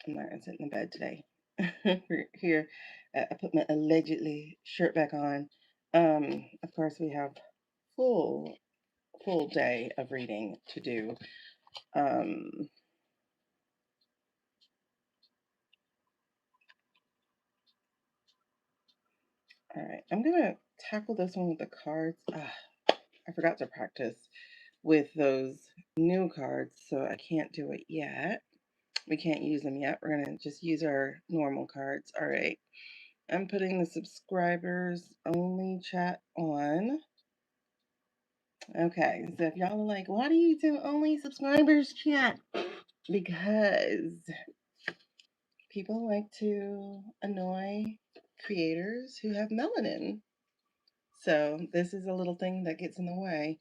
I'm not gonna sit in the bed today. Here, I put my allegedly shirt back on. Of course, we have full full day of reading to do. Um, all right, I'm gonna tackle this one with the cards. I forgot to practice with those new cards, so I can't do it yet. We can't use them yet. We're gonna just use our normal cards. All right. I'm putting the subscribers only chat on. Okay, so if y'all are like, why do you do only subscribers chat? Because people like to annoy creators who have melanin. So this is a little thing that gets in the way.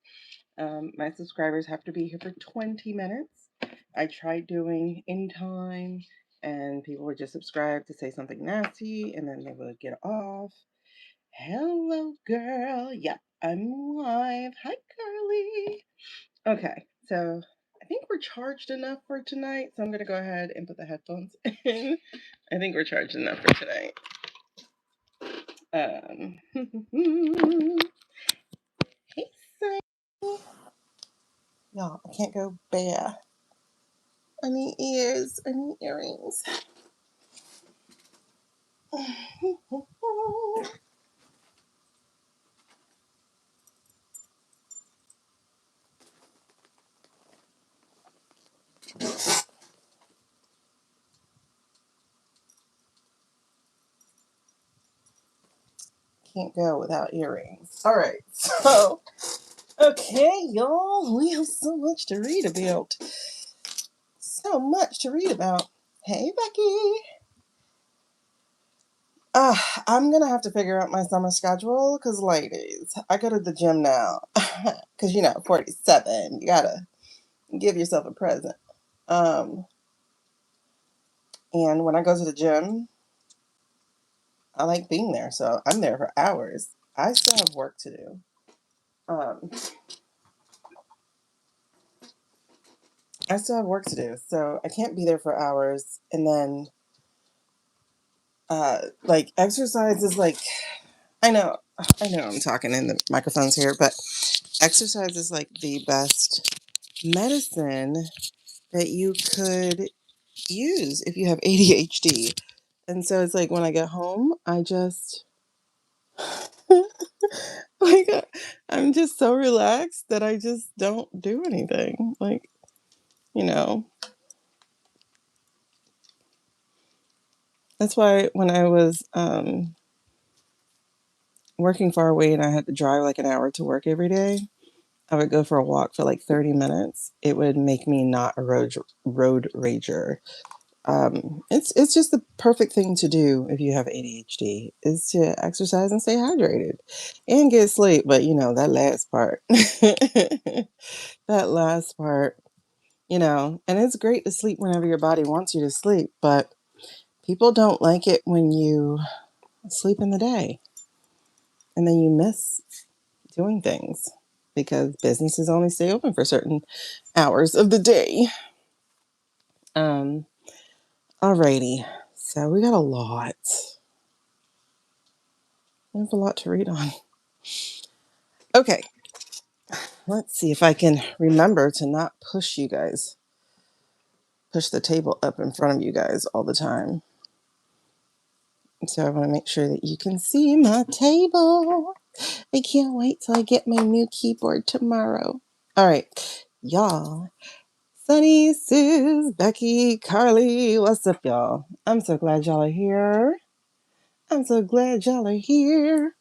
My subscribers have to be here for 20 minutes. I tried doing anytime, and people would just subscribe to say something nasty, and then they would get off. Hello, girl. Yep, I'm live. Hi, Carly. Okay, so I think we're charged enough for tonight, so I'm going to go ahead and put the headphones in. I think we're charged enough for tonight. Hey, Sam. Y'all, I can't go bare. I need ears. I need earrings. Can't go without earrings. All right, so okay, y'all, we have so much to read about. So much to read about. Hey, Becky. I'm gonna have to figure out my summer schedule because, ladies, I go to the gym now. Because 47, you gotta give yourself a present. Um, and when I go to the gym, I like being there, so I'm there for hours. I still have work to do. Um, I still have work to do, so I can't be there for hours. And then, like, exercise is like, I know, I'm talking in the microphones here, but exercise is like the best medicine that you could use if you have ADHD. And so it's like when I get home, I just like I'm just so relaxed that I just don't do anything. Like, you know, that's why when I was working far away and I had to drive like an hour to work every day, I would go for a walk for like 30 minutes. It would make me not a road rager. It's just the perfect thing to do if you have ADHD is to exercise and stay hydrated and get sleep. But that last part, that last part, and it's great to sleep whenever your body wants you to sleep, but people don't like it when you sleep in the day and then you miss doing things because businesses only stay open for certain hours of the day. Um, Alrighty. So we got a lot. There's a lot to read on. Okay. Let's see if I can remember to not push the table up in front of you guys all the time. So I want to make sure that you can see my table. I can't wait till I get my new keyboard tomorrow. All right, y'all. Sunny, Sis, Becky, Carly, what's up, y'all? I'm so glad y'all are here. I'm so glad y'all are here.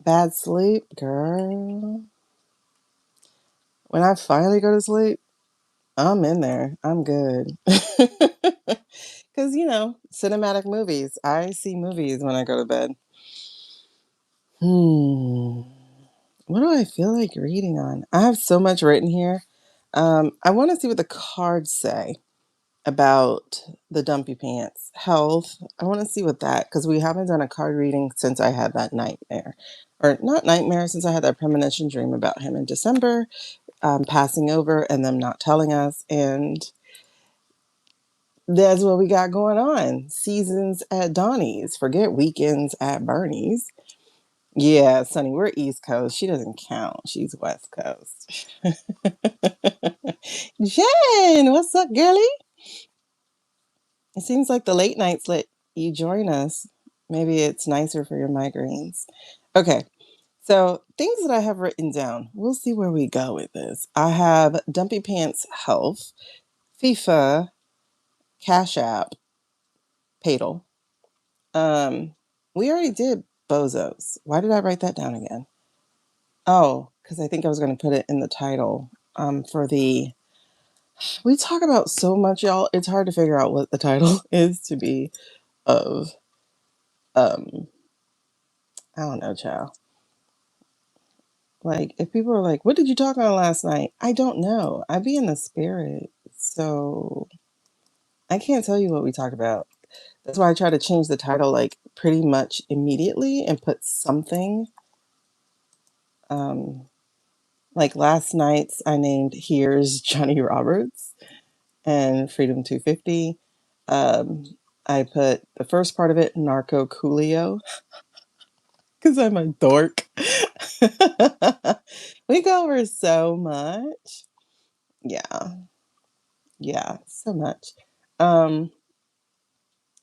Bad sleep, girl. When I finally go to sleep, I'm in there. I'm good. Because, cinematic movies. I see movies when I go to bed. What do I feel like reading on? I have so much written here. I want to see what the cards say about the dumpy pants health. I want to see what because we haven't done a card reading since I had that nightmare. Or not nightmare, since I had that premonition dream about him in December. passing over and them not telling us. And that's what we got going on. Seasons at Donnie's. Forget weekends at Bernie's. Yeah, Sonny, we're East Coast. She doesn't count. She's West Coast. Jen, what's up, girlie? It seems like the late nights let you join us. Maybe it's nicer for your migraines. Okay, so things that I have written down. We'll see where we go with this. I have Dumpy Pants Health, FIFA, Cash App, Padel. We already did Bozos. Why did I write that down again? Oh, because I think I was going to put it in the title. For the We talk about so much, y'all. It's hard to figure out what the title is to be of. Um, I don't know, child. Like, if people are like, "What did you talk on last night?" I don't know. I be in the spirit, so I can't tell you what we talked about. That's why I try to change the title like pretty much immediately and put something. Like last night's, I named "Here's Johnny Roberts" and "Freedom 250." I put the first part of it, "Narco Coolio," because I'm a dork. We go over so much. Yeah. Yeah, so much. Um,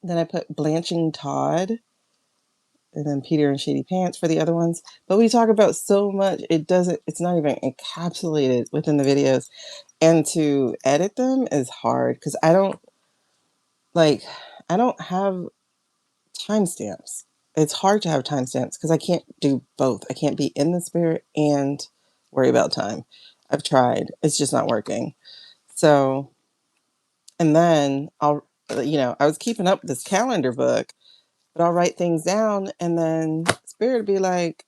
then I put Blanching Todd and then Peter and Shady Pants for the other ones. But we talk about so much, it's not even encapsulated within the videos. And to edit them is hard because I don't have timestamps. It's hard to have timestamps because I can't do both. I can't be in the spirit and worry about time. I've tried. It's just not working. So, and then I was keeping up with this calendar book, but I'll write things down and then spirit will be like,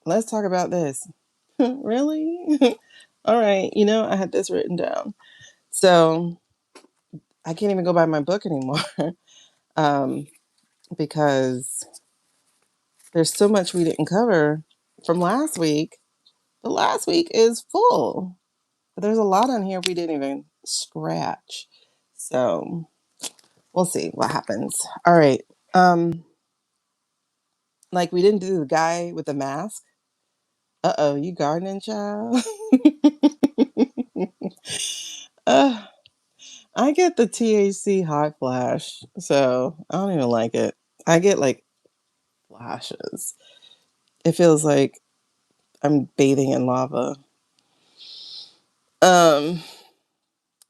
let's talk about this. Really? All right. I had this written down. So I can't even go by my book anymore. um, because there's so much we didn't cover from last week. The last week is full. But there's a lot on here we didn't even scratch. So we'll see what happens. All right. Like we didn't do the guy with the mask. Uh-oh, you gardening, child? uh, I get the THC hot flash, so I don't even like it. I get like flashes. It feels like I'm bathing in lava. Um,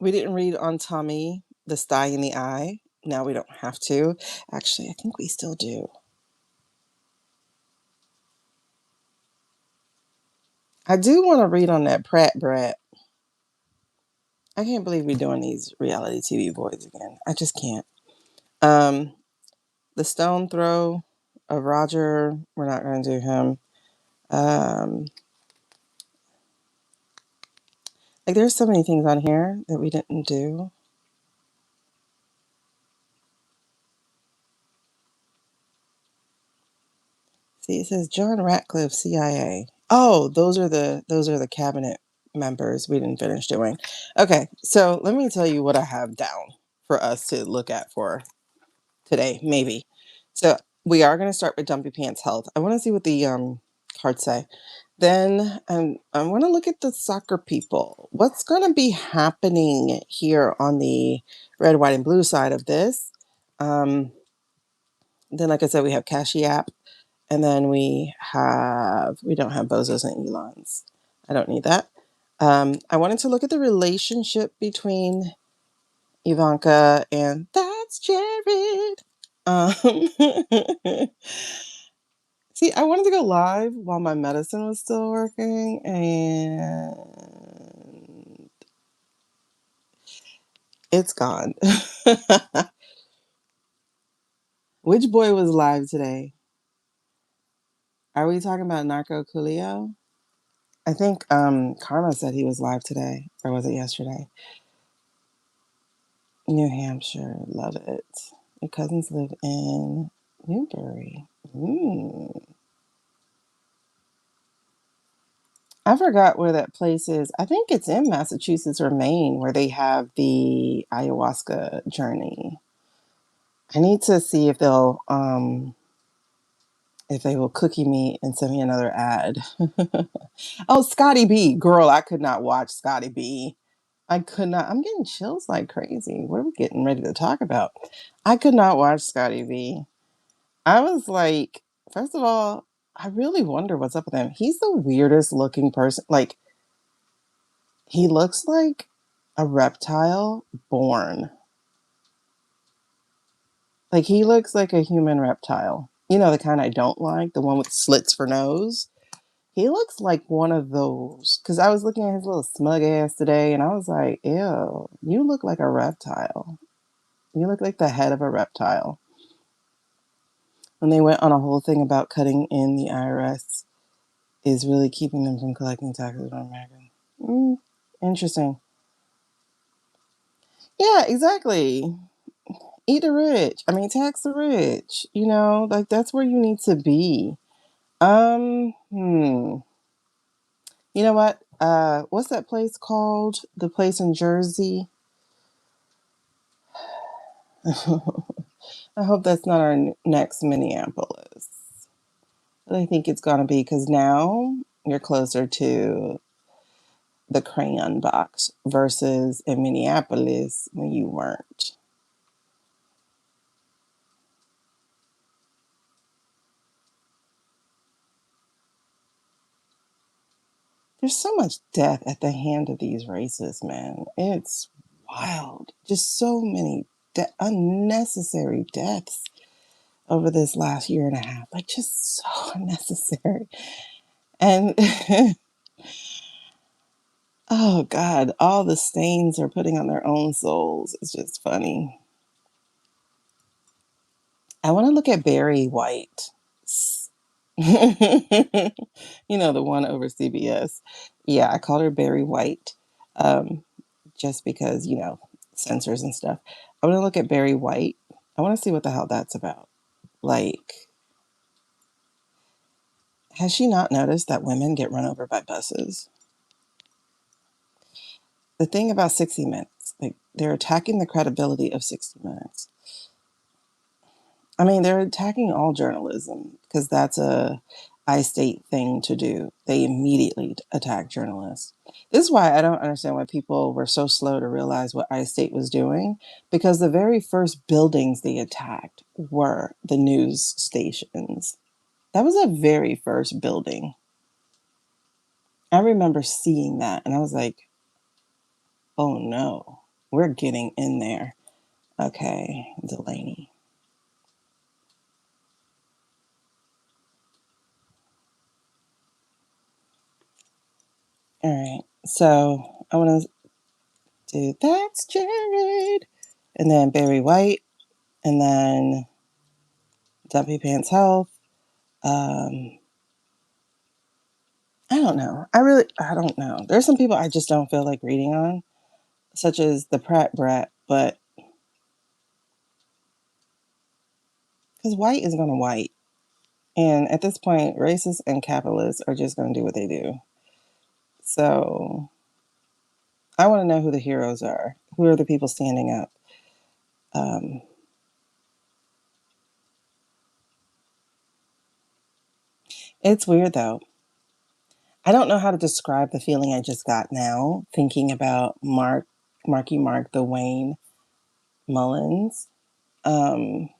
we didn't read on Tommy, the sty in the eye. Now we don't have to. Actually, I think we still do. I do want to read on that Pratt Brat. I can't believe we're doing these reality TV boys again. I just can't. Um, the stone throw of Roger, we're not going to do him. Um, like there's so many things on here that we didn't do. See, it says John Ratcliffe, CIA. Oh, those are the cabinet members we didn't finish doing. Okay, so let me tell you what I have down for us to look at for today, maybe. So we are going to start with Dumpy Pants Health. I want to see what the cards say. Then I want to look at the soccer people. What's going to be happening here on the red, white, and blue side of this? Then, like I said, we have Cashy App. And then we don't have Bozos and Elons. I don't need that. I wanted to look at the relationship between Ivanka and that's Jared. Um, see, I wanted to go live while my medicine was still working, and it's gone. Which boy was live today? Are we talking about Narco Coolio? I think Karma said he was live today, or was it yesterday? New Hampshire, love it. Your cousins live in Newbury. I forgot where that place is. I think it's in Massachusetts or Maine where they have the ayahuasca journey. I need to see if they will cookie me and send me another ad. Oh, Scotty B. Girl, I could not watch Scotty B. I could not. I'm getting chills like crazy. What are we getting ready to talk about? I could not watch Scotty B. I was like, first of all, I really wonder what's up with him. He's the weirdest looking person. Like, he looks like a reptile born. Like, he looks like a human reptile. You know, the kind I don't like, the one with slits for nose. He looks like one of those. Because I was looking at his little smug ass today and I was like, ew, you look like a reptile. You look like the head of a reptile. And they went on a whole thing about cutting in the IRS is really keeping them from collecting taxes on Americans. Interesting. Yeah, exactly. Eat the rich. I mean, tax the rich. You know, like that's where you need to be. You know what? What's that place called? The place in Jersey. I hope that's not our next Minneapolis. But I think it's gonna be because now you're closer to the crayon box versus in Minneapolis when you weren't. There's so much death at the hand of these racists, man. It's wild. Just so many unnecessary deaths over this last year and a half. Like, just so unnecessary. And, oh, God, all the stains are putting on their own souls. It's just funny. I want to look at Barry White. You know, the one over CBS. Yeah, I called her Barry White just because, you know, censors and stuff. I want to look at Barry White. I want to see what the hell that's about. Like, has she not noticed that women get run over by buses? The thing about 60 Minutes, like, they're attacking the credibility of 60 Minutes. I mean, they're attacking all journalism because that's a I-State thing to do. They immediately attack journalists. This is why I don't understand why people were so slow to realize what I-State was doing, because the very first buildings they attacked were the news stations. That was the very first building. I remember seeing that and I was like, oh no, we're getting in there. Okay, Delaney. All right, so I want to do That's Jared, and then Barry White, and then Dumpy Pants Health. Um, I don't know. There's some people I just don't feel like reading on, such as the Pratt Brat, but because white is going to white. And at this point, racists and capitalists are just going to do what they do. So I want to know who the heroes are. Who are the people standing up? Um, it's weird though. I don't know how to describe the feeling I just got now thinking about Marky Mark, the Wayne Mullins. Um,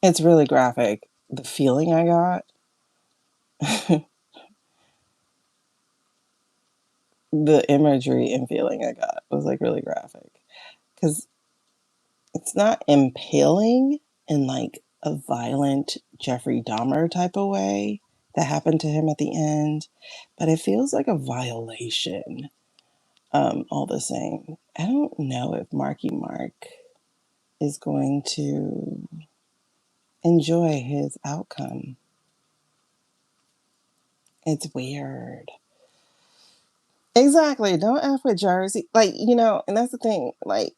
it's really graphic. The feeling I got, the imagery and feeling I got was like really graphic because it's not impaling in like a violent Jeffrey Dahmer type of way that happened to him at the end, but it feels like a violation. All the same, I don't know if Marky Mark is going to enjoy his outcome. It's weird. Exactly. Don't F with Jersey. And that's the thing. Like,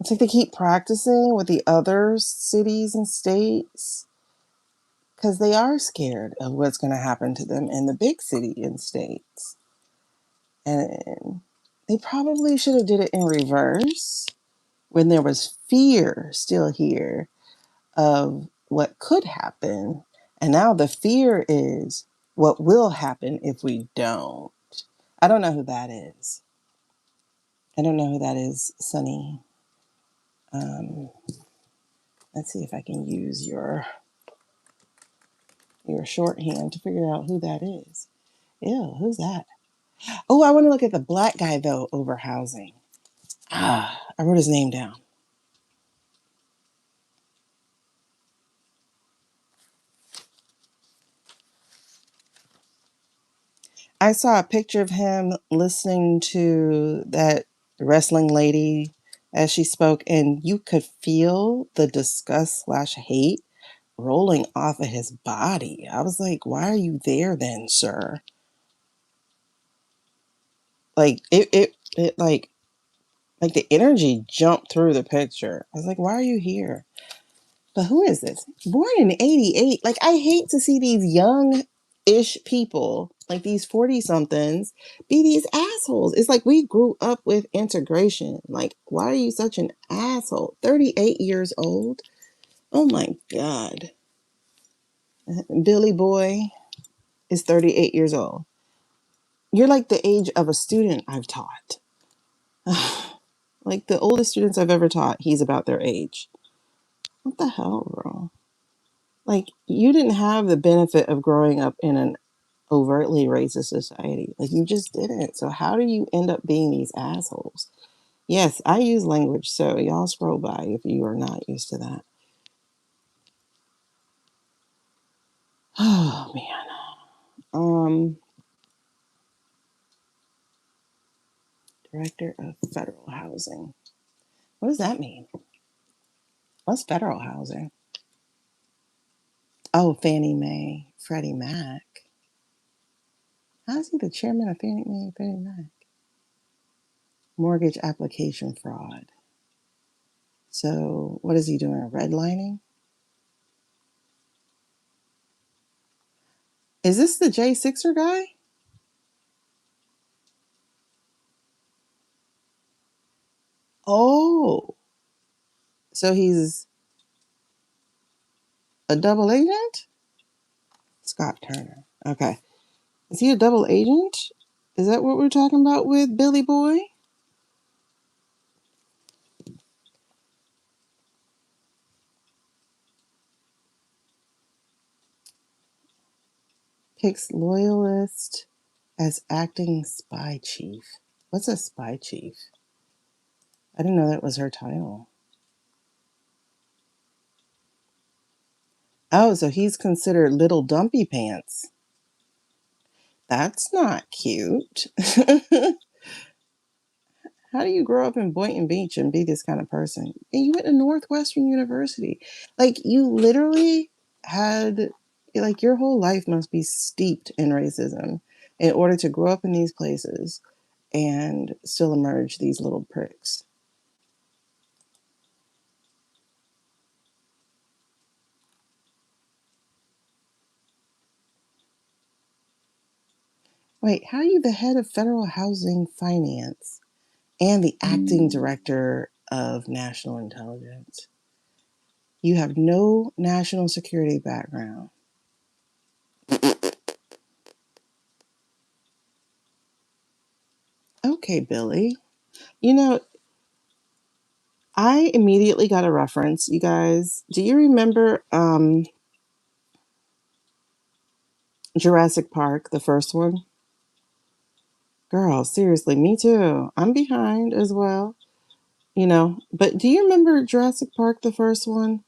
It's like they keep practicing with the other cities and states because they are scared of what's going to happen to them in the big city and states. And they probably should have did it in reverse when there was fear still here of what could happen. And now the fear is what will happen if we don't. I don't know who that is. I don't know who that is, Sunny. Um, let's see if I can use your shorthand to figure out who that is. Ew, who's that? Oh, I want to look at the black guy though over housing. I wrote his name down. I saw a picture of him listening to that wrestling lady as she spoke, and you could feel the disgust slash hate rolling off of his body. I was like, why are you there then, sir? Like it like the energy jumped through the picture. I was like, why are you here? But who is this? Born in 88. Like, I hate to see these young-ish people, like these 40-somethings, be these assholes. It's like we grew up with integration. Like, why are you such an asshole? 38 years old? Oh my God. Billy Boy is 38 years old. You're like the age of a student I've taught. Like the oldest students I've ever taught, he's about their age. What the hell, bro? Like, you didn't have the benefit of growing up in an overtly racist society. Like, you just didn't. So how do you end up being these assholes? Yes, I use language, so y'all scroll by if you are not used to that. Oh man. Director of Federal Housing. What does that mean? What's federal housing? Oh, Fannie Mae, Freddie Mac. How is he the chairman of Fannie Mae and Freddie Mac? Mortgage application fraud. So what is he doing? Redlining? Is this the J Sixer guy? Oh, so he's a double agent? Scott Turner. Okay. Is he a double agent? Is that what we're talking about with Billy Boy? Picks loyalist as acting spy chief. What's a spy chief? I didn't know that was her title. Oh, so he's considered Little Dumpy Pants. That's not cute. How do you grow up in Boynton Beach and be this kind of person? And you went to Northwestern University. Like, you literally had, like, your whole life must be steeped in racism in order to grow up in these places and still emerge these little pricks. Wait, how are you the head of federal housing finance and the acting director of national intelligence? You have no national security background. Okay, Billy. You know, I immediately got a reference, you guys. Do you remember Jurassic Park, the first one? Girl, seriously, me too. I'm behind as well, But do you remember Jurassic Park, the first one?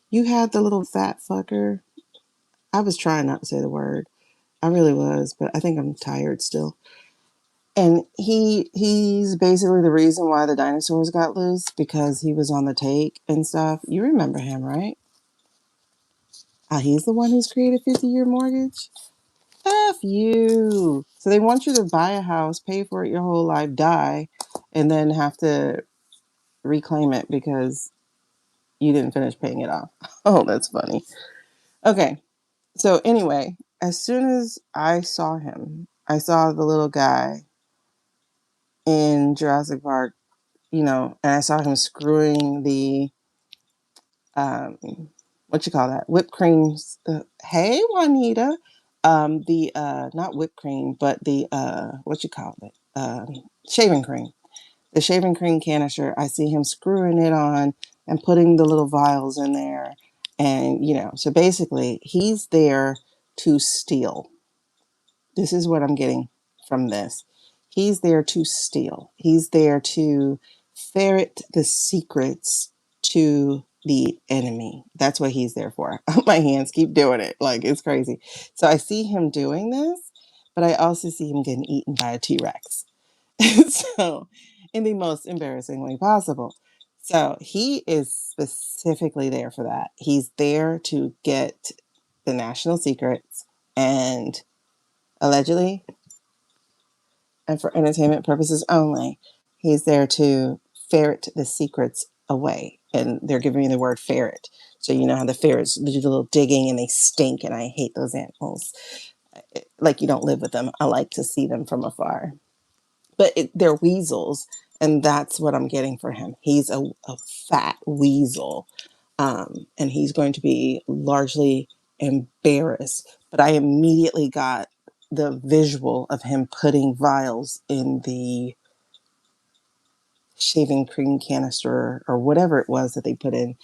You had the little fat fucker. I was trying not to say the word. I really was, but I think I'm tired still. And he's basically the reason why the dinosaurs got loose because he was on the take and stuff. You remember him, right? He's the one who's created 50-year mortgage. F you. So they want you to buy a house, pay for it your whole life, die, and then have to reclaim it because you didn't finish paying it off. Oh, that's funny. Okay. So anyway, as soon as I saw him, I saw the little guy in Jurassic Park, and I saw him screwing the um what you call that? Whipped creams. Hey Juanita. The not whipped cream, but the what you call it? Shaving cream. The shaving cream canister. I see him screwing it on and putting the little vials in there. And so basically he's there to steal. This is what I'm getting from this. He's there to steal. He's there to ferret the secrets to the enemy. That's what he's there for. My hands keep doing it. Like, it's crazy. So I see him doing this, but I also see him getting eaten by a T-Rex. So, in the most embarrassing way possible. So, he is specifically there for that. He's there to get the national secrets and allegedly, and for entertainment purposes only, he's there to ferret the secrets away. And they're giving me the word ferret. So you know how the ferrets do the little digging and they stink, and I hate those animals. Like, you don't live with them. I like to see them from afar. But they're weasels, and that's what I'm getting for him. He's a fat weasel, and he's going to be largely embarrassed. But I immediately got the visual of him putting vials in the shaving cream canister or whatever it was that they put in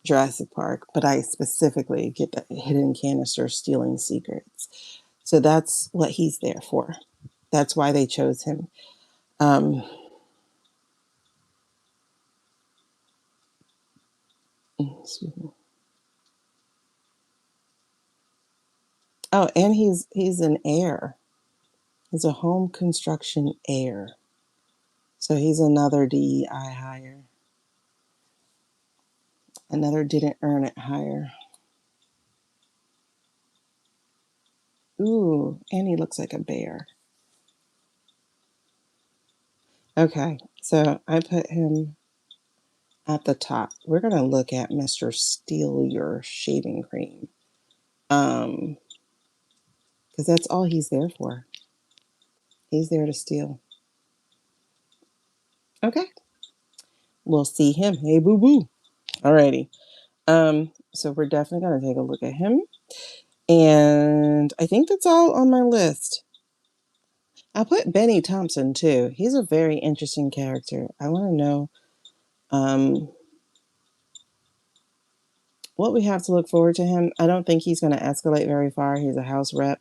Jurassic Park. But I specifically get the hidden canister stealing secrets. So that's what he's there for. That's why they chose him. Um, excuse me. Oh, and he's an heir. He's a home construction heir. So he's another DEI hire. Another didn't earn it hire. Ooh, and he looks like a bear. Okay, so I put him at the top. We're gonna look at Mr. Steal Your Shaving Cream. Because that's all he's there for. He's there to steal. Okay. We'll see him. Hey boo boo. Alrighty. So we're definitely gonna take a look at him. And I think that's all on my list. I put Benny Thompson too. He's a very interesting character. I want to know um, what we have to look forward to him. I don't think he's going to escalate very far. He's a House rep.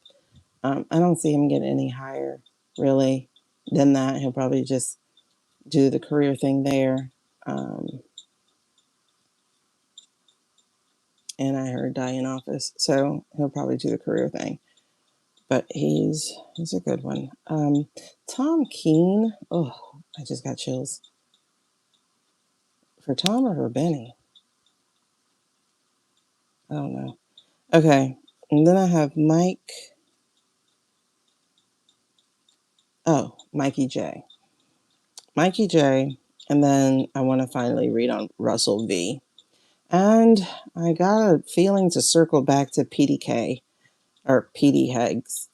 I don't see him getting any higher, really, than that. He'll probably just do the career thing there. And I heard die in office. So he'll probably do the career thing. But he's a good one. Tom Keene. Oh, I just got chills. For Tom or for Benny? I don't know. Okay. And then I have Mike. Oh, Mikey J. Mikey J. And then I want to finally read on Russell V. And I got a feeling to circle back to PDK or PD Heggs.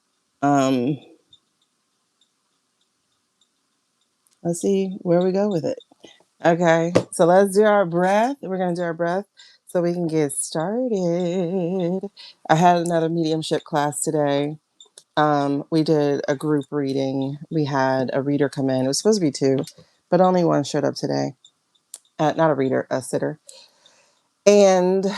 Let's see where we go with it. Okay, so let's do our breath. We're going to do our breath so we can get started. I had another mediumship class today. We did a group reading. We had a reader come in. It was supposed to be two, but only one showed up today. Not a reader, a sitter. And it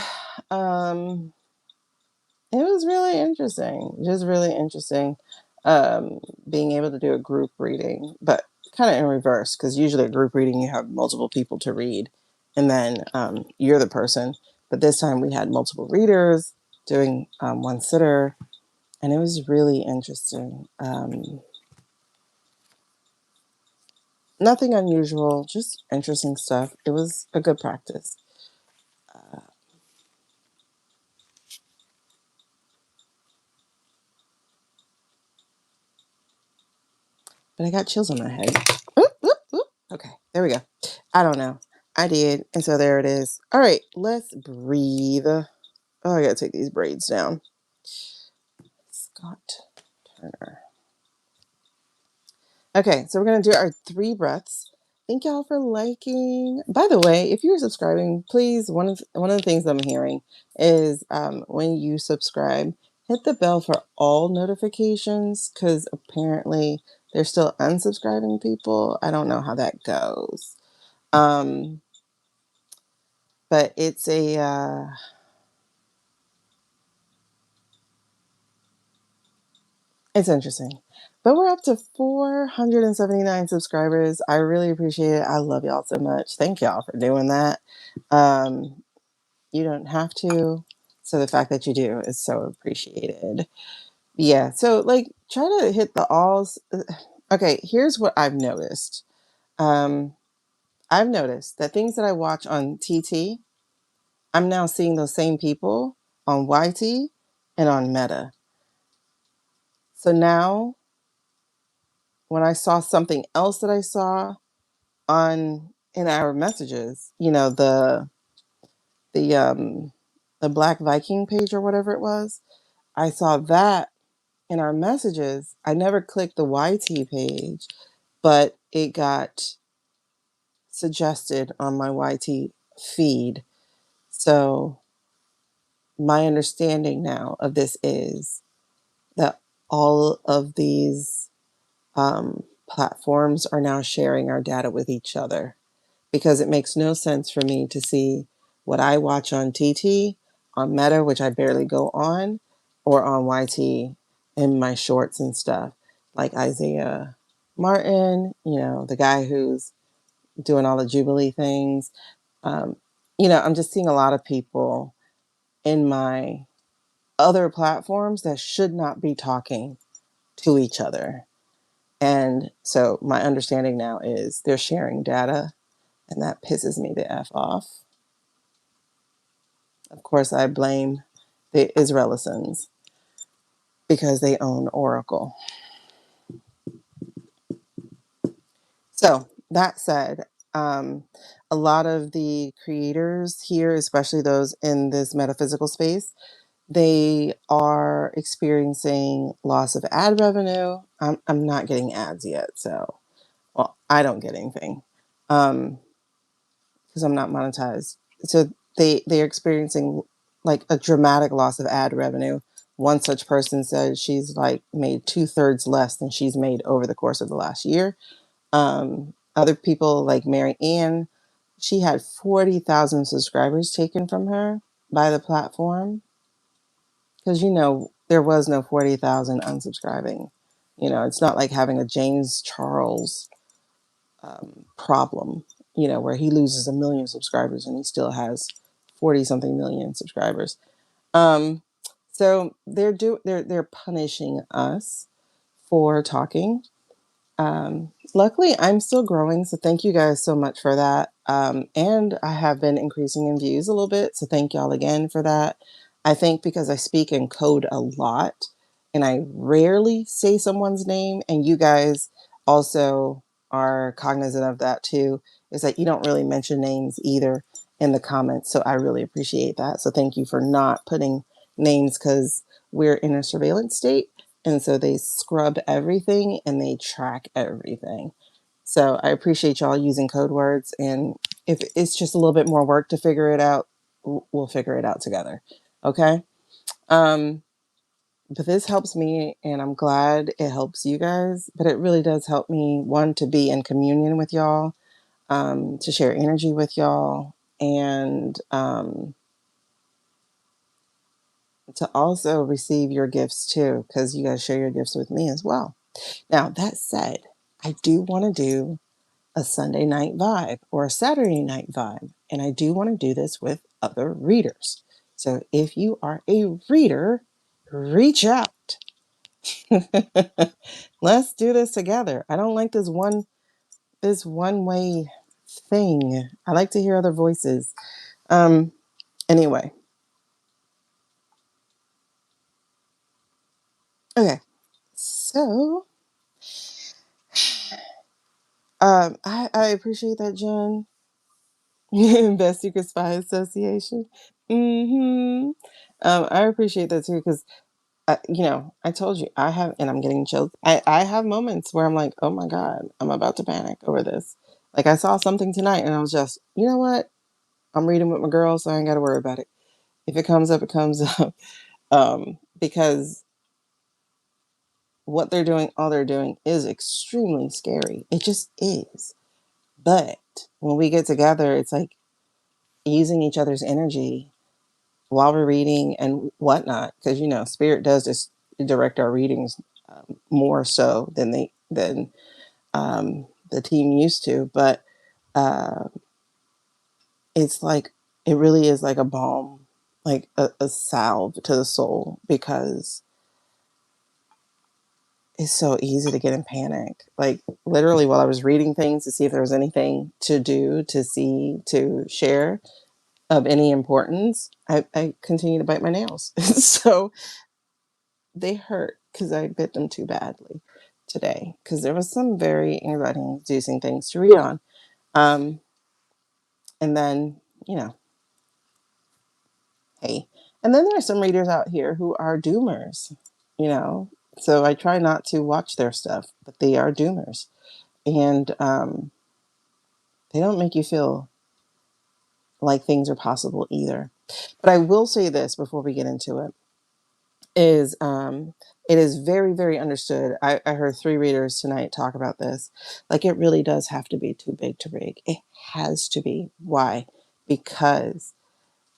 was really interesting. Just really interesting being able to do a group reading, but kind of in reverse, because usually a group reading, you have multiple people to read, and then you're the person. But this time we had multiple readers doing one sitter, and it was really interesting. Nothing unusual, just interesting stuff. It was a good practice. But I got chills on my head. Oop, oop, oop. Okay, there we go. I don't know. I did. And so there it is. All right, let's breathe. Oh, I got to take these braids down. Scott Turner. Okay, so we're going to do our 3 breaths. Thank y'all for liking. By the way, if you're subscribing, please, one of the things I'm hearing is when you subscribe, hit the bell for all notifications, because apparently they're still unsubscribing people. I don't know how that goes. But it's it's interesting. But we're up to 479 subscribers. I really appreciate it. I love y'all so much. Thank y'all for doing that. You don't have to. So the fact that you do is so appreciated. Yeah. So like try to hit the alls. Okay, here's what I've noticed. I've noticed that things that I watch on TT, I'm now seeing those same people on YT and on Meta. So now when I saw something else that I saw on in our messages, the the Black Viking page or whatever it was, I saw that in our messages. I never clicked the YT page, but it got suggested on my YT feed. So my understanding now of this is that all of these platforms are now sharing our data with each other, because it makes no sense for me to see what I watch on TT, on Meta, which I barely go on, or on YT in my shorts and stuff, like Isaiah Martin, the guy who's doing all the Jubilee things. Um, I'm just seeing a lot of people in my other platforms that should not be talking to each other. And so my understanding now is they're sharing data, and that pisses me the F off. Of course, I blame the Israelisons because they own Oracle. So that said, a lot of the creators here, especially those in this metaphysical space, they are experiencing loss of ad revenue. I'm not getting ads yet, so I don't get anything because I'm not monetized. So they're experiencing like a dramatic loss of ad revenue. One such person said she's like made 2/3 less than she's made over the course of the last year. Other people like Mary Ann, she had 40,000 subscribers taken from her by the platform, because there was no 40,000 unsubscribing. It's not like having a James Charles problem, where he loses 1 million subscribers and he still has 40 something million subscribers. So they're punishing us for talking. Luckily, I'm still growing, so thank you guys so much for that. And I have been increasing in views a little bit, so thank y'all again for that. I think because I speak in code a lot, and I rarely say someone's name, and you guys also are cognizant of that too, is that you don't really mention names either in the comments, so I really appreciate that. So thank you for not putting names, because we're in a surveillance state, and so they scrub everything and they track everything. So I appreciate y'all using code words. And if it's just a little bit more work to figure it out, we'll figure it out together. Okay. But this helps me, and I'm glad it helps you guys. But it really does help me, one, to be in communion with y'all, to share energy with y'all, and to also receive your gifts too, because you guys share your gifts with me as well. Now, that said, I do want to do a Sunday night vibe or a Saturday night vibe, and I do want to do this with other readers. So if you are a reader, reach out. Let's do this together. I don't like this one way thing. I like to hear other voices. Anyway. Okay. So I appreciate that, Jen. Best Secret Spy Association. Hmm. I appreciate that too because I told you I have, and I'm getting chills. I have moments where I'm like, oh my God, I'm about to panic over this. Like I saw something tonight, and I was just, you know what? I'm reading with my girl, so I ain't got to worry about it. If it comes up, it comes up. Because what they're doing, all they're doing, is extremely scary. It just is. But when we get together, it's like using each other's energy while we're reading and whatnot, because spirit does just direct our readings more so than the team used to. But uh, it's like it really is like a balm, like a salve to the soul, because it's so easy to get in panic. Like literally, while I was reading things to see if there was anything to do, to see, to share of any importance, I continue to bite my nails. So they hurt because I bit them too badly today because there was some very anxiety inducing things to read on. Um, and then, you know, hey, and then there are some readers out here who are doomers, you know, so I try not to watch their stuff, but they are doomers. And they don't make you feel like things are possible either. But I will say this before we get into it is it is very, very understood. I heard three readers tonight talk about this. Like it really does have to be too big to rig. It has to be. Why? Because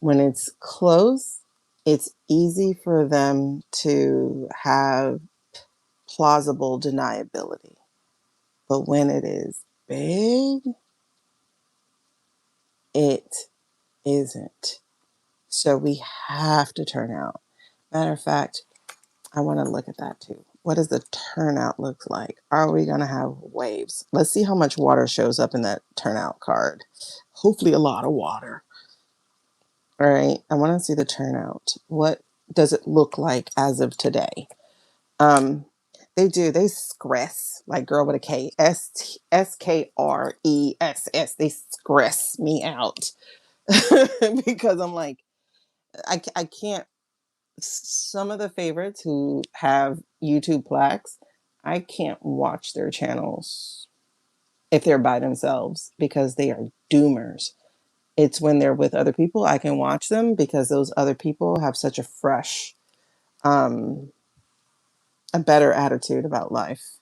when it's close, it's easy for them to have plausible deniability. But when it is big, it isn't. So we have to turn out. Matter of fact, I want to look at that too. What does the turnout look like? Are we going to have waves? Let's see how much water shows up in that turnout card. Hopefully a lot of water. All right. I want to see the turnout. What does it look like as of today? Um, they do. They scress, like girl with a K. Skress. They scress me out because I'm like, I can't. Some of the favorites who have YouTube plaques, I can't watch their channels if they're by themselves because they are doomers. It's when they're with other people I can watch them because those other people have such a fresh, um, a better attitude about life.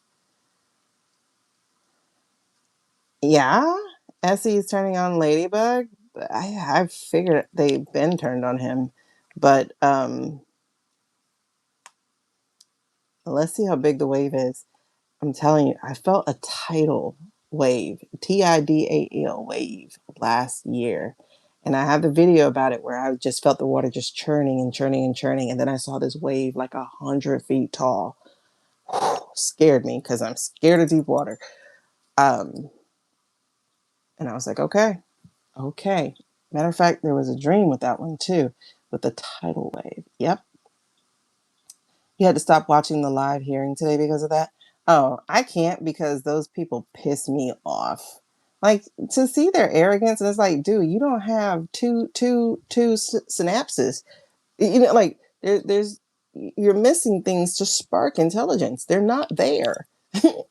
Yeah, Essie is turning on Ladybug. I figured they've been turned on him, but let's see how big the wave is. I'm telling you, I felt a tidal wave, TIDAL wave last year. And I have the video about it where I just felt the water just churning and churning and churning. And then I saw this wave like 100 feet tall. Scared me because I'm scared of deep water. Um, and I was like, okay, okay. Matter of fact, there was a dream with that one too, with the tidal wave. Yep. You had to stop watching the live hearing today because of that? Oh, I can't because those people piss me off. Like to see their arrogance, and it's like, dude, you don't have two synapses. Like there's you're missing things to spark intelligence. They're not there,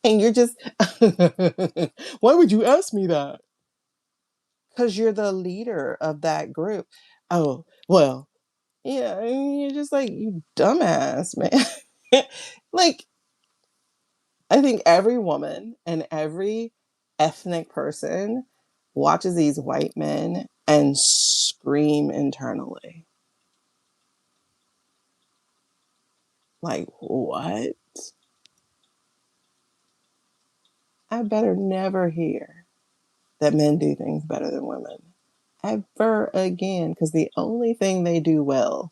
and you're just. Why would you ask me that? Because you're the leader of that group. Oh well, yeah, and you're just like you dumbass man. Like I think every woman and every ethnic person watches these white men and scream internally. Like, what? I better never hear that men do things better than women. Ever again. Because the only thing they do well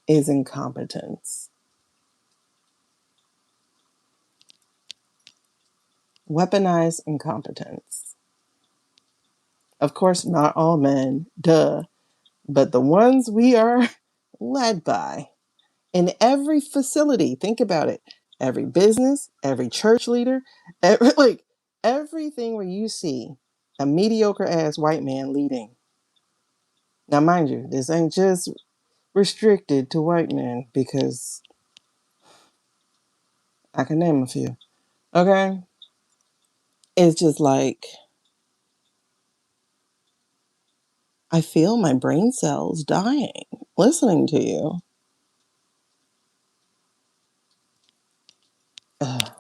is incompetence. Weaponized incompetence. Of course, not all men, duh, but the ones we are led by in every facility. Think about it. Every business, every church leader, like everything where you see A mediocre ass white man leading. Now, mind you, this ain't just restricted to white men because I can name a few. Okay? It's just like, I feel my brain cells dying listening to you. Ugh.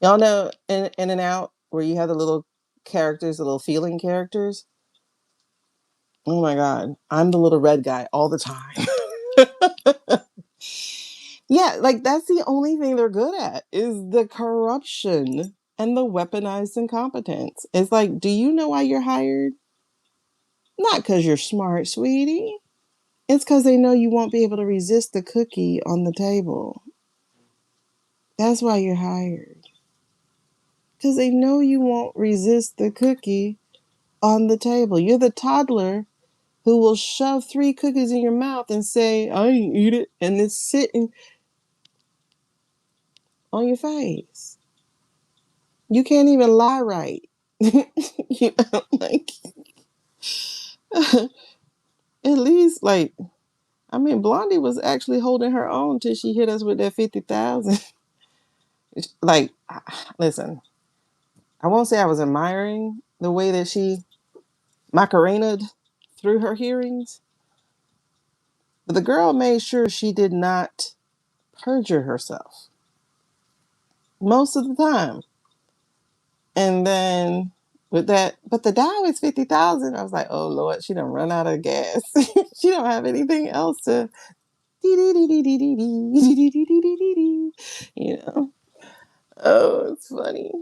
Y'all know in and Out where you have the little characters, the little feeling characters? Oh my God. I'm the little red guy all the time. Yeah, like that's the only thing they're good at is the corruption and the weaponized incompetence. It's like, do you know why you're hired? Not because you're smart, sweetie. It's because they know you won't be able to resist the cookie on the table. That's why you're hired. Because they know you won't resist the cookie on the table. You're the toddler who will shove 3 cookies in your mouth and say, I ain't eat it, and it's sitting on your face. You can't even lie right. You know, like, at least, like, I mean, Blondie was actually holding her own till she hit us with that 50,000. Like, listen, I won't say I was admiring the way that she Macarenaed through her hearings, but the girl made sure she did not perjure herself most of the time. And then with that, but the Dow is 50,000. I was like, oh Lord, she done run out of gas. She don't have anything else to, you know. Oh, it's funny.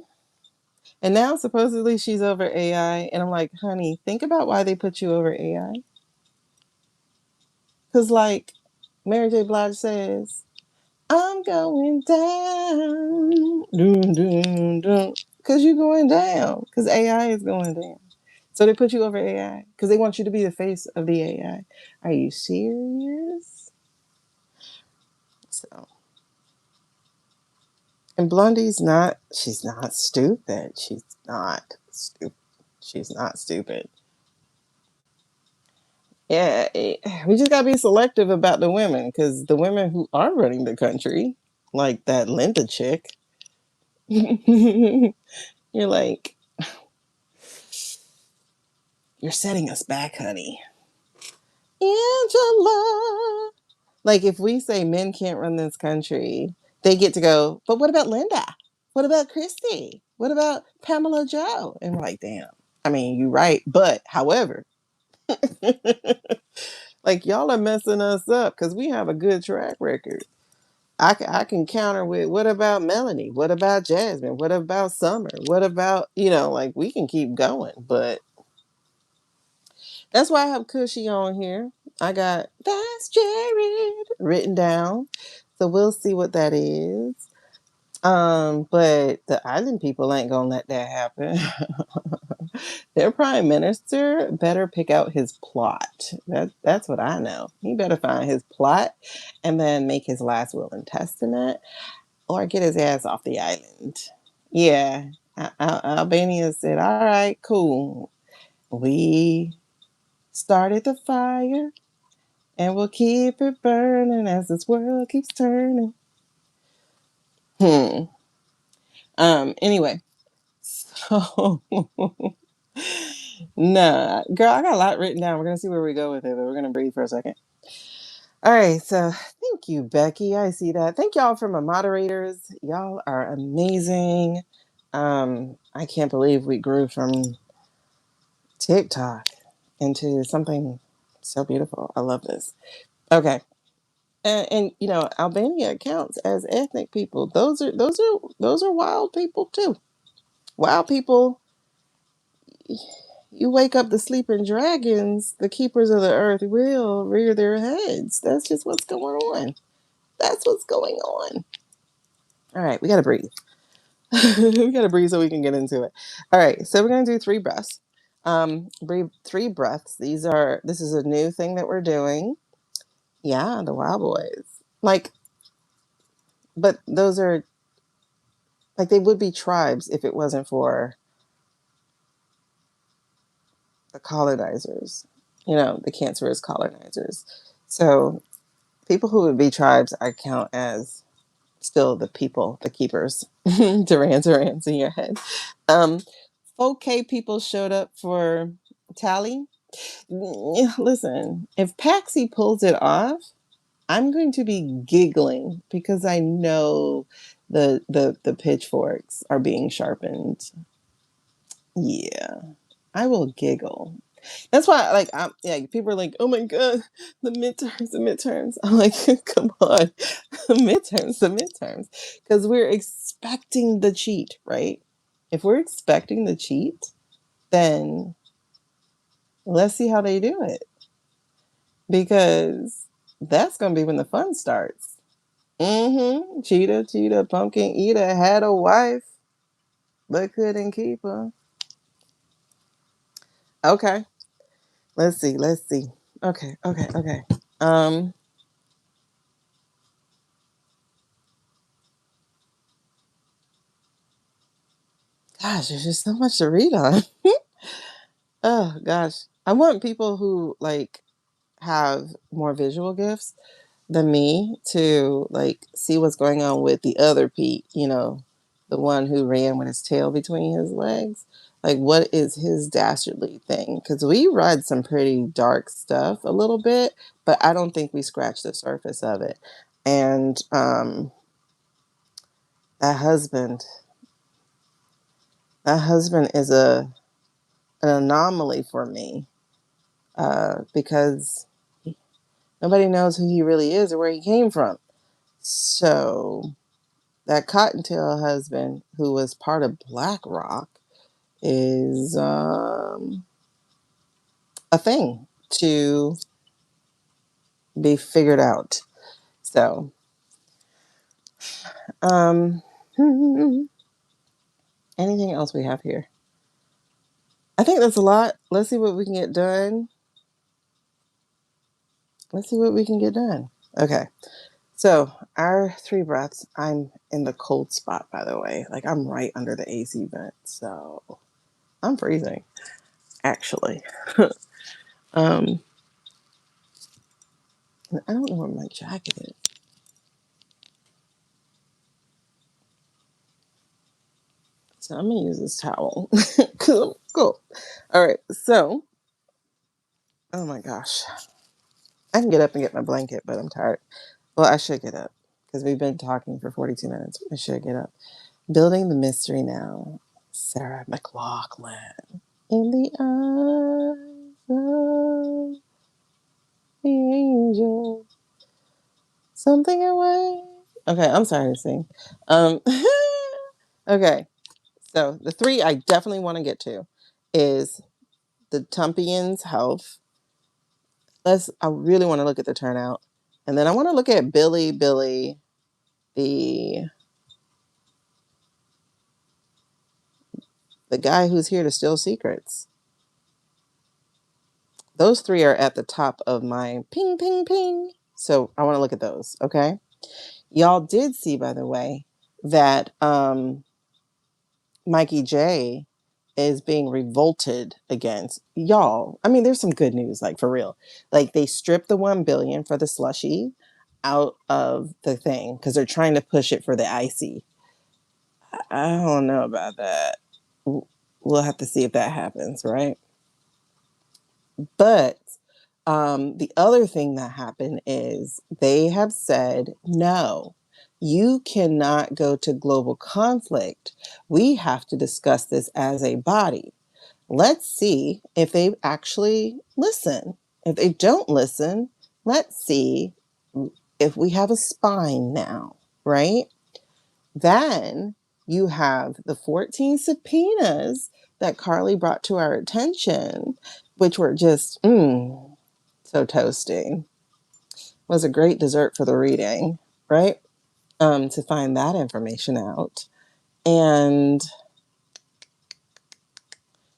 And now supposedly she's over AI, and I'm like, honey, think about why they put you over AI. Because like Mary J. Blige says, I'm going down. Doom, doom, doom. Because you're going down. Because AI is going down. So they put you over AI. Because they want you to be the face of the AI. Are you serious? So, and Blondie's not, she's not stupid. She's not stupid. She's not stupid. Yeah, we just gotta be selective about the women because the women who are running the country, like that Linda chick, you're like, you're setting us back, honey. Angela. Like, if we say men can't run this country, they get to go, but what about Linda? What about Christy? What about Pamela Joe? And we're like, damn. I mean, you're right. But, however, like, y'all are messing us up because we have a good track record. I can counter with, what about Melanie? What about Jasmine? What about Summer? What about, like, we can keep going. But that's why I have Cushy on here. I got That's Jared written down. So we'll see what that is. But the island people ain't gonna let that happen. Their prime minister better pick out his plot. That's what I know. He better find his plot and then make his last will and testament or get his ass off the island. Yeah. Albania said, all right, cool. We started the fire and we'll keep it burning as this world keeps turning. Anyway, so nah, girl, I got a lot written down. We're gonna see where we go with it, but we're gonna breathe for a second. All right, so thank you, Becky. I see that. Thank y'all for my moderators. Y'all are amazing. I can't believe we grew from TikTok into something so beautiful. I love this. Okay. And Albania counts as ethnic people. Those are wild people too. Wild people. You wake up the sleeping dragons, the keepers of the earth will rear their heads. That's just what's going on. That's what's going on. All right, we gotta breathe. We gotta breathe so we can get into it. All right, so we're gonna do 3 breaths. Breathe 3 breaths. This is a new thing that we're doing. Yeah, the Wild Boys. Like, but those are like they would be tribes if it wasn't for the colonizers, the cancerous colonizers. So people who would be tribes, I count as still the people, the keepers. Duran's in your head. 4K people showed up for Tally. Listen, if Paxi pulls it off, I'm going to be giggling because I know the pitchforks are being sharpened. Yeah, I will giggle. That's why, like, people are like, "Oh my god, the midterms." I'm like, "Come on, the midterms," because we're expecting the cheat, right? If we're expecting the cheat, then let's see how they do it, because that's gonna be when the fun starts. Cheetah, pumpkin eater had a wife, but couldn't keep her. Okay, let's see. Okay. Um, Gosh, there's just so much to read on. Oh gosh, I want people who like have more visual gifts than me to like see what's going on with the other Pete. The one who ran with his tail between his legs. Like, what is his dastardly thing? Because we read some pretty dark stuff a little bit, but I don't think we scratched the surface of it. And that husband, that husband is an anomaly for me, because nobody knows who he really is or where he came from. So that Cottontail husband, who was part of BlackRock, is a thing to be figured out. So, um, anything else we have here? I think that's a lot. Let's see what we can get done. Okay. So our 3 breaths, I'm in the cold spot, by the way. Like, I'm right under the AC vent. So I'm freezing, actually. um, I don't know where my jacket is. So I'm going to use this towel because I'm cold. All right. So, oh my gosh. I can get up and get my blanket, but I'm tired. Well, I should get up because we've been talking for 42 minutes. I should get up. Building the mystery now. Sarah McLachlan. In the eyes of the angel. Something away. Okay, I'm sorry to sing. Um, okay, so the 3 I definitely want to get to is the Tumpian's health. I really want to look at the turnout. And then I want to look at Billy, the guy who's here to steal secrets. Those 3 are at the top of my ping, ping, ping. So I want to look at those, okay? Y'all did see, by the way, that Mikey J is being revolted against. Y'all, I mean, there's some good news, like, for real. Like, they stripped the 1 billion for the slushy out of the thing because they're trying to push it for the icy. I don't know about that. We'll have to see if that happens, right? But the other thing that happened is they have said, no, you cannot go to global conflict. We have to discuss this as a body. Let's see if they actually listen. If they don't listen, let's see if we have a spine now, right? Then you have the 14 subpoenas that Carly brought to our attention, which were just so toasty. Was a great dessert for the reading, right? To find that information out. And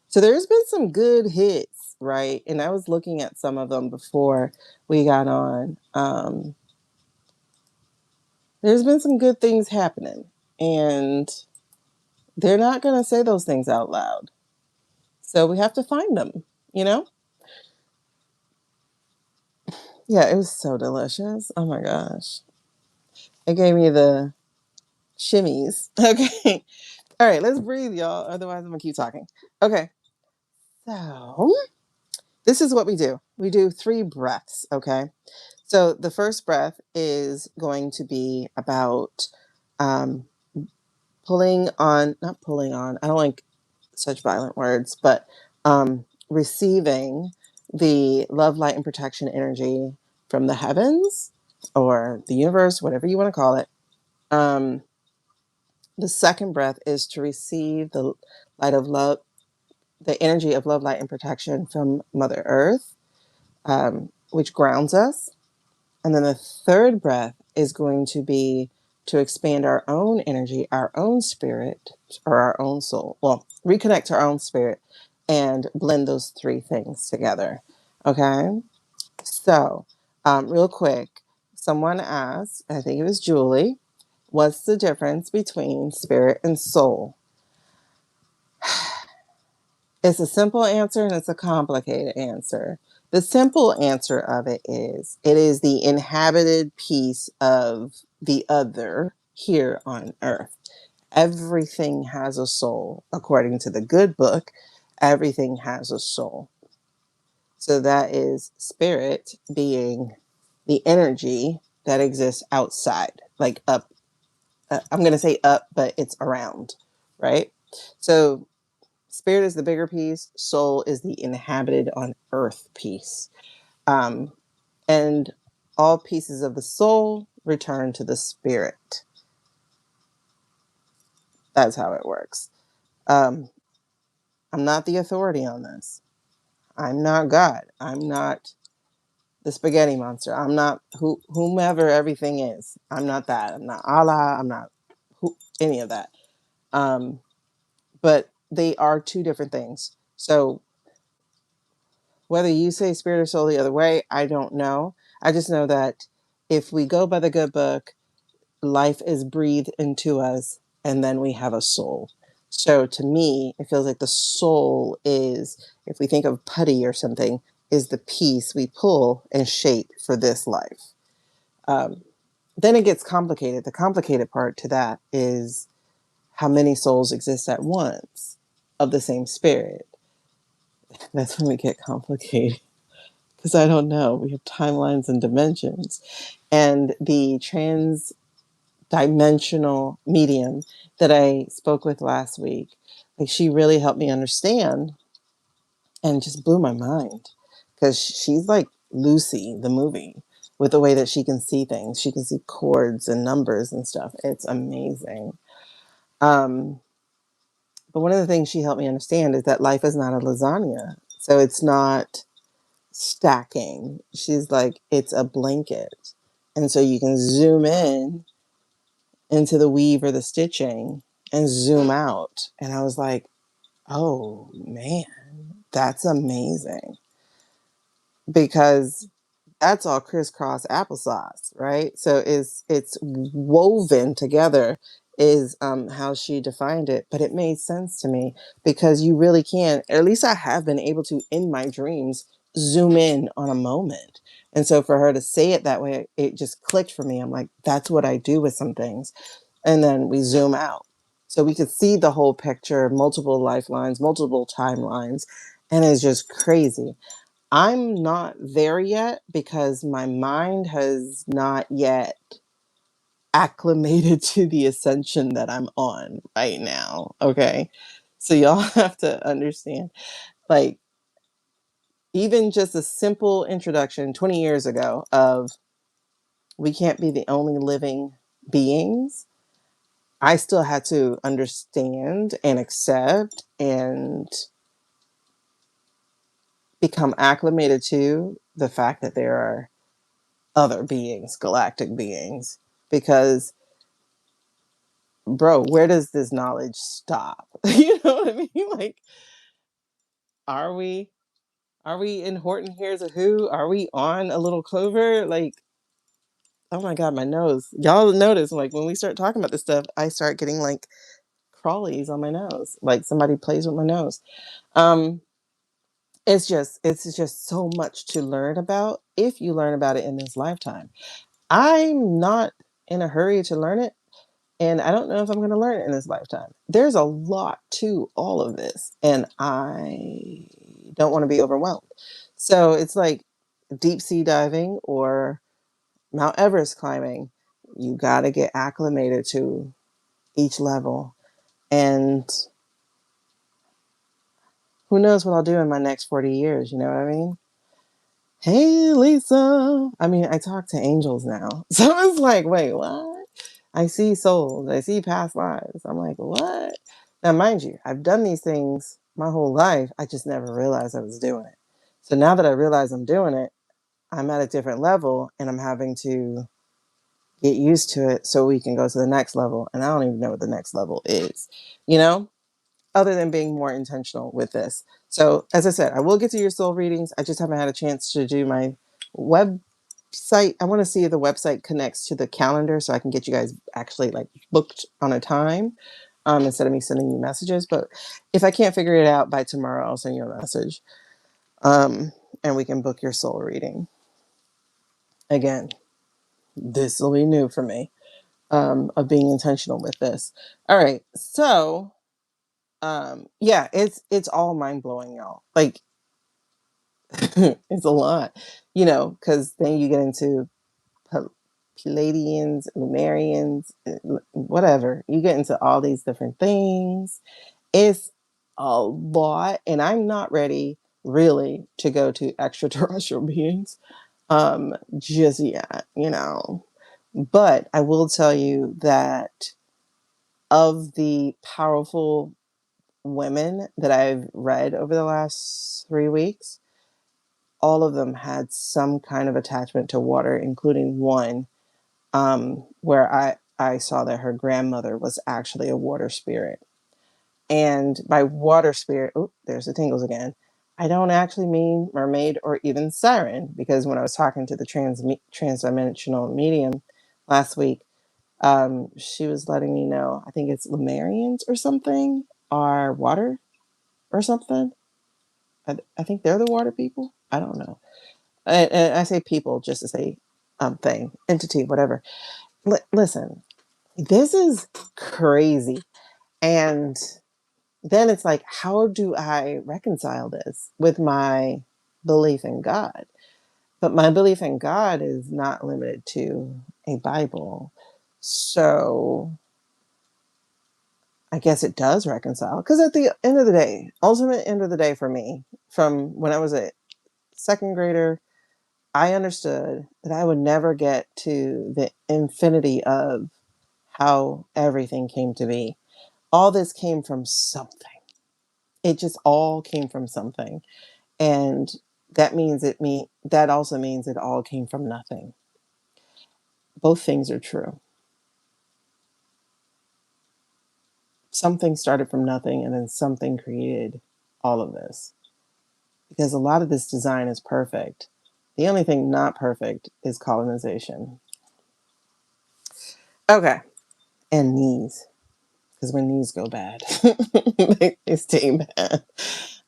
so there's been some good hits, right? And I was looking at some of them before we got on. There's been some good things happening, and they're not going to say those things out loud. So we have to find them. you know? Yeah, it was so delicious. Oh my gosh. It gave me the shimmies. Okay. All right, let's breathe, y'all. Otherwise, I'm going to keep talking. Okay. So, this is what we do. We do 3 breaths, okay? So, the first breath is going to be about um, not pulling on, I don't like such violent words, but receiving the love, light, and protection energy from the heavens or the universe, whatever you want to call it. The second breath is to receive the light of love, the energy of love, light, and protection from Mother Earth, which grounds us. And then the third breath is going to be to expand our own energy, our own spirit, or our own soul. Well, reconnect to our own spirit and blend those 3 things together. Okay. So, real quick, someone asked, I think it was Julie, what's the difference between spirit and soul? It's a simple answer and it's a complicated answer. The simple answer of it is the inhabited piece of the other here on earth. Everything has a soul. According to the good book, everything has a soul. So that is spirit being the energy that exists outside, like up. I'm going to say up, but it's around, right? So spirit is the bigger piece. Soul is the inhabited on earth piece. Um, and all pieces of the soul return to the spirit. That's how it works. Um, I'm not the authority on this. I'm not God. I'm not the spaghetti monster. I'm not whomever everything is. I'm not that. I'm not Allah. I'm not any of that. Um, but they are 2 different things. So whether you say spirit or soul the other way, I don't know. I just know that if we go by the good book, life is breathed into us and then we have a soul. So to me, it feels like the soul is, if we think of putty or something, is the piece we pull and shape for this life. Um, then it gets complicated. The complicated part to that is how many souls exist at once of the same spirit. That's when we get complicated because I don't know. We have timelines and dimensions. And the trans-dimensional medium that I spoke with last week, like she really helped me understand and just blew my mind because she's like Lucy, the movie, with the way that she can see things. She can see chords and numbers and stuff. It's amazing. Um, but one of the things she helped me understand is that life is not a lasagna. So it's not stacking. She's like, it's a blanket. And so you can zoom in into the weave or the stitching and zoom out. And I was like, oh man, that's amazing. Because that's all crisscross applesauce, right? So it's woven together is how she defined it, but it made sense to me because you really can, or at least I have been able to in my dreams zoom in on a moment. And so for her to say it that way, it just clicked for me. I'm like, that's what I do with some things. And then we zoom out. So we could see the whole picture, multiple lifelines, multiple timelines, and it's just crazy. I'm not there yet because my mind has not yet acclimated to the ascension that I'm on right now. Okay. So y'all have to understand, like, even just a simple introduction 20 years ago of we can't be the only living beings. I still had to understand and accept and become acclimated to the fact that there are other beings, galactic beings, because bro, where does this knowledge stop? You know what I mean? Like, are we are we in Horton Hears a Who? Are we on a little clover? Like, oh my god, my nose. Y'all notice like when we start talking about this stuff, I start getting like crawlies on my nose. Like somebody plays with my nose. Um it's just so much to learn about if you learn about it in this lifetime. I'm not in a hurry to learn it, and I don't know if I'm going to learn it in this lifetime. There's a lot to all of this, and I don't want to be overwhelmed. So it's like deep sea diving or Mount Everest climbing. You got to get acclimated to each level. And who knows what I'll do in my next 40 years, you know what I mean? Hey, Lisa. I mean, I talk to angels now. So it's like, wait, what? I see souls. I see past lives. I'm like, what? Now, mind you, I've done these things my whole life. I just never realized I was doing it. So now that I realize I'm doing it, I'm at a different level and I'm having to get used to it so we can go to the next level. And I don't even know what the next level is, you know, other than being more intentional with this. So, as I said, I will get to your soul readings. I just haven't had a chance to do my website. I want to see if the website connects to the calendar so I can get you guys actually like booked on a time instead of me sending you messages. But if I can't figure it out by tomorrow, I'll send you a message um, and we can book your soul reading. Again, this will be new for me. Of being intentional with this. All right. So yeah, it's all mind blowing, y'all. Like it's a lot, you know, because then you get into Palladians, Lumerians, whatever. You get into all these different things. It's a lot, and I'm not ready really to go to extraterrestrial beings just yet, you know. But I will tell you that of the powerful women that I've read over the last 3 weeks, all of them had some kind of attachment to water, including one where I saw that her grandmother was actually a water spirit. And by water spirit, oh, there's the tingles again. I don't actually mean mermaid or even siren, because when I was talking to the transdimensional medium last week, she was letting me know, I think it's Lemurians or something, are water or something. I think they're the water people. I don't know. And I say people just to say thing, entity, whatever. Listen, this is crazy. And then it's like, how do I reconcile this with my belief in God? But my belief in God is not limited to a Bible. So I guess it does reconcile. Because at the end of the day, ultimate end of the day for me, from when I was a second grader, I understood that I would never get to the infinity of how everything came to be. All this came from something. It just all came from something. And that also means it all came from nothing. Both things are true. Something started from nothing and then something created all of this. Because a lot of this design is perfect. The only thing not perfect is colonization. Okay. And knees. Because when knees go bad, they stay bad.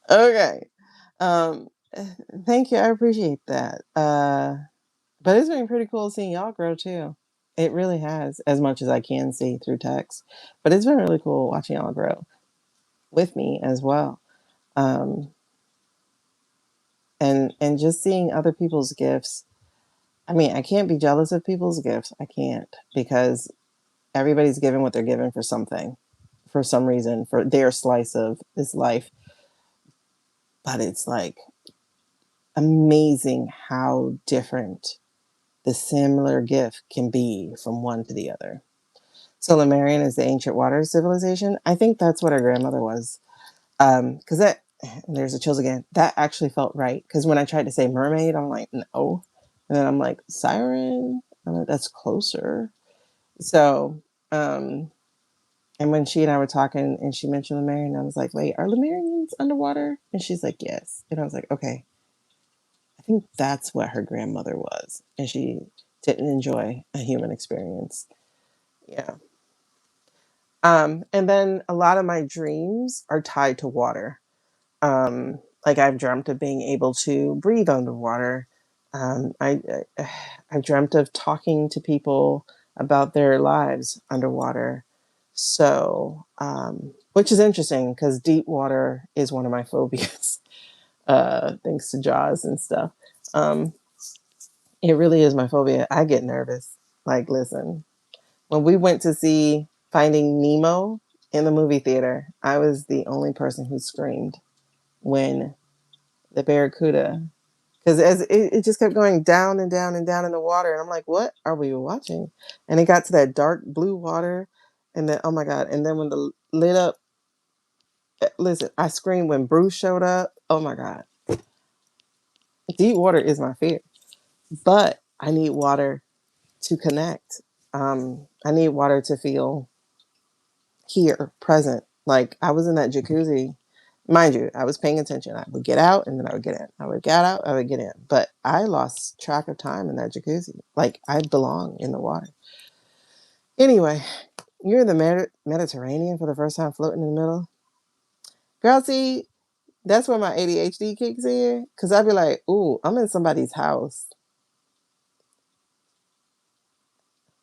Okay. Um, Thank you. I appreciate that. But it's been pretty cool seeing y'all grow too. It really has, as much as I can see through text. But it's been really cool watching y'all grow with me as well. Um, and just seeing other people's gifts. I mean, I can't be jealous of people's gifts. I can't, because everybody's given what they're given for something, for some reason, for their slice of this life. But it's like amazing how different the similar gift can be from one to the other. So Lemurian is the ancient water civilization. I think that's what our grandmother was. Because that, there's the chills again. That actually felt right. Because when I tried to say mermaid, I'm like, no. And then I'm like, siren? I'm like, that's closer. So, and when she and I were talking and she mentioned Lemurian, I was like, wait, are Lemurians underwater? And she's like, yes. And I was like, okay, I think that's what her grandmother was. And she didn't enjoy a human experience. Yeah. And then a lot of my dreams are tied to water. Like I've dreamt of being able to breathe underwater. I've dreamt of talking to people about their lives underwater. So, which is interesting because deep water is one of my phobias, thanks to Jaws and stuff. Um, it really is my phobia. I get nervous. Like, listen, when we went to see Finding Nemo in the movie theater, I was the only person who screamed when the barracuda, because as it just kept going down and down and down in the water, and I'm like, what are we watching? And it got to that dark blue water, and then oh my god, and then when the lit up, listen, I screamed when Bruce showed up. Oh my god, deep water is my fear, but I need water to connect. I need water to feel here, present. Like I was in that jacuzzi. Mind you, I was paying attention. I would get out and then I would get in. I would get out, I would get in. But I lost track of time in that jacuzzi. Like I belong in the water. Anyway, you're in the Mediterranean for the first time floating in the middle. Girl, see, that's where my ADHD kicks in. Cause I'd be like, ooh, I'm in somebody's house.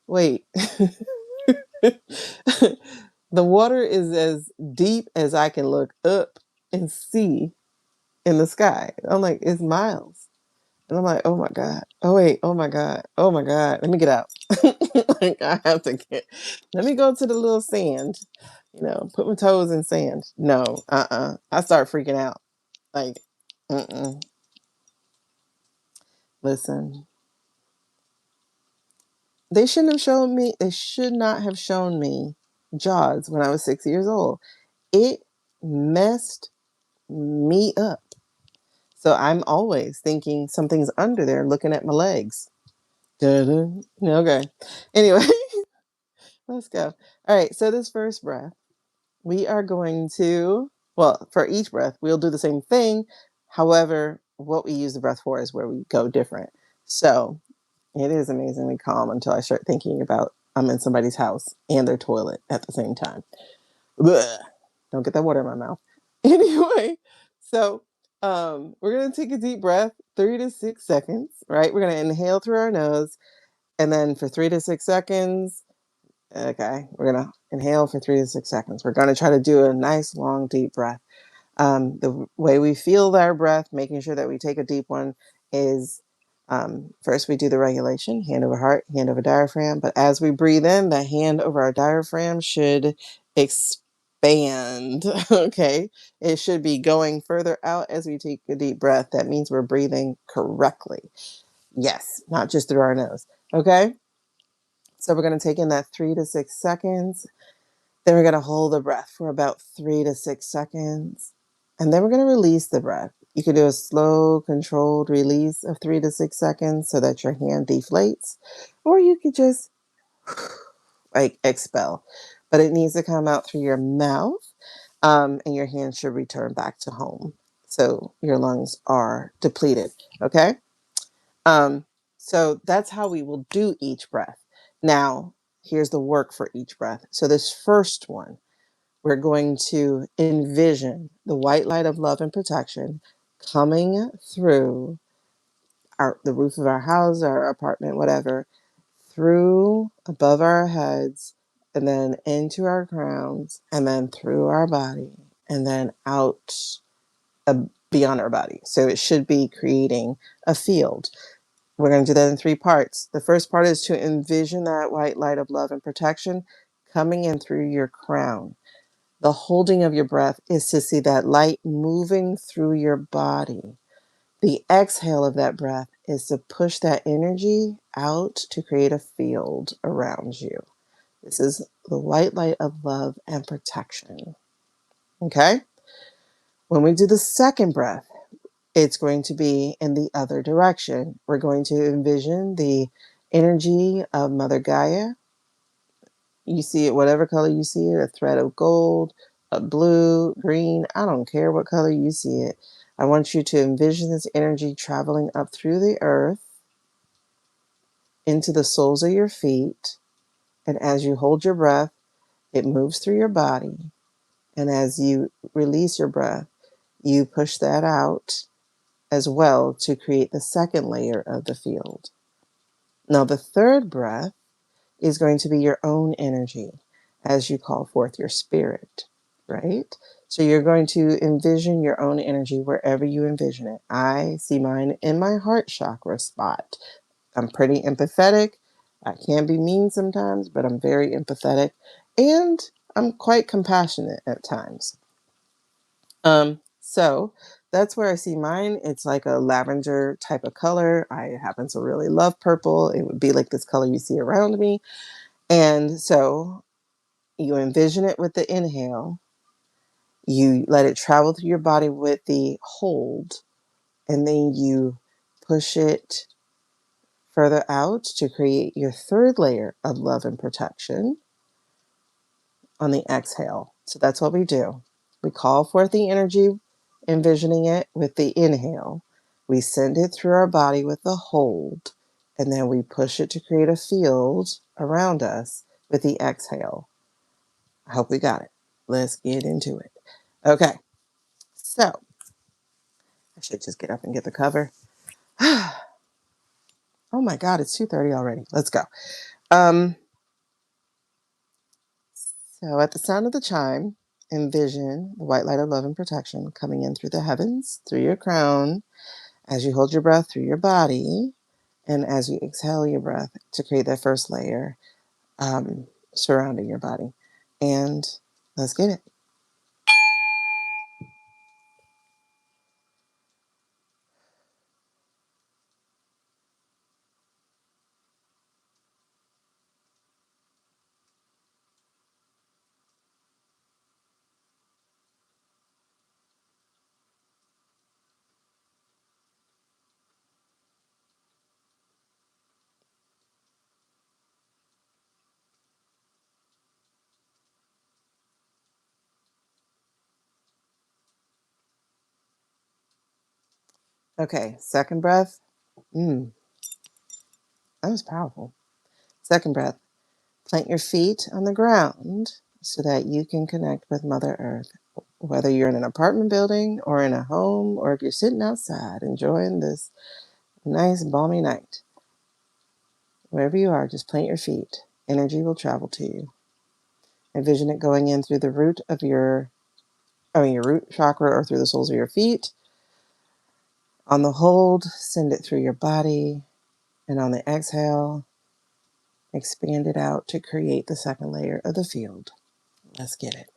Wait. The water is as deep as I can look up and see in the sky. I'm like, it's miles. And I'm like, oh my God. Oh wait, oh my God. Oh my God. Let me get out. Like I have to let me go to the little sand, put my toes in sand. No, I start freaking out. Like, listen. They should not have shown me Jaws when I was 6 years old. It messed me up. So I'm always thinking something's under there looking at my legs. Da-da. Okay. Anyway, let's go. All right. So this first breath, we are going to, well, for each breath, we'll do the same thing. However, what we use the breath for is where we go different. So it is amazingly calm until I start thinking about I'm in somebody's house and their toilet at the same time. Blech. Don't get that water in my mouth. Anyway, so we're going to take a deep breath, 3 to 6 seconds, right? We're going to inhale through our nose. And then for 3 to 6 seconds, okay, we're going to inhale for 3 to 6 seconds. We're going to try to do a nice, long, deep breath. The way we feel our breath, making sure that we take a deep one, is first we do the regulation, hand over heart, hand over diaphragm. But as we breathe in, the hand over our diaphragm should expand. Okay, it should be going further out as we take a deep breath. That means we're breathing correctly. Yes, not just through our nose. Okay, so we're going to take in that 3 to 6 seconds. Then we're going to hold the breath for about 3 to 6 seconds. And then we're going to release the breath. You can do a slow, controlled release of 3 to 6 seconds so that your hand deflates. Or you could just like expel. But it needs to come out through your mouth. And your hand should return back to home. So your lungs are depleted. Okay? So that's how we will do each breath. Now, here's the work for each breath. So this first one, we're going to envision the white light of love and protection coming through the roof of our house, our apartment, whatever, through above our heads, and then into our crowns, and then through our body, and then out beyond our body. So it should be creating a field. We're going to do that in 3 parts. The first part is to envision that white light of love and protection coming in through your crown. The holding of your breath is to see that light moving through your body. The exhale of that breath is to push that energy out to create a field around you. This is the white light of love and protection. Okay? When we do the second breath, it's going to be in the other direction. We're going to envision the energy of Mother Gaia. You see it, whatever color you see it, a thread of gold, a blue, green, I don't care what color you see it. I want you to envision this energy traveling up through the earth into the soles of your feet. And as you hold your breath, it moves through your body. And as you release your breath, you push that out as well to create the second layer of the field. Now, the third breath is going to be your own energy as you call forth your spirit, right? So you're going to envision your own energy wherever you envision it. I see mine in my heart chakra spot. I'm pretty empathetic. I can be mean sometimes, but I'm very empathetic and I'm quite compassionate at times. So that's where I see mine. It's like a lavender type of color. I happen to really love purple. It would be like this color you see around me. And so you envision it with the inhale. You let it travel through your body with the hold. And then you push it further out to create your third layer of love and protection on the exhale. So that's what we do. We call forth the energy, envisioning it with the inhale. We send it through our body with the hold, and then we push it to create a field around us with the exhale. I hope we got it. Let's get into it. Okay, so I should just get up and get the cover. Oh my God, it's 2:30 already. Let's go. Um, So at the sound of the chime, envision the white light of love and protection coming in through the heavens, through your crown, as you hold your breath through your body, and as you exhale your breath to create that first layer surrounding your body. And let's get it. Okay, second breath. That was powerful. Second breath. Plant your feet on the ground so that you can connect with Mother Earth. Whether you're in an apartment building or in a home, or if you're sitting outside enjoying this nice balmy night, wherever you are, just plant your feet. Energy will travel to you. Envision it going in through the root of your root chakra or through the soles of your feet. On the hold, send it through your body. And on the exhale, expand it out to create the second layer of the field. Let's get it.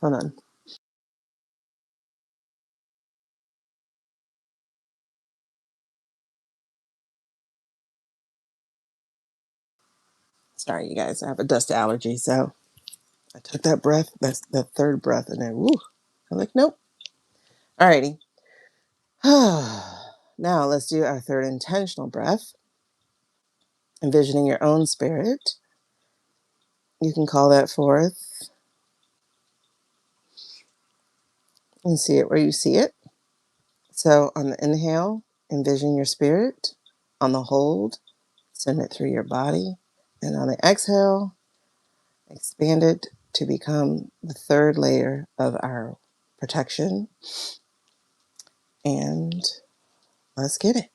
Hold on. Sorry, you guys. I have a dust allergy, so I took that breath. That's the third breath, and then woo. I'm like, nope. Alrighty. Now let's do our third intentional breath. Envisioning your own spirit. You can call that forth and see it where you see it. So on the inhale, envision your spirit. On the hold, send it through your body. And on the exhale, expand it to become the third layer of our protection. And let's get it.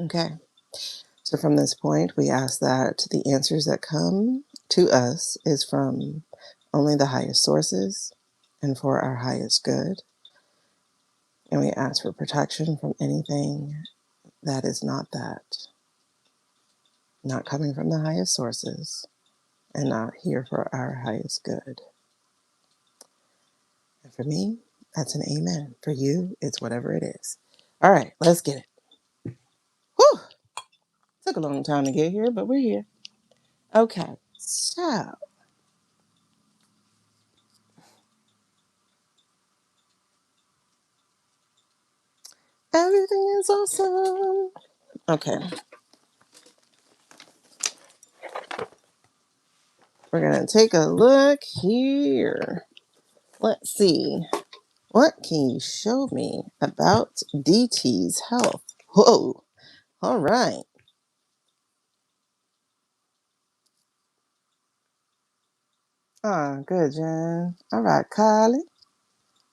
Okay. So from this point, we ask that the answers that come to us is from only the highest sources and for our highest good. And we ask for protection from anything that is not that, not coming from the highest sources and not here for our highest good. And for me, that's an amen. For you, it's whatever it is. All right, let's get it. Whew! Took a long time to get here, but we're here. Okay, so everything is awesome. Okay, we're going to take a look here. Let's see. What can you show me about DT's health? Whoa. All right. Oh, good, Jen. All right, Kylie.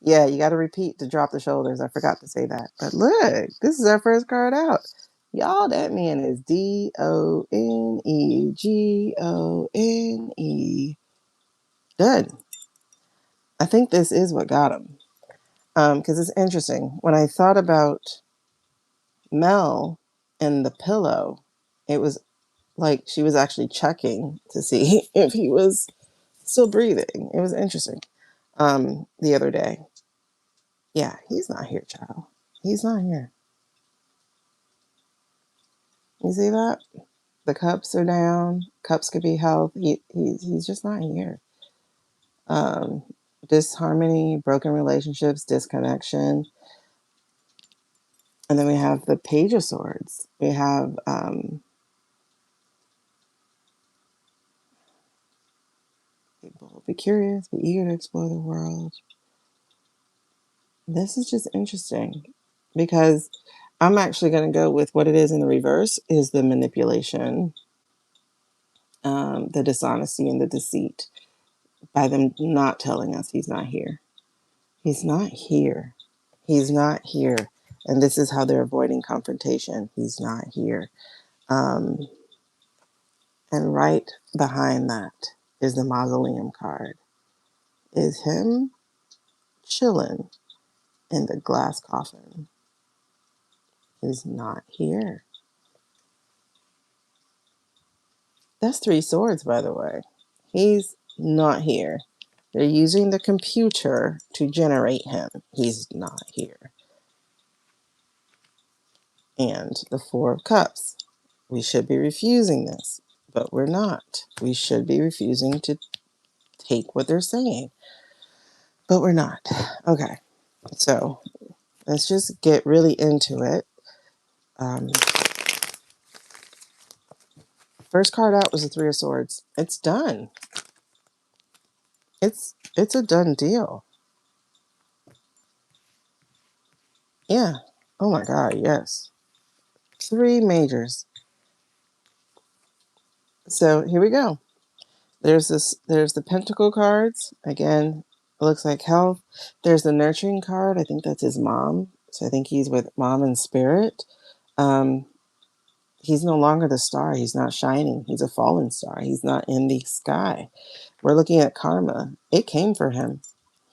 Yeah, you got to repeat to drop the shoulders. I forgot to say that. But look, this is our first card out. Y'all, that man is Donegone. Done. I think this is what got him. Because it's interesting. When I thought about Mel and the pillow, it was like she was actually checking to see if he was still breathing. It was interesting. The other day. Yeah, he's not here, child. He's not here. You see that? The cups are down. Cups could be health. He's just not here. Um, Disharmony, broken relationships, disconnection. And then we have the Page of Swords. We have be curious, be eager to explore the world. This is just interesting because I'm actually going to go with what it is in the reverse is the manipulation, the dishonesty, and the deceit by them not telling us he's not here. He's not here. He's not here. And this is how they're avoiding confrontation. He's not here. Um, and right behind that is the mausoleum card. Is him chilling in the glass coffin. He's not here. That's 3 swords, by the way. He's not here. They're using the computer to generate him. He's not here. And the 4 of Cups. We should be refusing this, but we're not. We should be refusing to take what they're saying, but we're not. Okay, so let's just get really into it. First card out was the 3 of Swords. It's done. It's a done deal. Yeah. Oh my God, yes. 3 majors. So here we go. There's the Pentacle cards. Again, it looks like health. There's the nurturing card. I think that's his mom. So I think he's with mom and spirit. Um, he's no longer the star. He's not shining. He's a fallen star. He's not in the sky. We're looking at karma. It came for him.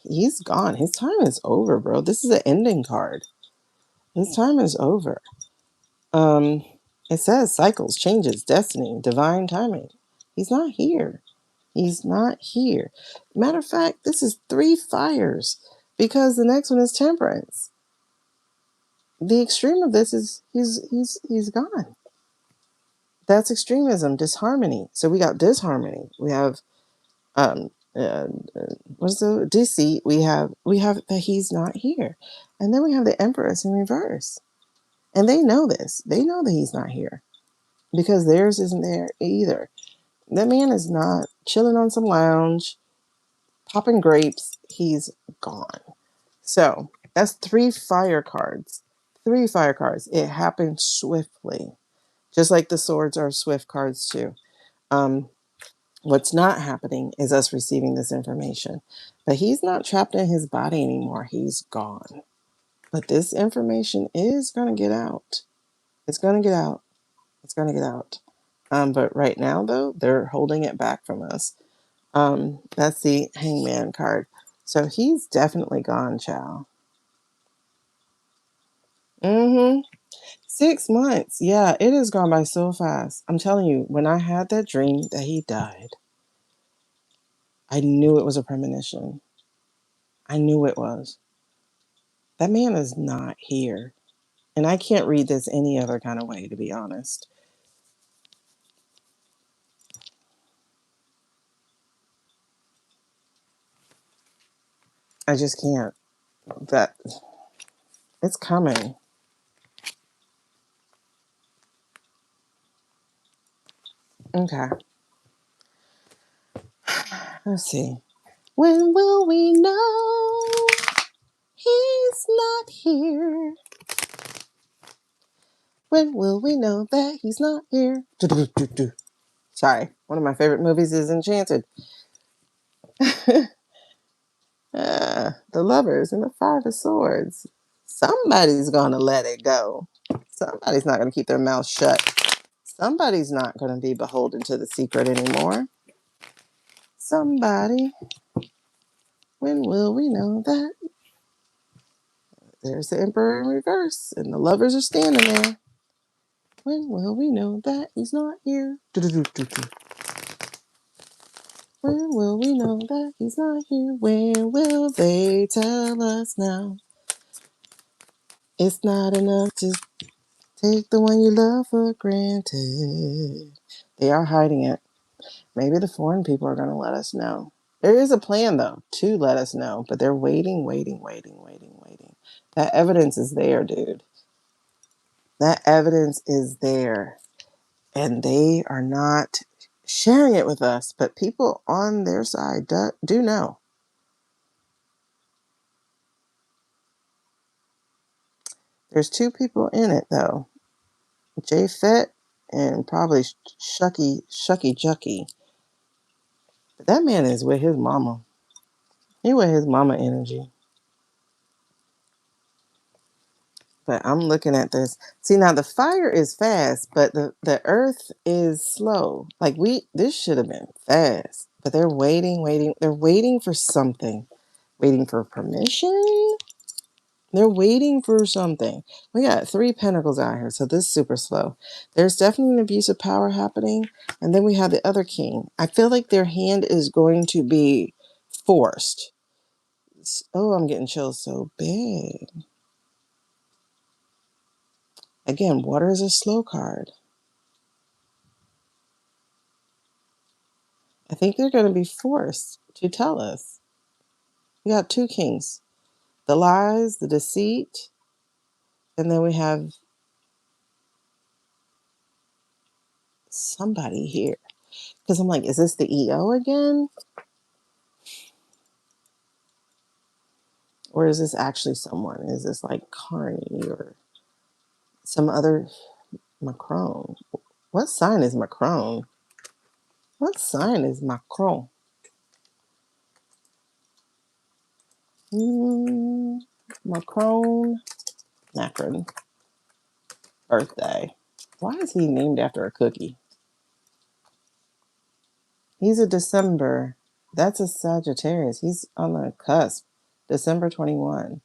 He's gone. His time is over, bro. This is an ending card. His time is over. Um, it says cycles, changes, destiny, divine timing. He's not here. He's not here. Matter of fact, this is 3 fires because the next one is temperance. The extreme of this is he's gone. That's extremism, disharmony. So we got disharmony. We have what's the deceit? We have that he's not here, and then we have the Empress in reverse, and they know this. They know that he's not here because theirs isn't there either. That man is not chilling on some lounge, popping grapes. He's gone. So that's 3 fire cards. 3 fire cards. It happened swiftly, just like the swords are swift cards too. Um, what's not happening is us receiving this information. But he's not trapped in his body anymore. He's gone. But this information is going to get out. It's going to get out. It's going to get out. But right now, though, they're holding it back from us. That's the Hangman card. So he's definitely gone, Chow. 6 months. Yeah, it has gone by so fast. I'm telling you, when I had that dream that he died, I knew it was a premonition. I knew it was. That man is not here. And I can't read this any other kind of way, to be honest. I just can't. That it's coming. Okay. Let's see. When will we know he's not here? When will we know that he's not here? Do-do-do-do-do. Sorry. One of my favorite movies is Enchanted. The Lovers and the Five of Swords. Somebody's going to let it go. Somebody's not going to keep their mouth shut. Somebody's not going to be beholden to the secret anymore. Somebody. When will we know that? There's the Emperor in reverse, and the lovers are standing there. When will we know that he's not here? Do-do-do-do-do. When will we know that he's not here? When will they tell us now? It's not enough to take the one you love for granted. They are hiding it. Maybe the foreign people are going to let us know. There is a plan, though, to let us know, but they're waiting. That evidence is there, dude. That evidence is there. And they are not sharing it with us, but people on their side do know. There's two people in it, though. Jay Fett and probably Shucky Jucky. But that man is with his mama. He with his mama energy. But I'm looking at this. See, now the fire is fast, but the earth is slow. Like this should have been fast. But they're waiting. They're waiting for something. Waiting for permission. They're waiting for something. We got 3 pentacles out here, so this is super slow. There's definitely an abuse of power happening. And then we have the other king. I feel like their hand is going to be forced. Oh, I'm getting chills so big. Again, water is a slow card. I think they're going to be forced to tell us. We got 2 kings. The lies, the deceit, and then we have somebody here. Because I'm like, is this the EO again? Or is this actually someone? Is this like Carney or some other Macron? What sign is Macron? What sign is Macron? Macron. Birthday. Why is he named after a cookie? He's a December. That's a Sagittarius. He's on the cusp. December 21.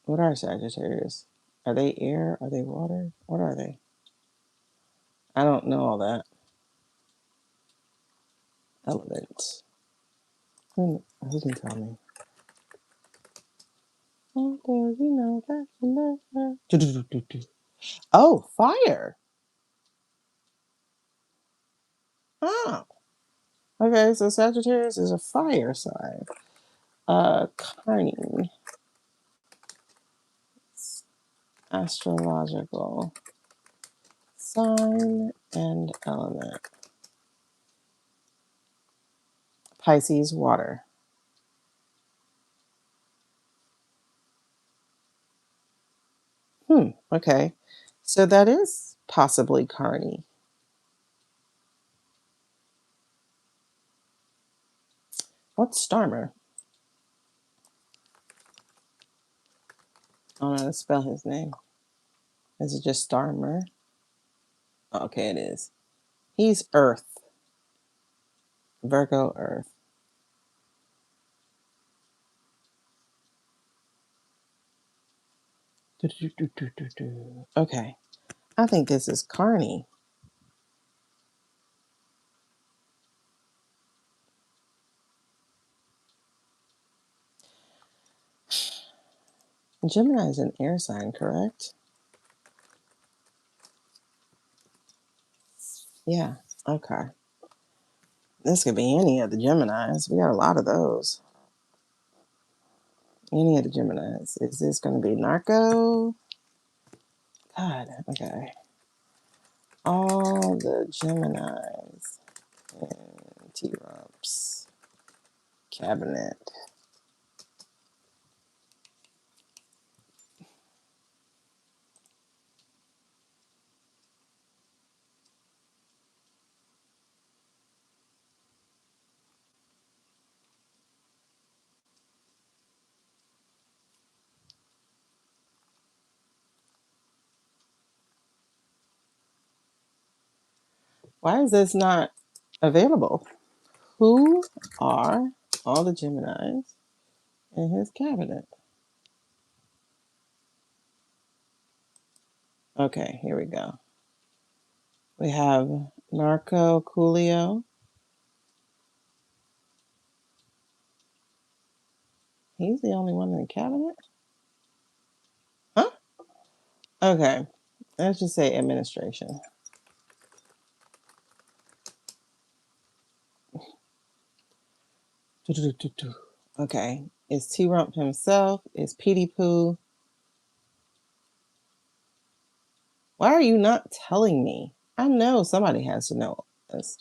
What are Sagittarius? Are they air? Are they water? What are they? I don't know all that. Elements. Who can tell me? Oh, fire. Oh. Okay, so Sagittarius is a fire sign. Carney. Astrological sign and element. Pisces, water. Okay. So that is possibly Carney. What's Starmer? I don't know how to spell his name. Is it just Starmer? Oh, okay, it is. He's Earth. Virgo Earth. Okay. I think this is Carney. Gemini is an air sign, correct? Yeah. Okay. This could be any of the Geminis. We got a lot of those. Any of the Geminis. Is this going to be Narco? God. Okay. All the Geminis in T-Rump's cabinet. Why is this not available? Who are all the Geminis in his cabinet? Okay, here we go. We have Narco Coolio. He's the only one in the cabinet? Huh? Okay, let's just say administration. Okay, it's T-Rump himself. It's Petey Pooh. Why are you not telling me? I know somebody has to know this.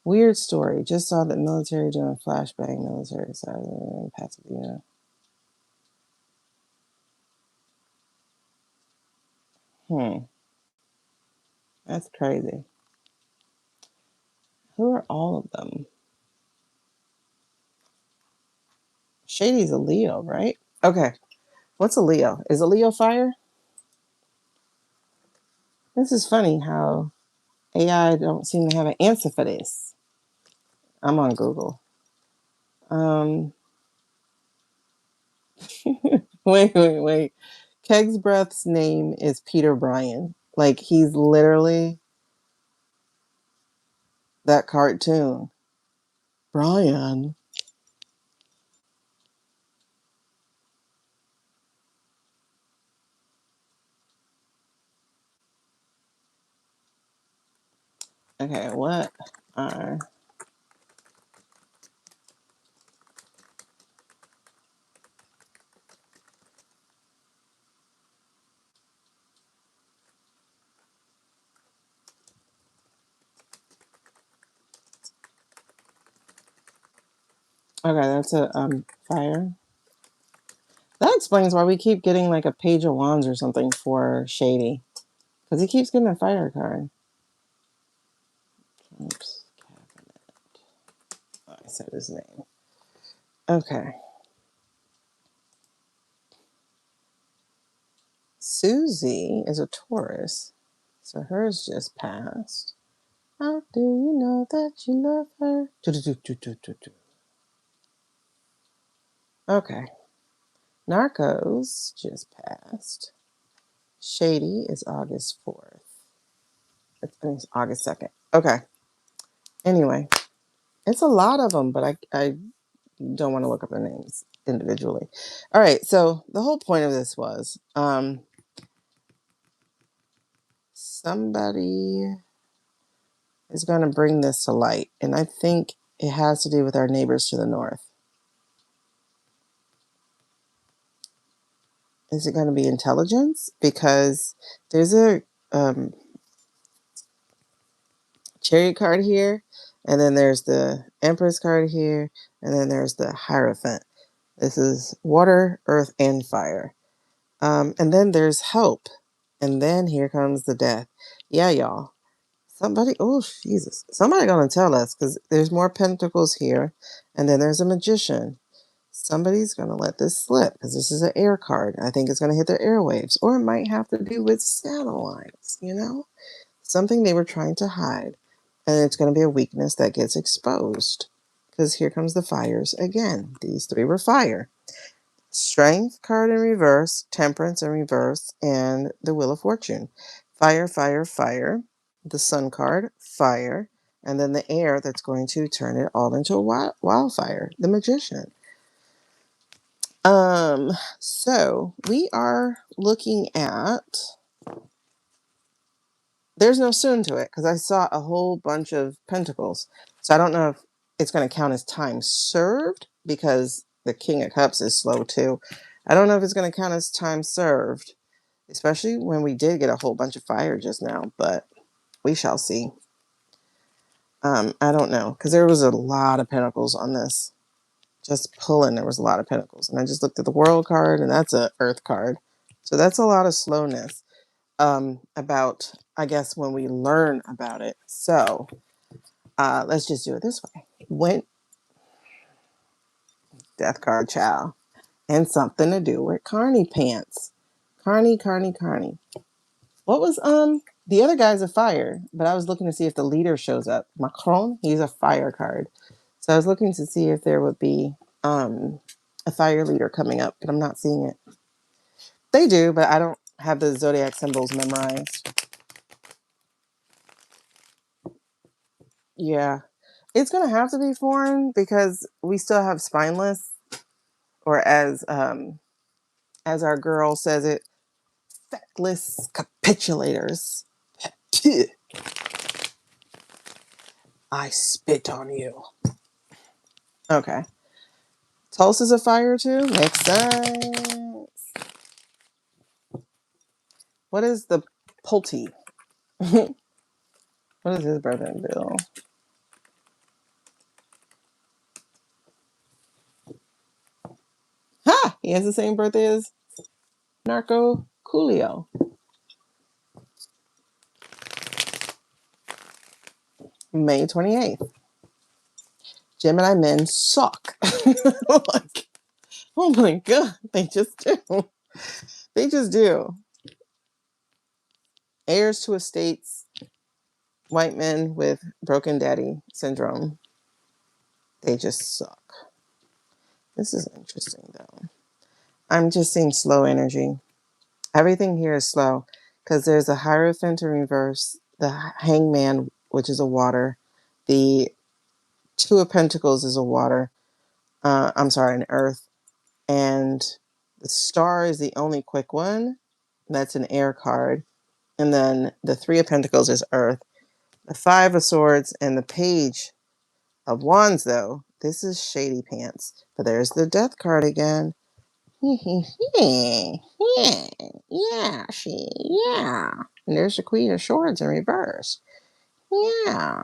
Weird story. Just saw that military doing flashbang military side in Pasadena. That's crazy. Who are all of them? Shady's a Leo, right? Okay. What's a Leo? Is a Leo fire? This is funny how AI don't seem to have an answer for this. I'm on Google. Wait. Keg's Breath's name is Peter Bryan. Like he's literally that cartoon. Brian. Okay, what are okay, that's a fire. That explains why we keep getting like a page of wands or something for Shady. Because he keeps getting a fire card. Oops. Oh, I said his name. Okay. Susie is a Taurus. So hers just passed. How do you know that you love her? Okay. Narcos just passed. Shady is August 4th. It's August 2nd. Okay. Anyway, it's a lot of them, but I don't want to look up their names individually. All right. So the whole point of this was somebody is going to bring this to light. And I think it has to do with our neighbors to the north. Is it going to be intelligence? Because there's a chariot card here, and then there's the Empress card here, and then there's the Hierophant. This is water, earth, and fire. And then there's hope. And then here comes the death. Yeah, y'all. Somebody, oh, Jesus. Somebody going to tell us because there's more pentacles here. And then there's a magician. Somebody's going to let this slip because this is an air card. I think it's going to hit their airwaves, or it might have to do with satellites, something they were trying to hide. And it's going to be a weakness that gets exposed because here comes the fires again. These three were fire. Strength card in reverse, temperance in reverse, and the Wheel of Fortune. Fire, fire, fire. The sun card, fire. And then the air that's going to turn it all into a wildfire, the magician. So we are looking at, there's no soon to it because I saw a whole bunch of pentacles. So I don't know if it's going to count as time served because the King of Cups is slow too. I don't know if it's going to count as time served, especially when we did get a whole bunch of fire just now, but we shall see. I don't know because there was a lot of pentacles on this. Just pulling, there was a lot of pentacles. And I just looked at the world card, and that's an earth card. So that's a lot of slowness about, I guess, when we learn about it. So let's just do it this way. Death card, child. And something to do with Carney pants. Carney. What was, the other guy's a fire, but I was looking to see if the leader shows up. Macron, he's a fire card. So I was looking to see if there would be a fire leader coming up, but I'm not seeing it. They do, but I don't have the zodiac symbols memorized. Yeah. It's going to have to be foreign because we still have spineless, or as our girl says it, feckless capitulators. I spit on you. Okay. Tulsa's a fire too? Makes sense. What is the Pulte? What is his birthday bill? Ha! He has the same birthday as Narco Coolio. May 28th. Gemini men suck. Like, oh my God, they just do. They just do. Heirs to estates, white men with broken daddy syndrome. They just suck. This is interesting though. I'm just seeing slow energy. Everything here is slow because there's a Hierophant in reverse, the Hangman, which is a water, the Two of Pentacles is a water. An earth. And the Star is the only quick one. That's an air card. And then the Three of Pentacles is earth. The Five of Swords and the Page of Wands, though, this is shady pants. But there's the Death card again. Yeah. And there's the Queen of Swords in reverse. Yeah.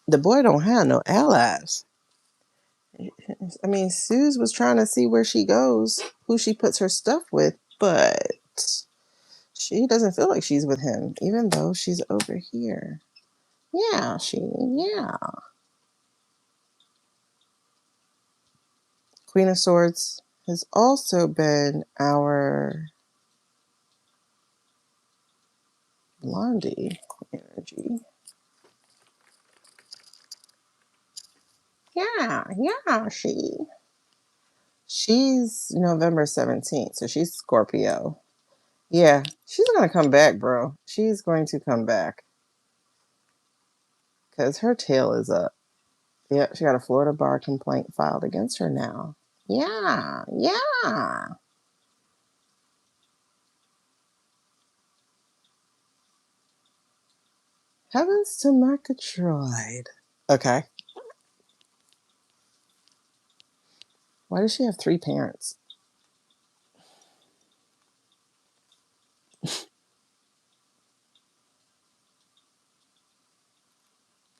The boy don't have no allies. I mean, Suze was trying to see where she goes, who she puts her stuff with, but she doesn't feel like she's with him, even though she's over here. Yeah. Queen of Swords has also been our Blondie energy. Yeah, she's November 17th, so she's Scorpio. Yeah, she's gonna come back, bro. She's going to come back because her tail is up. Yeah, she got a Florida bar complaint filed against her now. Yeah. Heavens to Murgatroyd. Okay. Why does she have three parents?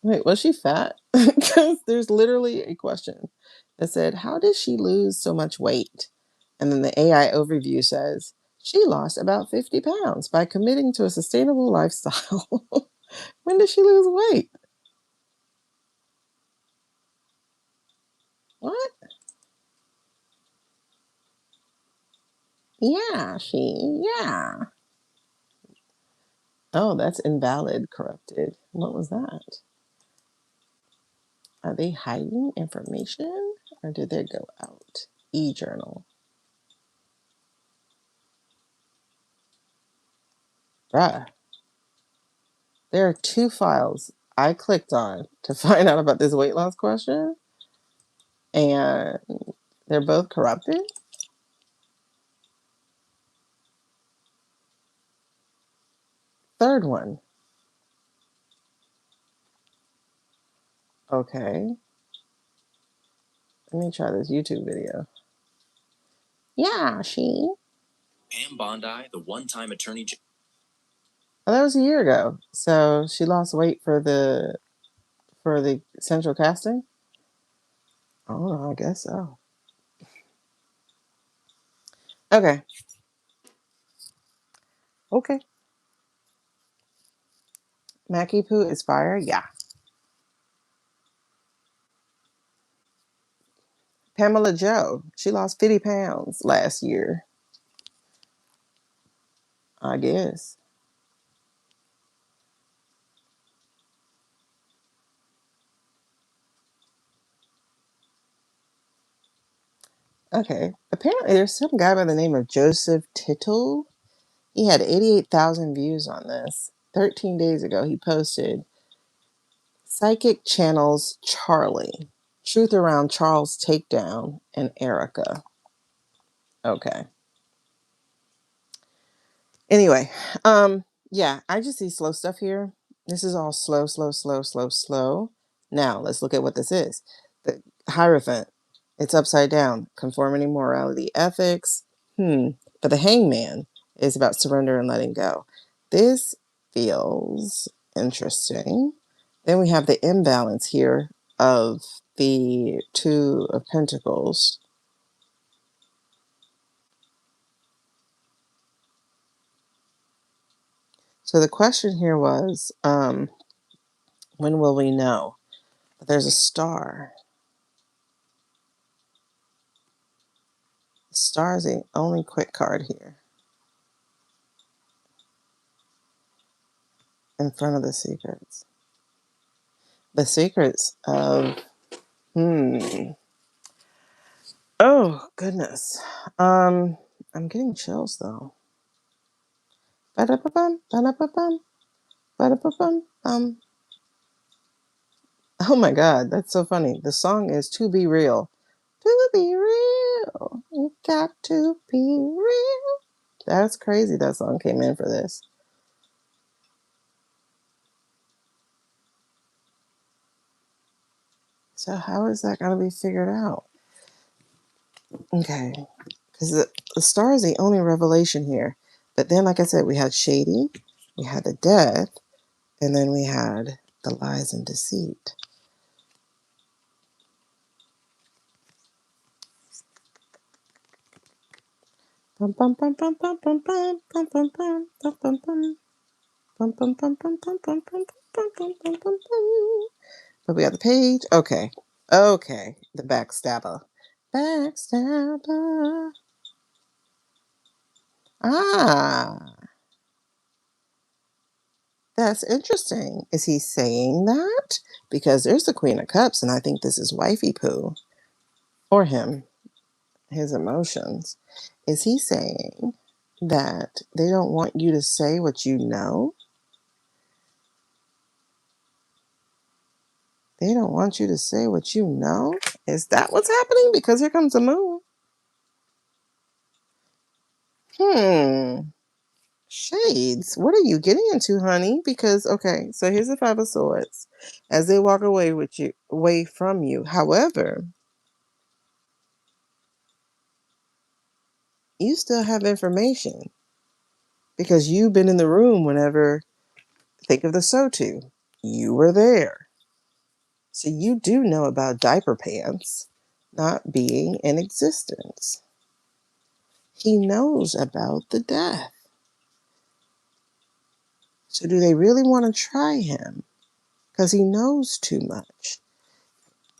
Wait, was she fat? Because there's literally a question that said, how did she lose so much weight? And then the AI overview says, she lost about 50 pounds by committing to a sustainable lifestyle. When did she lose weight? What? Yeah, yeah. Oh, that's invalid, corrupted. What was that? Are they hiding information or did they go out? E-journal. Bruh. There are 2 files I clicked on to find out about this weight loss question, and they're both corrupted. Third one. Okay. Let me try this YouTube video. Yeah, she. Pam Bondi, the one-time attorney. Oh, that was a year ago. So she lost weight for the central casting. Oh, I guess so. Okay. Okay. Mackie Poo is fire. Yeah. Pamela Joe. She lost 50 pounds last year. I guess. Okay. Apparently, there's some guy by the name of Joseph Tittle. He had 88,000 views on this. 13 days ago, he posted Psychic Channel's Charlie. Truth around Charles' takedown and Erica. Okay. Anyway, yeah, I just see slow stuff here. This is all slow, slow, slow, slow, slow. Now, let's look at what this is. The Hierophant. It's upside down. Conformity, morality, ethics. But the Hangman is about surrender and letting go. This feels interesting. Then we have the imbalance here of the Two of Pentacles. So the question here was, when will we know? But there's a star. The star is the only quick card here. In front of the secrets. The secrets of, oh, goodness. I'm getting chills, though. Ba-da-ba-bum, ba-da-ba-bum, ba-da-ba-bum. Oh my God, that's so funny. The song is To Be Real. To be real, you got to be real. That's crazy that song came in for this. So how is that going to be figured out? Okay, because the star is the only revelation here. But then, like I said, we had Shady, we had the death, and then we had the lies and deceit. Bum bum bum bum bum bum bum bum bum bum bum bum bum. Bum bum bum bum bum bum bum bum bum bum bum bum. But we got the page. Okay. Okay. The backstabber. Backstabber. Ah. That's interesting. Is he saying that? Because there's the Queen of Cups, and I think this is wifey poo. Or him. His emotions. Is he saying that they don't want you to say what you know? They don't want you to say what you know? Is that what's happening? Because here comes the moon. Shades, what are you getting into, honey? Because, okay, so here's the Five of Swords. As they walk away from you. However, you still have information because you've been in the room whenever, think of the Sotu. You were there. So you do know about diaper pants not being in existence. He knows about the death. So do they really want to try him? Because he knows too much.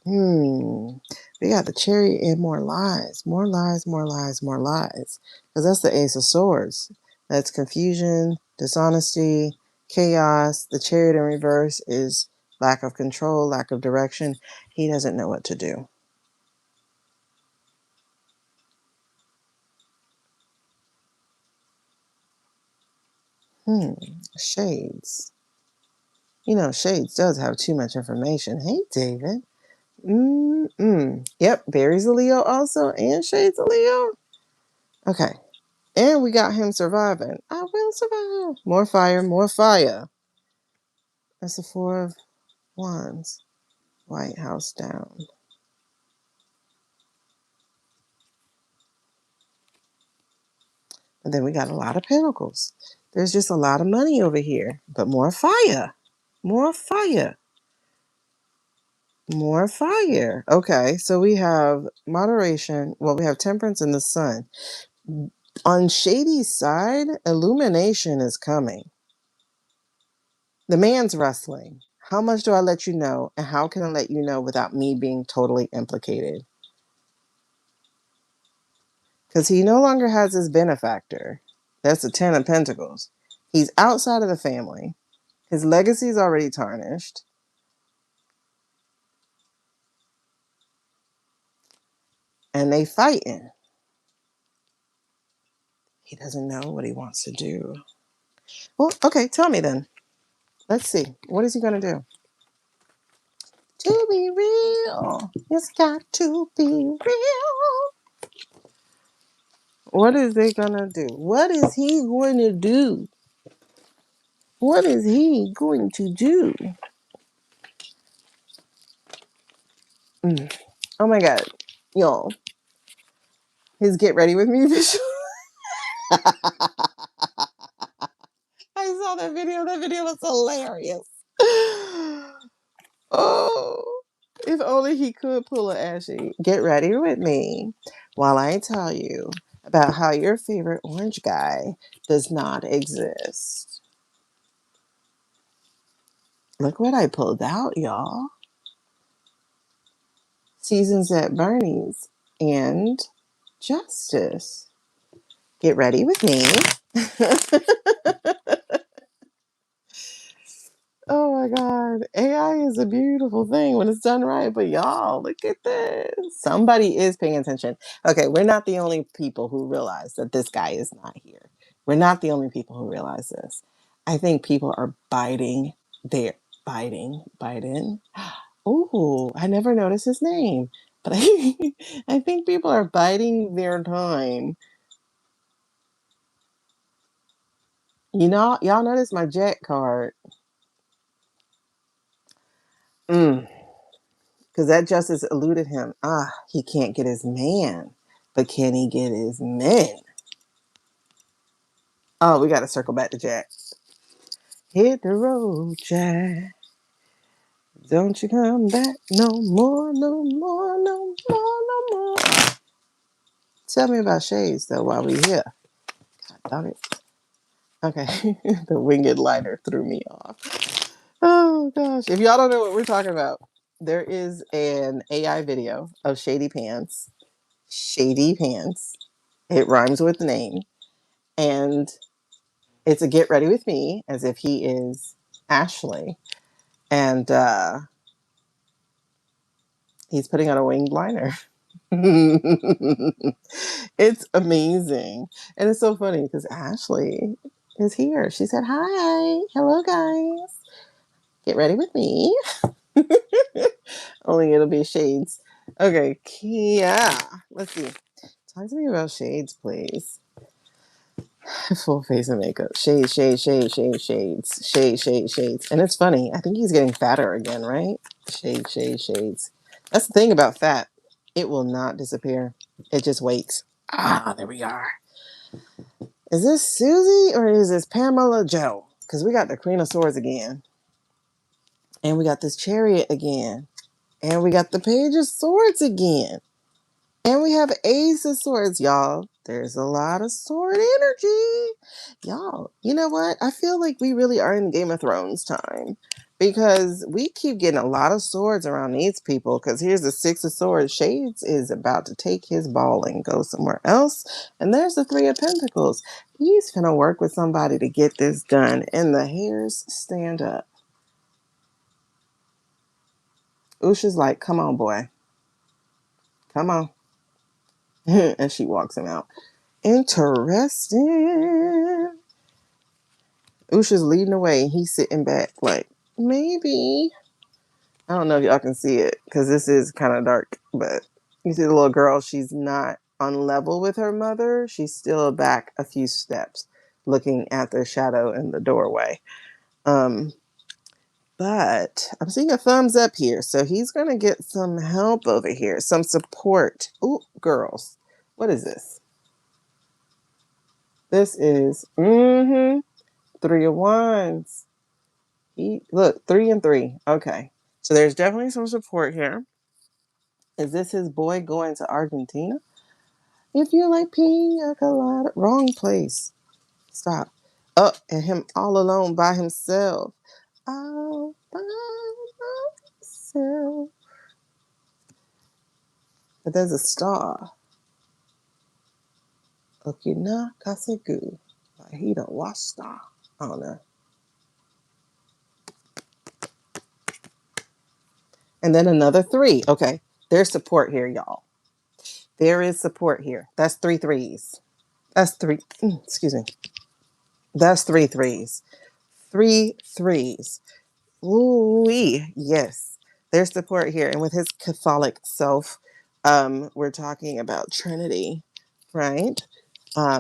We got the Chariot and more lies. More lies, more lies, more lies. Because that's the Ace of Swords. That's confusion, dishonesty, chaos. The Chariot in reverse is lack of control, lack of direction. He doesn't know what to do. Shades. Shades does have too much information. Hey, David. Yep, Barry's a Leo also, and Shade's a Leo. Okay. And we got him surviving. I will survive. More fire, more fire. That's the Four of Wands. White House down. And then we got a lot of Pentacles. There's just a lot of money over here. But more fire. More fire. More fire. Okay, so we have moderation. Well, we have temperance in the sun. On Shady's side, illumination is coming. The man's wrestling. How much do I let you know? And how can I let you know without me being totally implicated? Because he no longer has his benefactor. That's the Ten of Pentacles. He's outside of the family. His legacy is already tarnished. And they fighting. He doesn't know what he wants to do. Well, okay, tell me then. Let's see. What is he going to do? To be real, it's got to be real. What is they going to do? What is he going to do? What is he going to do? Oh my God. Y'all. His get ready with me visual. I saw that video. That video was hilarious. Oh, if only he could pull a Ashley. Get ready with me while I tell you about how your favorite orange guy does not exist. Look what I pulled out, y'all. Seasons at Bernie's and Justice. Get ready with me. Oh my God. AI is a beautiful thing when it's done right. But y'all, look at this. Somebody is paying attention. Okay, we're not the only people who realize that this guy is not here. We're not the only people who realize this. I think people are biting. Oh, I never noticed his name. But I think people are biding their time. Y'all notice my Jet card. Because that justice eluded him. He can't get his man. But can he get his men? Oh, we got to circle back to Jack. Hit the road, Jack. Don't you come back no more, no more, no more, no more. Tell me about Shades, though, while we're here. God damn it. Okay. The winged liner threw me off. Oh, gosh. If y'all don't know what we're talking about, there is an AI video of Shady Pants. Shady Pants. It rhymes with the name. And it's a get ready with me, as if he is Ashley. And he's putting on a winged liner. It's amazing. And it's so funny because Ashley is here. She said, hi. Hello, guys. Get ready with me. Only it'll be Shades. Okay, yeah. Let's see. Talk to me about Shades, please. Full face of makeup. Shades, shades, shades, shades, shades. Shades, shades, shades. And it's funny. I think he's getting fatter again, right? Shades, shades, shades. That's the thing about fat. It will not disappear. It just waits. There we are. Is this Susie or is this Pamela Joe? Because we got the Queen of Swords again. And we got this Chariot again. And we got the Page of Swords again. And we have Ace of Swords, y'all. There's a lot of sword energy. Y'all, you know what? I feel like we really are in Game of Thrones time because we keep getting a lot of swords around these people. Because here's the Six of Swords. Shades is about to take his ball and go somewhere else. And there's the Three of Pentacles. He's going to work with somebody to get this done. And the hairs stand up. Usha's like, come on, boy. Come on. And she walks him out. Interesting. Usha's leading the way. He's sitting back like, maybe. I don't know if y'all can see it because this is kind of dark, but you see the little girl, she's not on level with her mother. She's still back a few steps looking at the shadow in the doorway. But I'm seeing a thumbs up here. So he's going to get some help over here, some support. Ooh, girls. What is this? This is Three of Wands. Look, 3 and 3. Okay. So there's definitely some support here. Is this his boy going to Argentina? If you like pina colada, wrong place. Stop. Oh, and him all alone by himself. All by myself. But there's a star. Okina Kasegu. He don't watch star. I don't know. And then another 3. Okay. There's support here, y'all. There is support here. That's 3 threes. That's 3. Excuse me. That's 3 threes. 3 threes. Ooh, yes. There's support here. And with his Catholic self, we're talking about Trinity, right?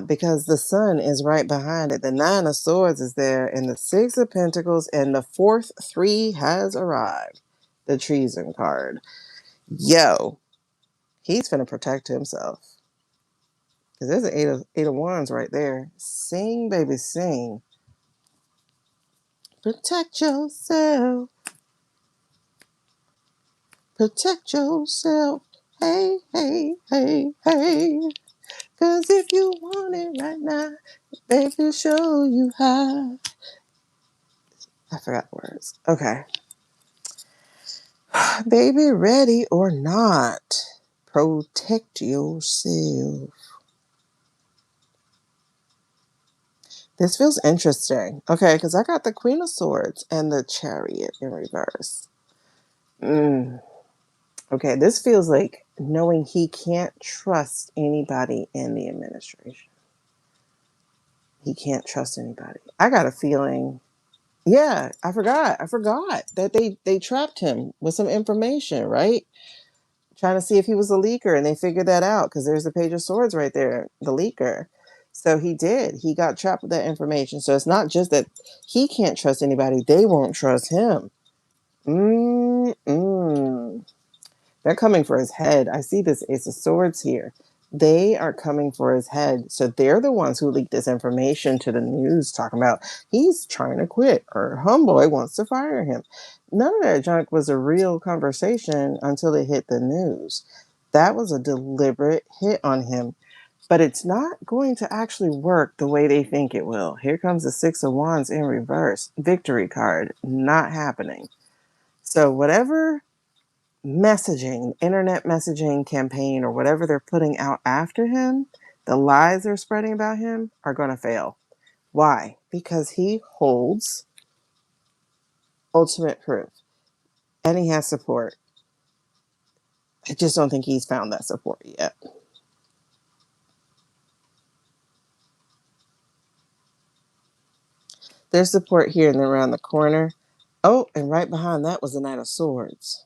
Because the sun is right behind it. The 9 of Swords is there, and the 6 of Pentacles, and the 4th 3 has arrived. The Treason card. Yo, he's going to protect himself. Because there's an eight of Wands right there. Sing, baby, sing. Protect yourself. Protect yourself. Hey, hey, hey, hey. Because if you want it right now, baby, show you how. I forgot the words. Okay. Baby, ready or not, protect yourself. This feels interesting. Okay, because I got the Queen of Swords and the Chariot in reverse. Okay, this feels like knowing he can't trust anybody in the administration. He can't trust anybody. I got a feeling. Yeah, I forgot that they trapped him with some information, right? Trying to see if he was a leaker, and they figured that out because there's the Page of Swords right there, the leaker. So he did. He got trapped with that information. So it's not just that he can't trust anybody; they won't trust him. They're coming for his head. I see this Ace of Swords here. They are coming for his head. So they're the ones who leaked this information to the news talking about he's trying to quit or homeboy wants to fire him. None of that junk was a real conversation until it hit the news. That was a deliberate hit on him. But it's not going to actually work the way they think it will. Here comes the Six of Wands in reverse. Victory card. Not happening. So whatever internet messaging campaign or whatever they're putting out after him, the lies they're spreading about him are going to fail. Why? Because he holds ultimate proof and he has support. I just don't think he's found that support yet. There's support here and then around the corner. Oh, and right behind that was the Knight of Swords.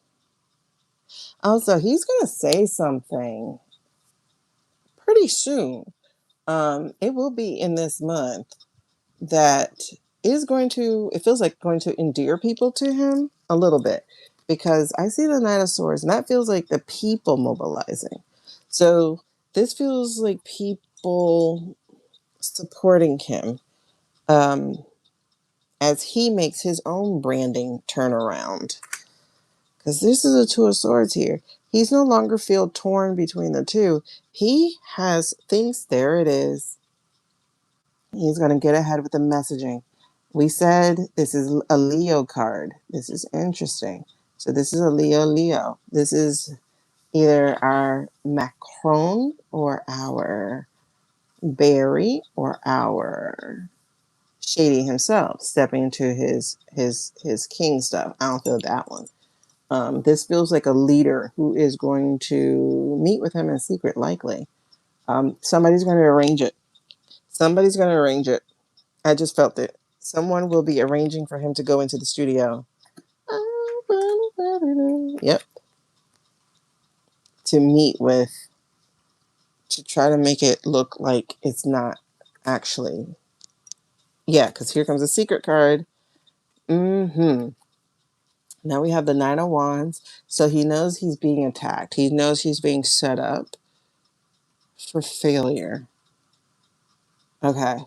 Also, he's going to say something pretty soon. It will be in this month that is going to, it feels like going to endear people to him a little bit because I see the Knight of Swords and that feels like the people mobilizing. So this feels like people supporting him as he makes his own branding turnaround. Because this is a Two of Swords here. He's no longer feel torn between the two. He has things. There it is. He's going to get ahead with the messaging. We said this is a Leo card. This is interesting. So this is a Leo. This is either our Macron or our Barry or our Shady himself stepping into his king stuff. I don't feel that one. This feels like a leader who is going to meet with him in secret, likely. Somebody's going to arrange it. Somebody's going to arrange it. I just felt it. Someone will be arranging for him to go into the studio. Yep. To meet with, to try to make it look like it's not actually. Yeah, because here comes a secret card. Now we have the Nine of Wands. So he knows he's being attacked. He knows he's being set up for failure. Okay.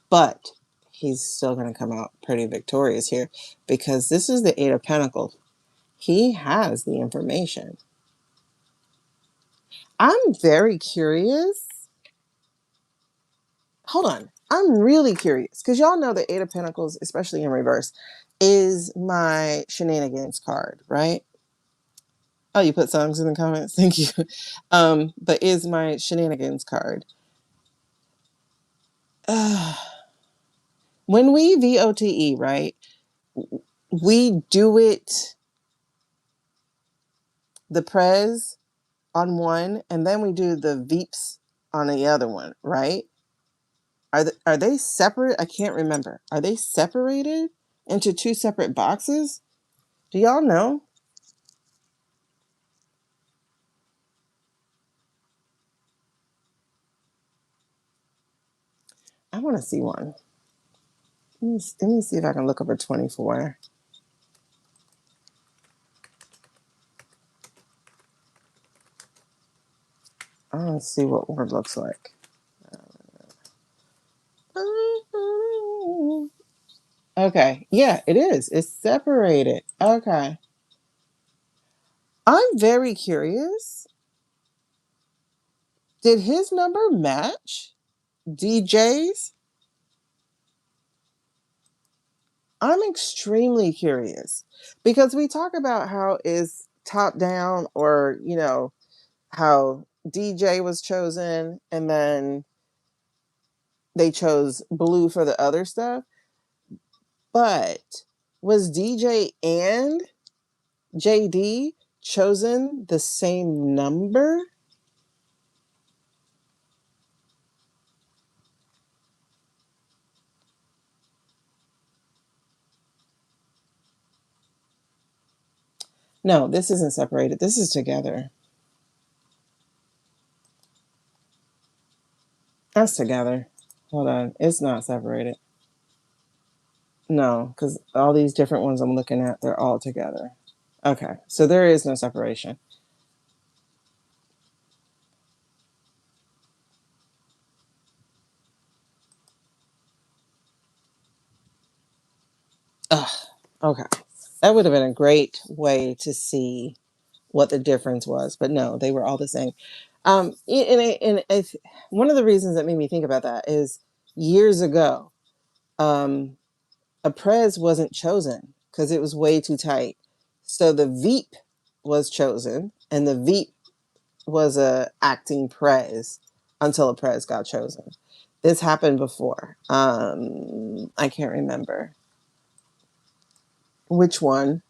But he's still going to come out pretty victorious here because this is the Eight of Pentacles. He has the information. I'm very curious. Hold on. I'm really curious because y'all know the Eight of Pentacles, especially in reverse, is my shenanigans card, right? Oh, you put songs in the comments. Thank you. But is my shenanigans card. When we VOTE, right? We do it the prez on one, and then we do the veeps on the other one, right? Are they separate? I can't remember. Are they separated into two separate boxes? Do y'all know? I want to see one. Let me see if I can look up a 24. I want to see what one looks like. Okay. Yeah, it is. It's separated. Okay. I'm very curious. Did his number match DJ's? I'm extremely curious because we talk about how is top down or, how DJ was chosen and then they chose blue for the other stuff. But was DJ and JD chosen the same number? No, this isn't separated. This is together. That's together. Hold on. It's not separated. No, because all these different ones I'm looking at, they're all together. Okay. So there is no separation. Ugh. Okay. That would have been a great way to see what the difference was. But no, they were all the same. One of the reasons that made me think about that is years ago, a prez wasn't chosen because it was way too tight. So the Veep was chosen, and the Veep was a acting prez until a prez got chosen. This happened before. I can't remember which one.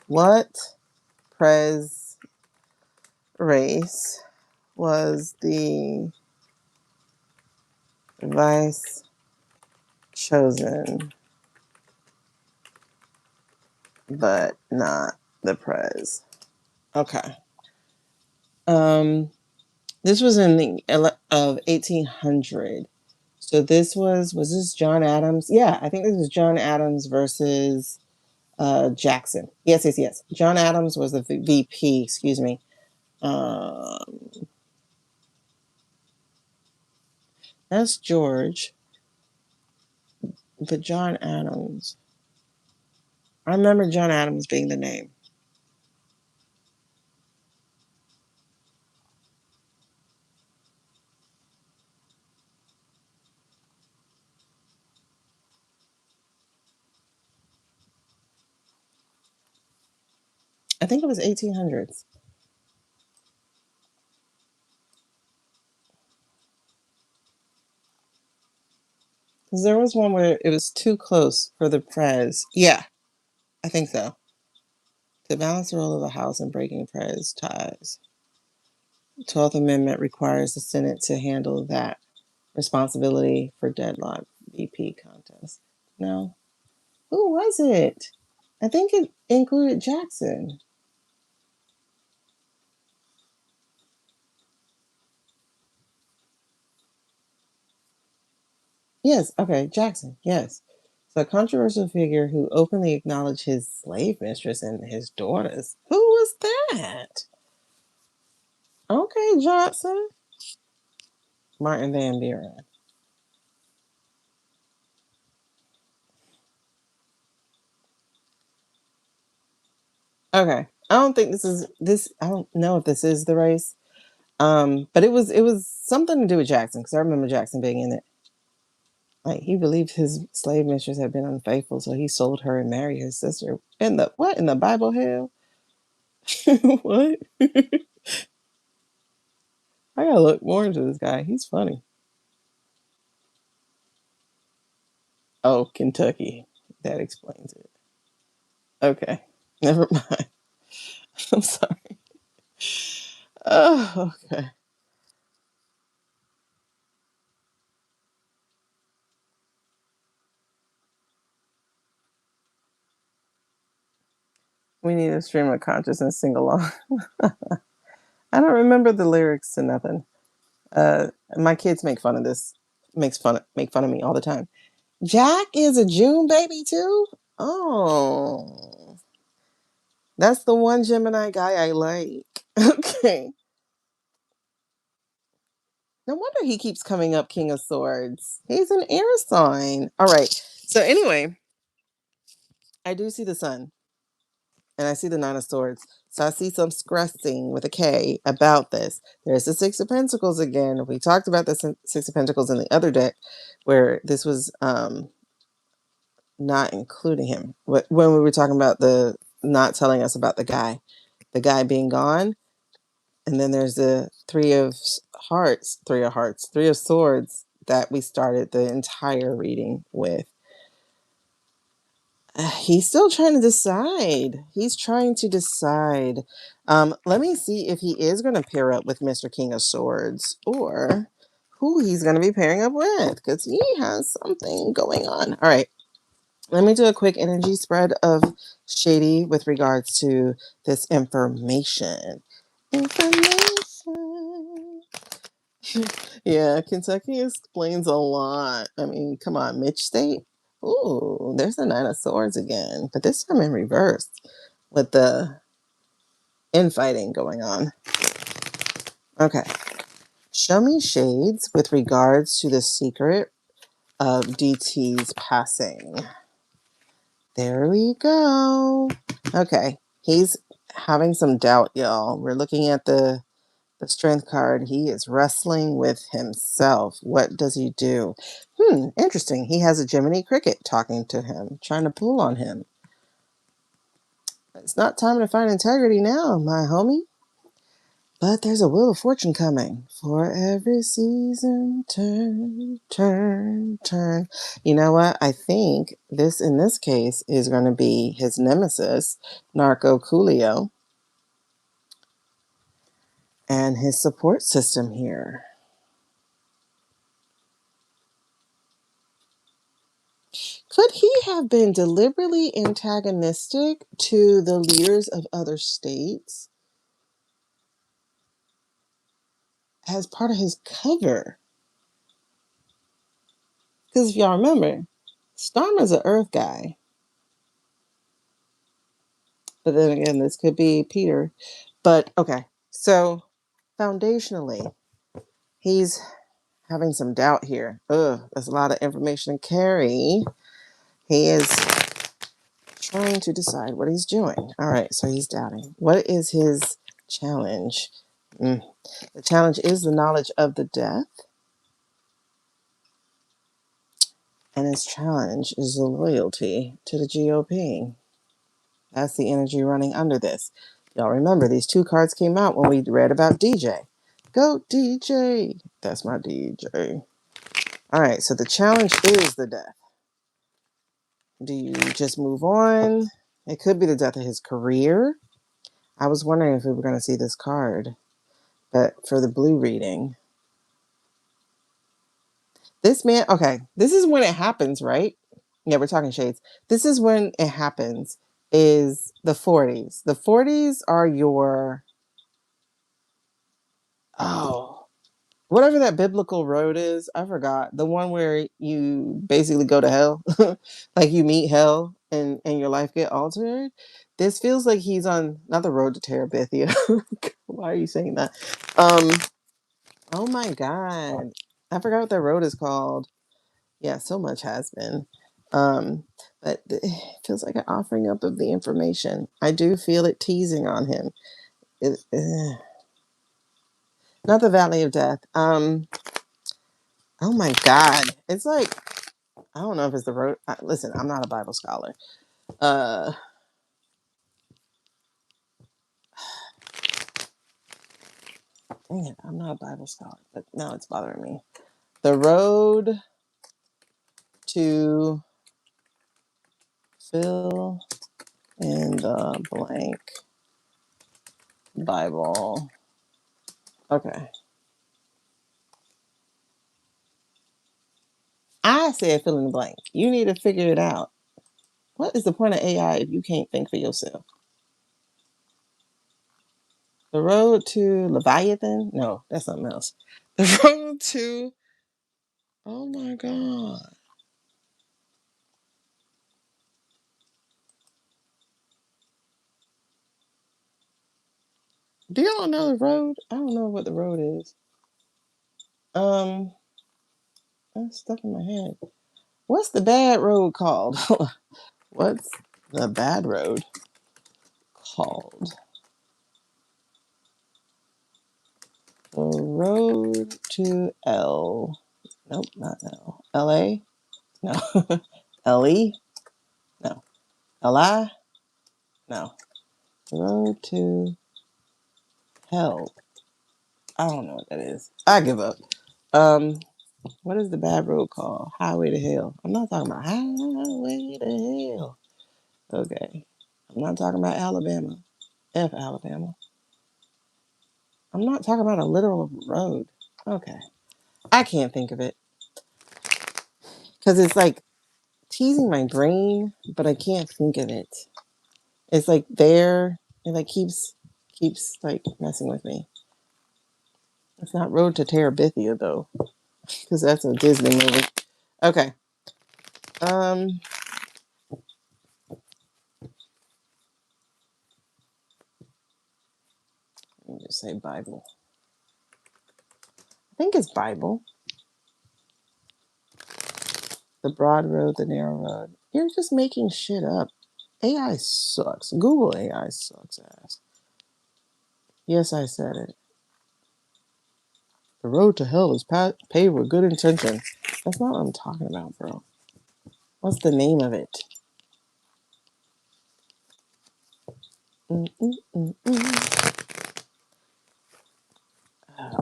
What prez race was the vice chosen, but not the prez? Okay. This was in the of 1800. So was this John Adams? Yeah, I think this was John Adams versus Jackson. Yes. John Adams was the VP, excuse me. That's George, but John Adams. I remember John Adams being the name. I think it was 1800s. Because there was one where it was too close for the prez. Yeah, I think so. To balance the role of the House in breaking prez ties. 12th Amendment requires the Senate to handle that responsibility for deadlock VP contest. No. Who was it? I think it included Jackson. Yes, okay, Jackson, yes. So a controversial figure who openly acknowledged his slave mistress and his daughters. Who was that? Okay, Johnson. Martin Van Buren. Okay. I don't think this I don't know if this is the race. But it was something to do with Jackson, because I remember Jackson being in it. Like, he believed his slave mistress had been unfaithful, so he sold her and married his sister. In the what? In the Bible hell? What? I gotta look more into this guy. He's funny. Oh, Kentucky. That explains it. Okay. Never mind. I'm sorry. Oh, okay. We need a stream of consciousness sing along. I don't remember the lyrics to nothing. My kids make fun of this. Make fun of me all the time. Jack is a June baby too? Oh. That's the one Gemini guy I like. Okay. No wonder he keeps coming up King of Swords. He's an air sign. All right. So anyway, I do see the sun and I see the Nine of Swords. So I see some stressing with a K about this. There's the Six of Pentacles again. We talked about the Six of Pentacles in the other deck, where this was not including him. When we were talking about the not telling us about the guy being gone. And then there's the Three of Swords that we started the entire reading with. He's still trying to decide. He's trying to decide. Let me see if he is going to pair up with Mr. King of Swords, or who he's going to be pairing up with, because he has something going on. All right. Let me do a quick energy spread of Shady with regards to this information. Information. Yeah, Kentucky explains a lot. I mean, come on, Mitch State. Ooh, there's the Nine of Swords again, but this time in reverse with the infighting going on. Okay. Show me shades with regards to the secret of DT's passing. There we go. Okay. He's having some doubt, y'all. We're looking at the strength card. He is wrestling with himself. What does he do? Interesting. He has a Gemini cricket talking to him, trying to pull on him. It's not time to find integrity now, my homie. But there's a wheel of fortune coming. For every season, turn, turn, turn. You know what? I think this, in this case, is going to be his nemesis, Narco Coolio, and his support system here. Could he have been deliberately antagonistic to the leaders of other states as part of his cover? Because if y'all remember, Starmer's an Earth guy. But then again, this could be Peter. But okay, so foundationally, he's having some doubt here. There's a lot of information to carry. He is trying to decide what he's doing. All right, so he's doubting. What is his challenge? The challenge is the knowledge of the death. And his challenge is the loyalty to the GOP. That's the energy running under this. Y'all remember these 2 cards came out when we read about DJ. Go DJ. That's my DJ. All right, so the challenge is the death. Do you just move on? It could be the death of his career. I was wondering if we were going to see this card, but for the blue reading, this man, okay, this is when it happens, right? Yeah, we're talking shades. This is when it happens, is the 40s. The 40s are your, oh, whatever that biblical road is, I forgot. The one where you basically go to hell, like you meet hell and your life get altered. This feels like he's on, not the road to Terabithia. Why are you saying that? Um, oh my God. I forgot what that road is called. Yeah, so much has been. But it feels like an offering up of the information. I do feel it teasing on him. Not the Valley of Death. Oh my God. It's like, I don't know if it's the road. Listen, I'm not a Bible scholar. Uh, Dang it, I'm not a Bible scholar, but now it's bothering me. The road to fill in the blank Bible. Okay. I said fill in the blank. You need to figure it out. What is the point of AI if you can't think for yourself? The road to Leviathan? No, that's something else. The road to, oh my God. Do y'all know the road? I don't know what the road is. That's stuck in my head. What's the bad road called? What's the bad road called? The road to L. Nope, not L. LA? No. LE? No. LI? No. The road to hell. I don't know what that is. I give up. Um, what is the bad road called? Highway to hell. I'm not talking about highway to hell. Okay. I'm not talking about Alabama. F Alabama. I'm not talking about a literal road. Okay. I can't think of it. Because it's like teasing my brain, but I can't think of it. It's like there. It like keeps like messing with me. It's not Road to Terabithia though, because that's a Disney movie. Okay. Um, Let me just say Bible. I think it's Bible. The broad road, the narrow road. You're just making shit up. AI sucks. Google AI sucks ass. Yes, I said it. The road to hell is paved with good intention. That's not what I'm talking about, bro. What's the name of it? Mm-mm-mm-mm.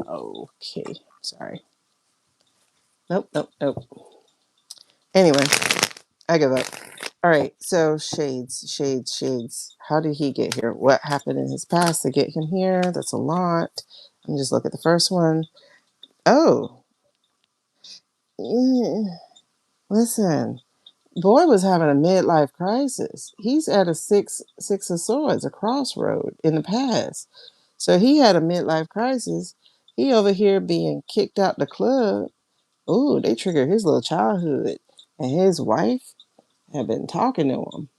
Okay, sorry. Nope, nope, nope. Anyway, I give up. All right, so shades. How did he get here? What happened in his past to get him here? That's a lot. Let me just look at the first one. Oh, mm, listen. Boy was having a midlife crisis. He's at a six of swords, a crossroad in the past. So he had a midlife crisis. He over here being kicked out the club. Ooh, they triggered his little childhood. And his wife had been talking to him.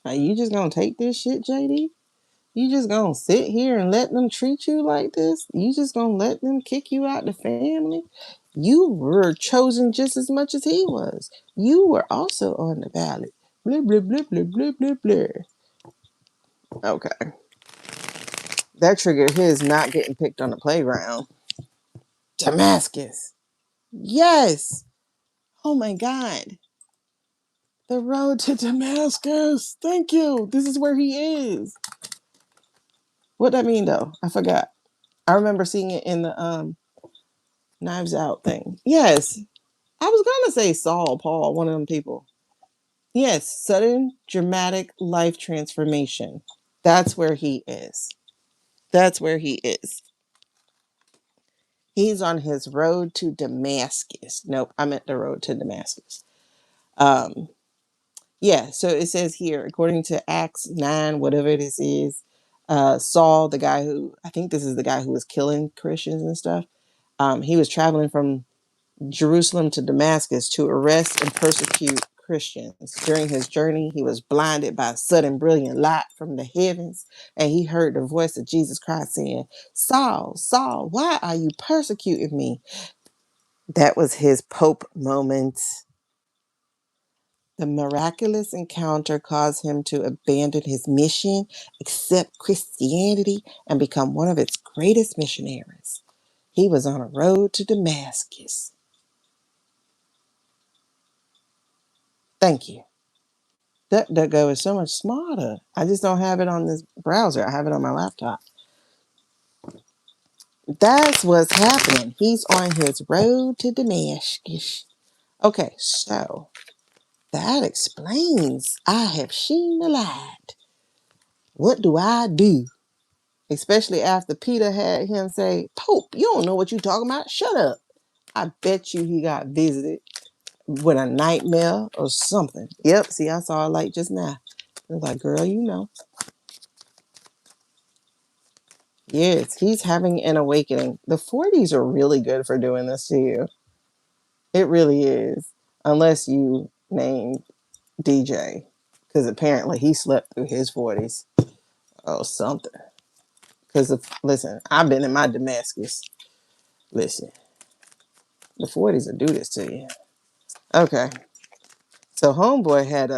Are you just gonna take this shit, JD? You just gonna sit here and let them treat you like this? You just gonna let them kick you out the family? You were chosen just as much as he was. You were also on the ballot. Blah, blah, blah, blah, blah, blah, blah. Okay. That triggered his not getting picked on the playground. Damascus. Yes. Oh my God. The road to Damascus. Thank you. This is where he is. What that mean though? I forgot. I remember seeing it in the Knives Out thing. Yes. I was gonna say Saul, Paul, one of them people. Yes, sudden dramatic life transformation. That's where he is. That's where he is. He's on his road to Damascus. Nope, I meant the road to Damascus. Um, yeah, so it says here, according to Acts 9, whatever this is, Saul, the guy who, I think this is the guy who was killing Christians and stuff, he was traveling from Jerusalem to Damascus to arrest and persecute Christians. During his journey, he was blinded by a sudden brilliant light from the heavens, and he heard the voice of Jesus Christ saying, Saul, Saul, why are you persecuting me? That was his Pope moment. The miraculous encounter caused him to abandon his mission, accept Christianity, and become one of its greatest missionaries. He was on a road to Damascus. Thank you. DuckDuckGo is so much smarter. I just don't have it on this browser. I have it on my laptop. That's what's happening. He's on his road to Damascus. Okay, so that explains I have seen the light. What do I do? Especially after Peter had him say, Pope, you don't know what you're talking about. Shut up. I bet you he got visited with a nightmare or something. Yep, see, I saw a light just now. I was like, girl, you know. Yes, he's having an awakening. The 40s are really good for doing this to you. It really is. Unless you name DJ. Because apparently he slept through his 40s. Oh, something. Because, listen, I've been in my Damascus. Listen, the 40s will do this to you. Okay. So Homeboy had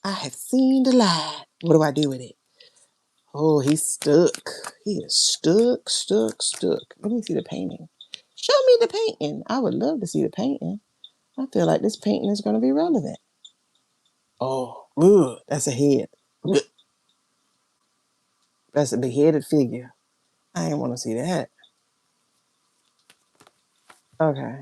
I have seen the light. What do I do with it? Oh, he's stuck. He is stuck. Let me see the painting. Show me the painting. I would love to see the painting. I feel like this painting is going to be relevant. Oh, ugh, that's a head. Ugh, that's a beheaded figure. I didn't want to see that. Okay.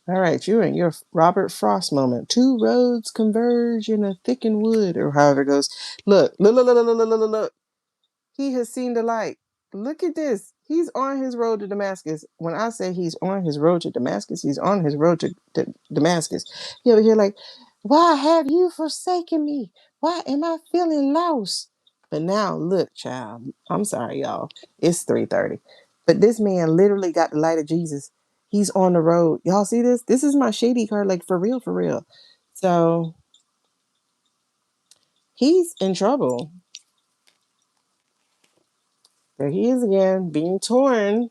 All right, you're in your Robert Frost moment. Two roads converge in a thickened wood, or however it goes. Look. He has seen the light. Look at this. He's on his road to Damascus. When I say he's on his road to Damascus, he's on his road to Damascus. He over here like, why have you forsaken me? Why am I feeling lost? But now, look, child. I'm sorry, y'all. It's 3:30. But this man literally got the light of Jesus. He's on the road. Y'all see this? This is my shady card, like for real, for real. So he's in trouble. There he is again, being torn.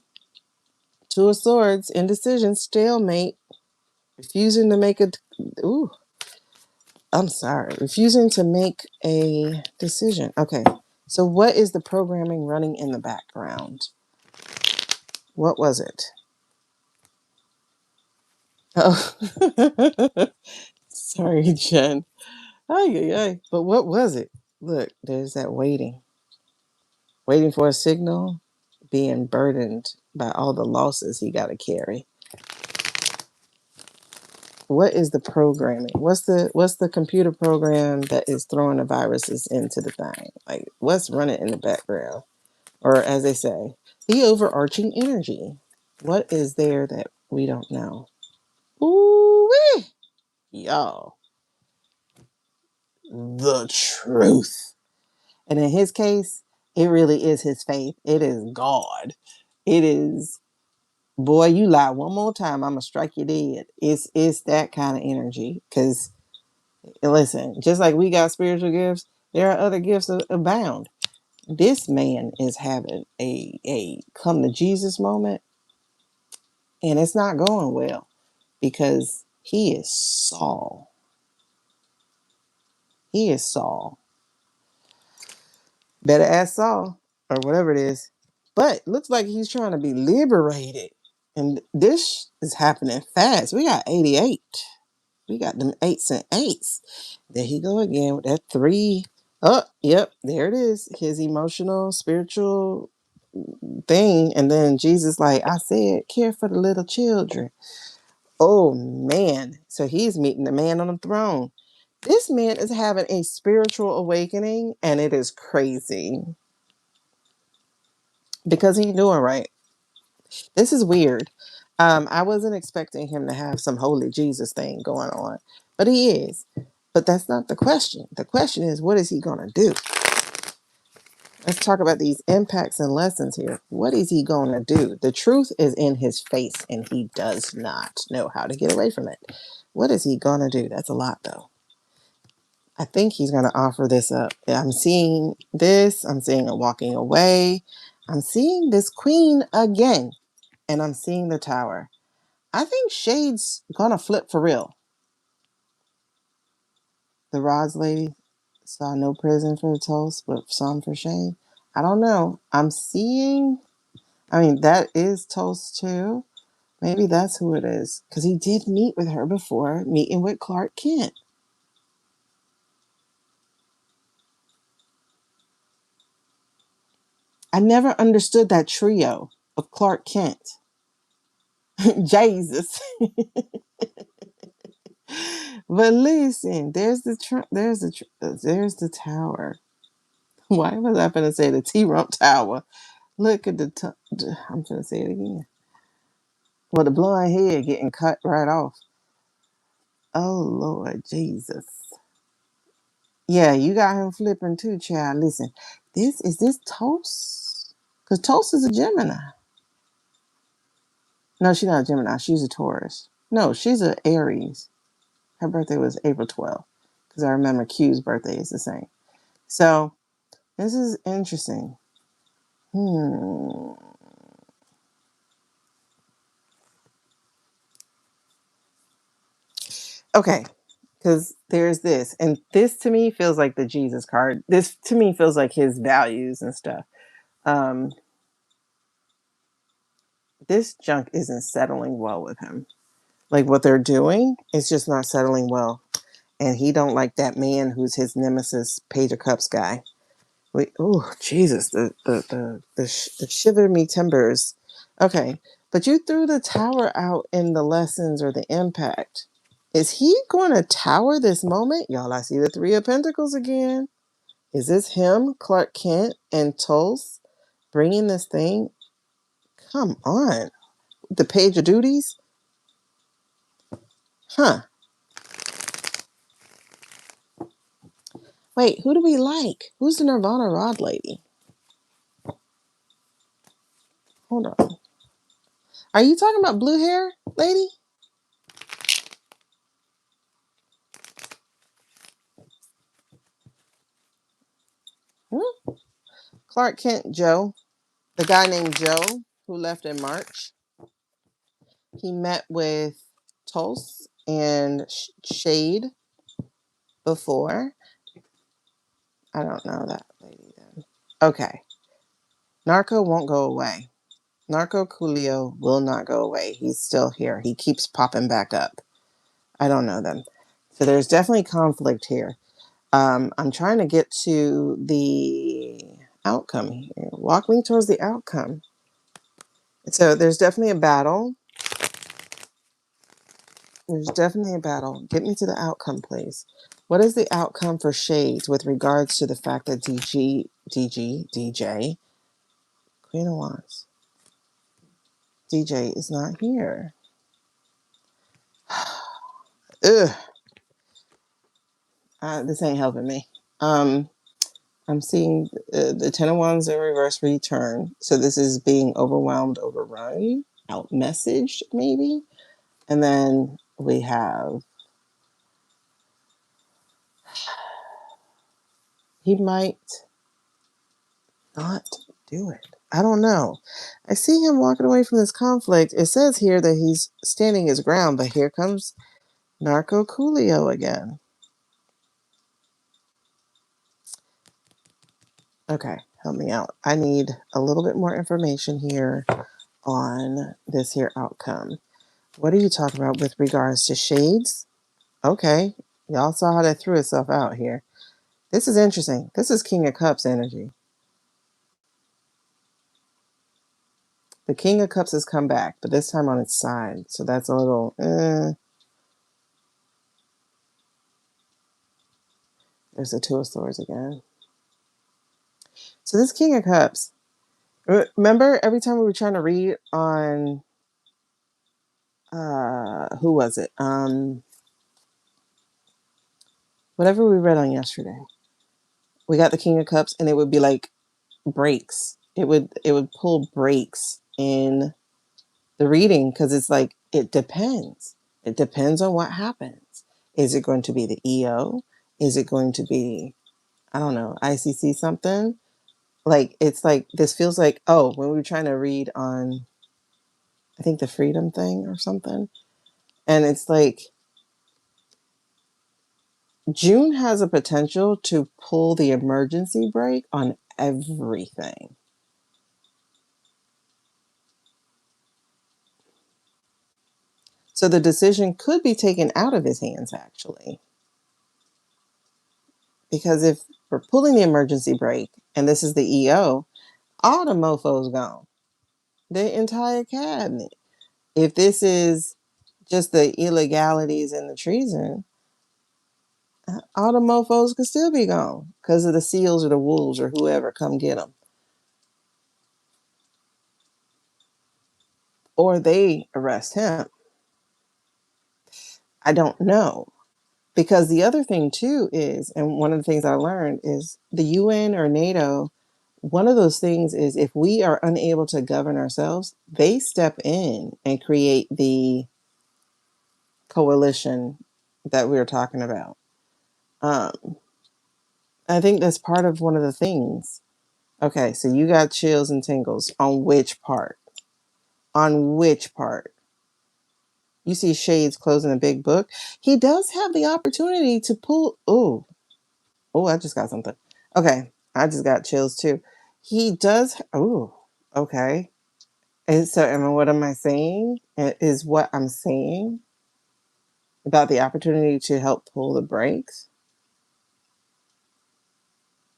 Two of Swords, indecision, stalemate, refusing to make a. Ooh, I'm sorry. Refusing to make a decision. Okay, so what is the programming running in the background? What was it? Oh, sorry, Jen. Ay. But what was it? Look, there's that waiting for a signal, being burdened by all the losses he got to carry. What is the programming? What's the computer program that is throwing the viruses into the thing? Like what's running in the background? Or as they say, the overarching energy. What is there that we don't know? Ooh, y'all, the truth. And in his case, it really is his faith. It is God. It is, boy, you lie one more time, I'm gonna strike you dead. It's that kind of energy. Because listen, just like we got spiritual gifts, there are other gifts abound. This man is having a come to Jesus moment, and it's not going well because he is Saul. He is Saul. Better ask Saul or whatever it is. But looks like he's trying to be liberated. And this is happening fast. We got 88. We got them eights and eights. There he go again with that 3. Oh, yep, there it is. His emotional, spiritual thing. And then Jesus, like I said, care for the little children. Oh man. So he's meeting the man on the throne. This man is having a spiritual awakening, and it is crazy because he's doing right. This is weird. I wasn't expecting him to have some holy Jesus thing going on, but he is. But that's not the question. The question is, what is he going to do? Let's talk about these impacts and lessons here. What is he going to do? The truth is in his face, and he does not know how to get away from it. What is he going to do? That's a lot, though. I think he's going to offer this up. I'm seeing this. I'm seeing it walking away. I'm seeing this queen again, and I'm seeing the tower. I think Shade's gonna flip for real. The Rods lady saw no prison for the toast, but some for Shade. I don't know. I'm seeing. I mean, that is Toast too. Maybe that's who it is, because he did meet with her before, meeting with Clark Kent. I never understood that trio of Clark Kent. Jesus. But listen, there's the tower. Why was I going to say the T-Rump Tower? Look at I'm going to say it again. Well, the blonde head getting cut right off. Oh, Lord Jesus. Yeah, you got him flipping too, child. Listen, is this Toast? Because Toast is a Gemini. No, she's not a Gemini. She's a Taurus. No, she's a Aries. Her birthday was April 12th. Because I remember Q's birthday is the same. So, this is interesting. Okay, because there's this, and this to me feels like the Jesus card. This to me feels like his values and stuff. Um, this junk isn't settling well with him. Like what they're doing is just not settling well, and he don't like that man who's his nemesis, Page of Cups guy. Oh Jesus, the shiver me timbers. Okay, but you threw the tower out in the lessons or the impact. Is he going to tower this moment? Y'all, I see the 3 of Pentacles again. Is this him, Clark Kent, and Tulse bringing this thing? Come on. The Page of Duties? Huh. Wait, who do we like? Who's the Nirvana Rod lady? Hold on. Are you talking about blue hair lady? Hmm? Clark Kent Joe. The guy named Joe who left in March. He met with Tulse and Shade before. I don't know that lady then. Okay. Narco won't go away. Narco Coolio will not go away. He's still here. He keeps popping back up. I don't know them. So there's definitely conflict here. I'm trying to get to the outcome here. Walk me towards the outcome. So there's definitely a battle. There's definitely a battle. Get me to the outcome, please. What is the outcome for Shades with regards to the fact that DJ, Queen of Wands, DJ is not here? Ugh. This ain't helping me. I'm seeing the Ten of Wands in reverse return. So this is being overwhelmed, overrun, out messaged, maybe. And then we have, he might not do it. I don't know. I see him walking away from this conflict. It says here that he's standing his ground, but here comes Narco Coolio again. Okay, help me out. I need a little bit more information here on this here outcome. What are you talking about with regards to shades? Okay, y'all saw how that threw itself out here. This is interesting. This is King of Cups energy. The King of Cups has come back, but this time on its side. So that's a little, There's the Two of Swords again. So this King of Cups, remember every time we were trying to read on, who was it? Whatever we read on yesterday. We got the King of Cups and it would be like breaks. It would pull breaks in the reading because it's like it depends. It depends on what happens. Is it going to be the EO? Is it going to be, I don't know, ICC something? Like it's like this feels like, oh, when we were trying to read on, I think the freedom thing or something, and it's like June has a potential to pull the emergency brake on everything. So the decision could be taken out of his hands, actually. Because if we're pulling the emergency brake and this is the EO, all the mofos gone. The entire cabinet. If this is just the illegalities and the treason, all the mofos could still be gone because of the SEALs or the wolves or whoever come get them. Or they arrest him. I don't know. Because the other thing too is, and one of the things I learned is the UN or NATO, one of those things is if we are unable to govern ourselves, they step in and create the coalition that we were talking about. I think that's part of one of the things. Okay, so you got chills and tingles. On which part? On which part? You see Shades closing a big book. He does have the opportunity to pull. Oh, I just got something. Okay, I just got chills too. He does. Oh, okay. And so, what am I saying? Is what I'm saying about the opportunity to help pull the brakes?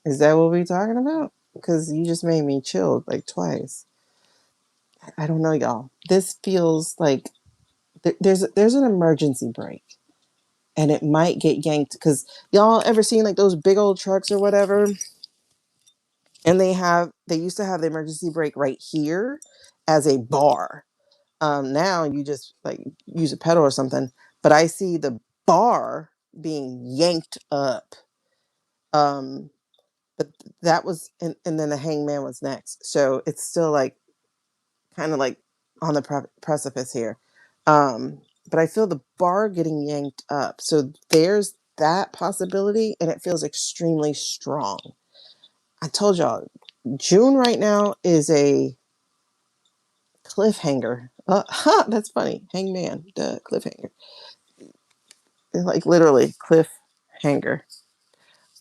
Is that what we're talking about? Because you just made me chill like twice. I don't know, y'all. This feels like there's an emergency brake, and it might get yanked. Because y'all ever seen like those big old trucks or whatever? And they used to have the emergency brake right here as a bar. Now you just like use a pedal or something, but I see the bar being yanked up. Um, but that was, and then the hangman was next. So it's still like kind of like on the precipice here. But I feel the bar getting yanked up. So there's that possibility, and it feels extremely strong. I told y'all, June right now is a cliffhanger. That's funny. Hangman, the cliffhanger. Like literally cliffhanger.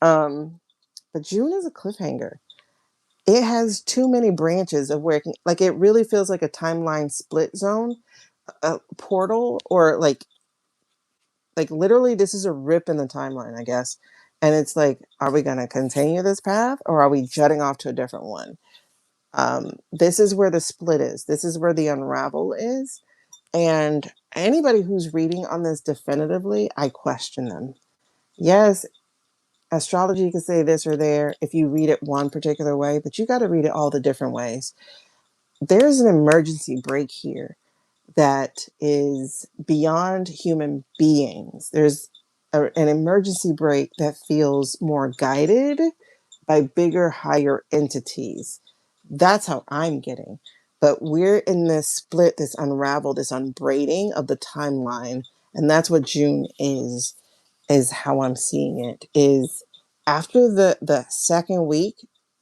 Um, but June is a cliffhanger. It has too many branches of where it can, like it really feels like a timeline split zone, a portal, or like literally this is a rip in the timeline, I guess. And it's like, are we gonna continue this path or are we jutting off to a different one? This is where the split is. This is where the unravel is. And anybody who's reading on this definitively, I question them. Yes, astrology can say this or there if you read it one particular way, but you got to read it all the different ways. There's an emergency break here that is beyond human beings. There's an emergency break that feels more guided by bigger, higher entities. That's how I'm getting. But we're in this split, this unravel, this unbraiding of the timeline. And that's what June is how I'm seeing it. Is after the second week,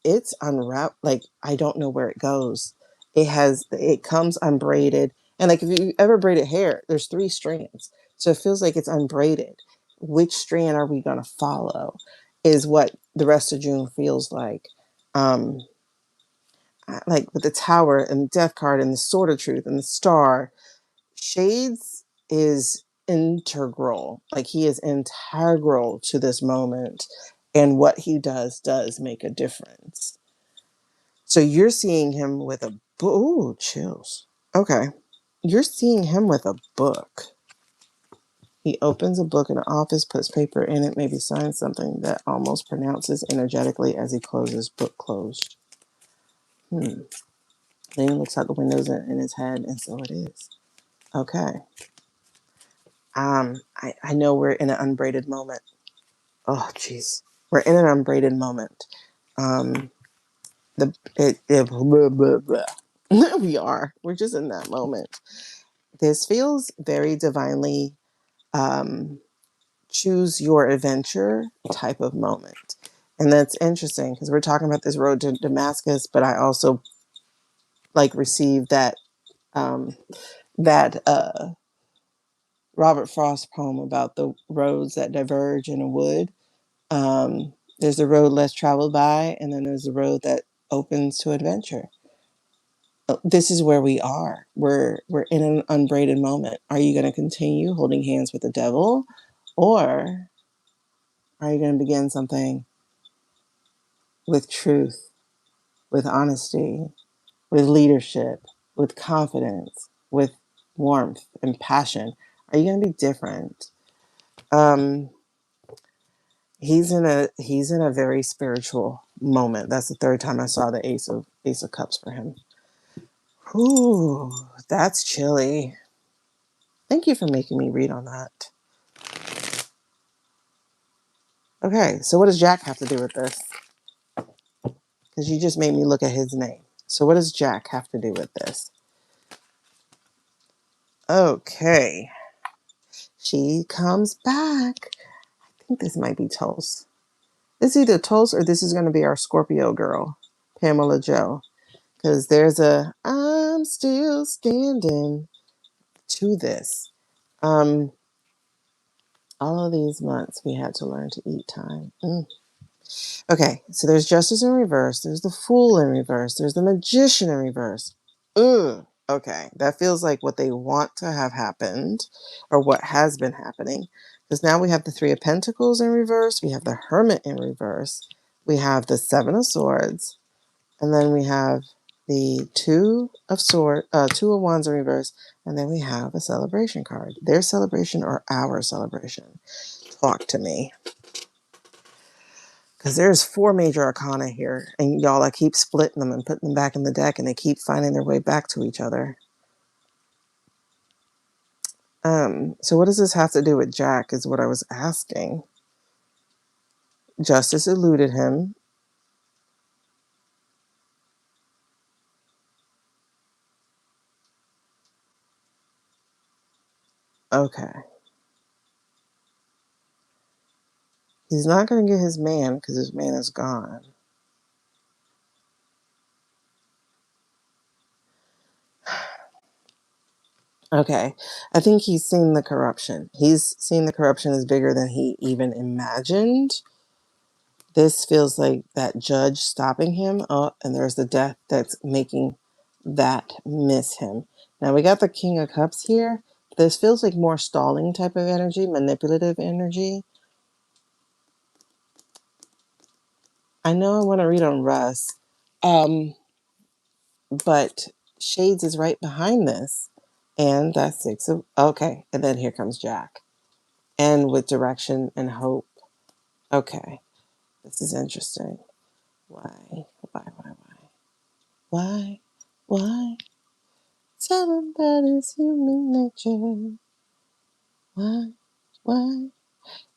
it's unwrapped. Like I don't know where it goes. It comes unbraided. And like if you ever braided hair, there's 3 strands. So it feels like it's unbraided. Which strand are we gonna follow? Is what the rest of June feels like. Um, like with the Tower and the Death card and the Sword of Truth and the Star, Shades is integral. Like he is integral to this moment, and what he does make a difference. So you're seeing him with a book. Ooh, chills. Okay. You're seeing him with a book. He opens a book in an office, puts paper in it, maybe signs something that almost pronounces energetically as he closes, book closed. Then he looks out the windows in his head, and so it is. Okay. I know we're in an unbraided moment. Oh, jeez. We're in an unbraided moment. Blah, blah, blah. We are. We're just in that moment. This feels very divinely choose your adventure type of moment. And that's interesting because we're talking about this road to Damascus, but I also like received um, that Robert Frost poem about the roads that diverge in a wood. There's the road less traveled by, and then there's the road that opens to adventure. This is where we are. We're in an unbraided moment. Are you going to continue holding hands with the devil, or are you going to begin something with truth, with honesty, with leadership, with confidence, with warmth and passion? Are you going to be different? Um, he's in a very spiritual moment. That's the third time I saw the Ace of Cups for him. Ooh, that's chilly. Thank you for making me read on that. Okay, so what does Jack have to do with this? Because you just made me look at his name. So what does Jack have to do with this? Okay. She comes back. I think this might be Toast. It's either Toast or this is going to be our Scorpio girl, Pamela Joe. Because there's a I'm still standing to this. All of these months we had to learn to eat time. Okay, so there's Justice in reverse, there's the Fool in reverse, there's the Magician in reverse. Ugh. Okay, that feels like what they want to have happened, or what has been happening. Because now we have the Three of Pentacles in reverse, we have the Hermit in reverse, we have the Seven of Swords, and then we have the Two of Wands in reverse, and then we have a celebration card. Their celebration or our celebration? Talk to me. Because there's 4 major arcana here. And y'all, I keep splitting them and putting them back in the deck, and they keep finding their way back to each other. So what does this have to do with Jack is what I was asking. Justice eluded him. Okay. He's not going to get his man because his man is gone. Okay. I think he's seen the corruption. He's seen the corruption is bigger than he even imagined. This feels like that judge stopping him. Oh, and there's the death that's making that miss him. Now we got the King of Cups here. This feels like more stalling type of energy, manipulative energy. I know I want to read on Russ, but Shades is right behind this. And that's 6 of... Okay, and then here comes Jack. And with direction and hope. Okay, this is interesting. Why? Why? Tell them that it's human nature. Why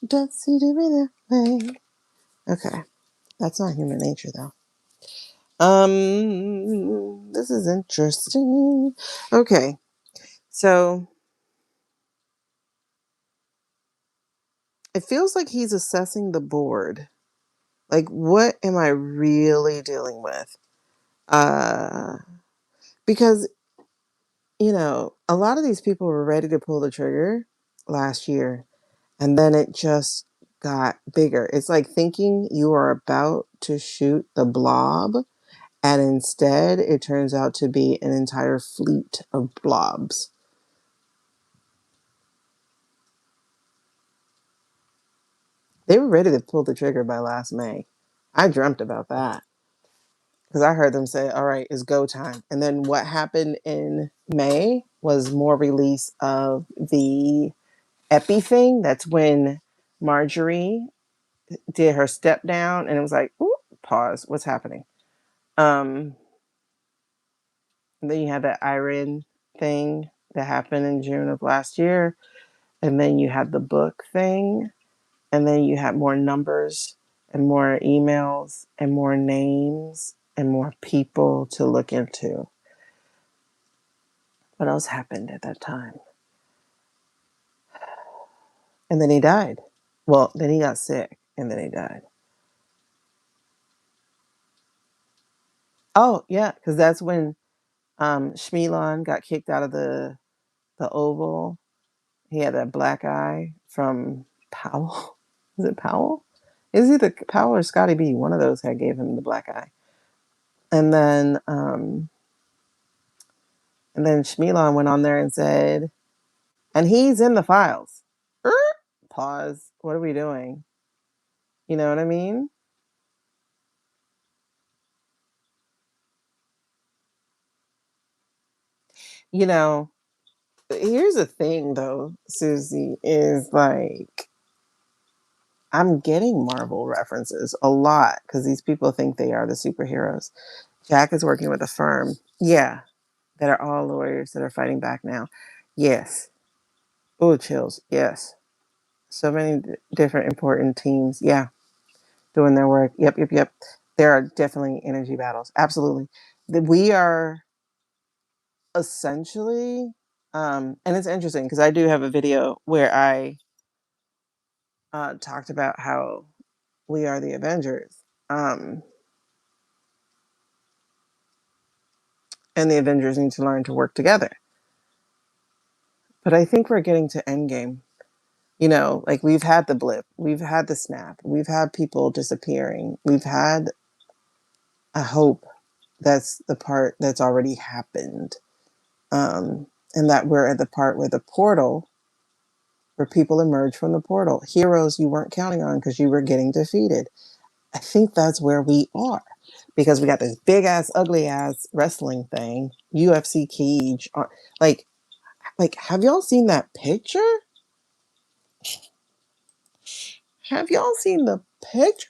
does he do it that way? Okay, that's not human nature though. This is interesting. Okay, so it feels like he's assessing the board. Like, what am I really dealing with? Because a lot of these people were ready to pull the trigger last year, and then it just got bigger. It's like thinking you are about to shoot the blob, And instead, it turns out to be an entire fleet of blobs. They were ready to pull the trigger by last May. I dreamt about that because I heard them say, all right, it's go time. And then what happened in May was more release of the epi thing. That's when Marjorie did her step down and it was like, ooh, pause, what's happening? And then you had that Iran thing that happened in June of last year. And then you had the book thing. And then you had more numbers and more emails and more names and more people to look into. What else happened at that time? And then he died. Well, then he got sick and then he died. Oh, yeah, because that's when Shmilon got kicked out of the Oval. He had that black eye from Powell. Is it Powell? Is either Powell or Scotty B? One of those had gave him the black eye. And then Shmilon went on there and said, and he's in the files. Pause. What are we doing? You know what I mean? You know, here's the thing though, Susie, is like I'm getting Marvel references a lot because these people think they are the superheroes. Jack is working with a firm, yeah, that are all lawyers that are fighting back now. Yes. Oh, chills. Yes. So many different important teams. Yeah, doing their work. Yep, yep, yep. There are definitely energy battles. Absolutely. We are essentially, and it's interesting because I do have a video where I talked about how we are the Avengers. And the Avengers need to learn to work together. But I think we're getting to Endgame. You know, like we've had the blip, we've had the snap, we've had people disappearing, we've had a hope that's the part that's already happened. And that we're at the part where the portal, where people emerge from the portal, heroes you weren't counting on because you were getting defeated. I think that's where we are because we got this big ass, ugly ass wrestling thing, UFC cage. Like, have y'all seen that picture? Have y'all seen the picture?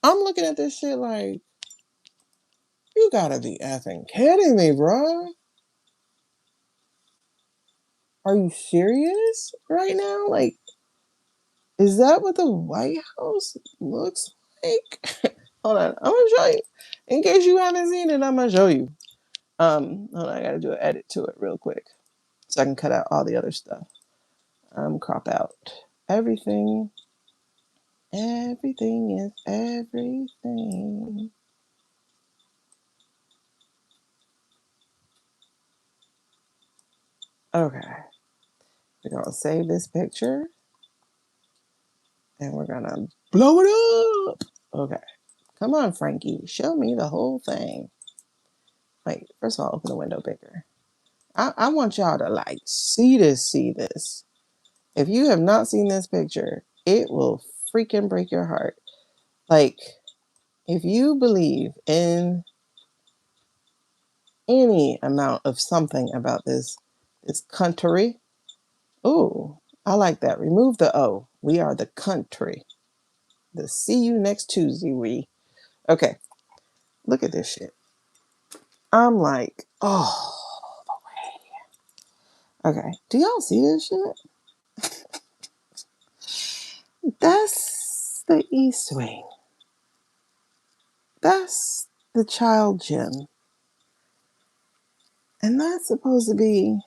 I'm looking at this shit like, you gotta be effing kidding me, bro. Are you serious right now? Like, is that what the White House looks like? Hold on, I'm gonna show you. In case you haven't seen it, I'm gonna show you. Hold on, I gotta do an edit to it real quick so I can cut out all the other stuff. Crop out everything. Everything is everything. Okay, we're gonna save this picture and we're gonna blow it up. Okay, come on, Frankie, show me the whole thing. Wait, first of all, open the window bigger. I want y'all to like see this. If you have not seen this picture, it will freaking break your heart. Like, if you believe in any amount of something about this country, ooh, I like that. Remove the O. We are the country. The see you next Tuesday, we. Okay, look at this shit. I'm like, oh, okay. Do y'all see this shit? That's the East Wing. That's the child gym. And that's supposed to be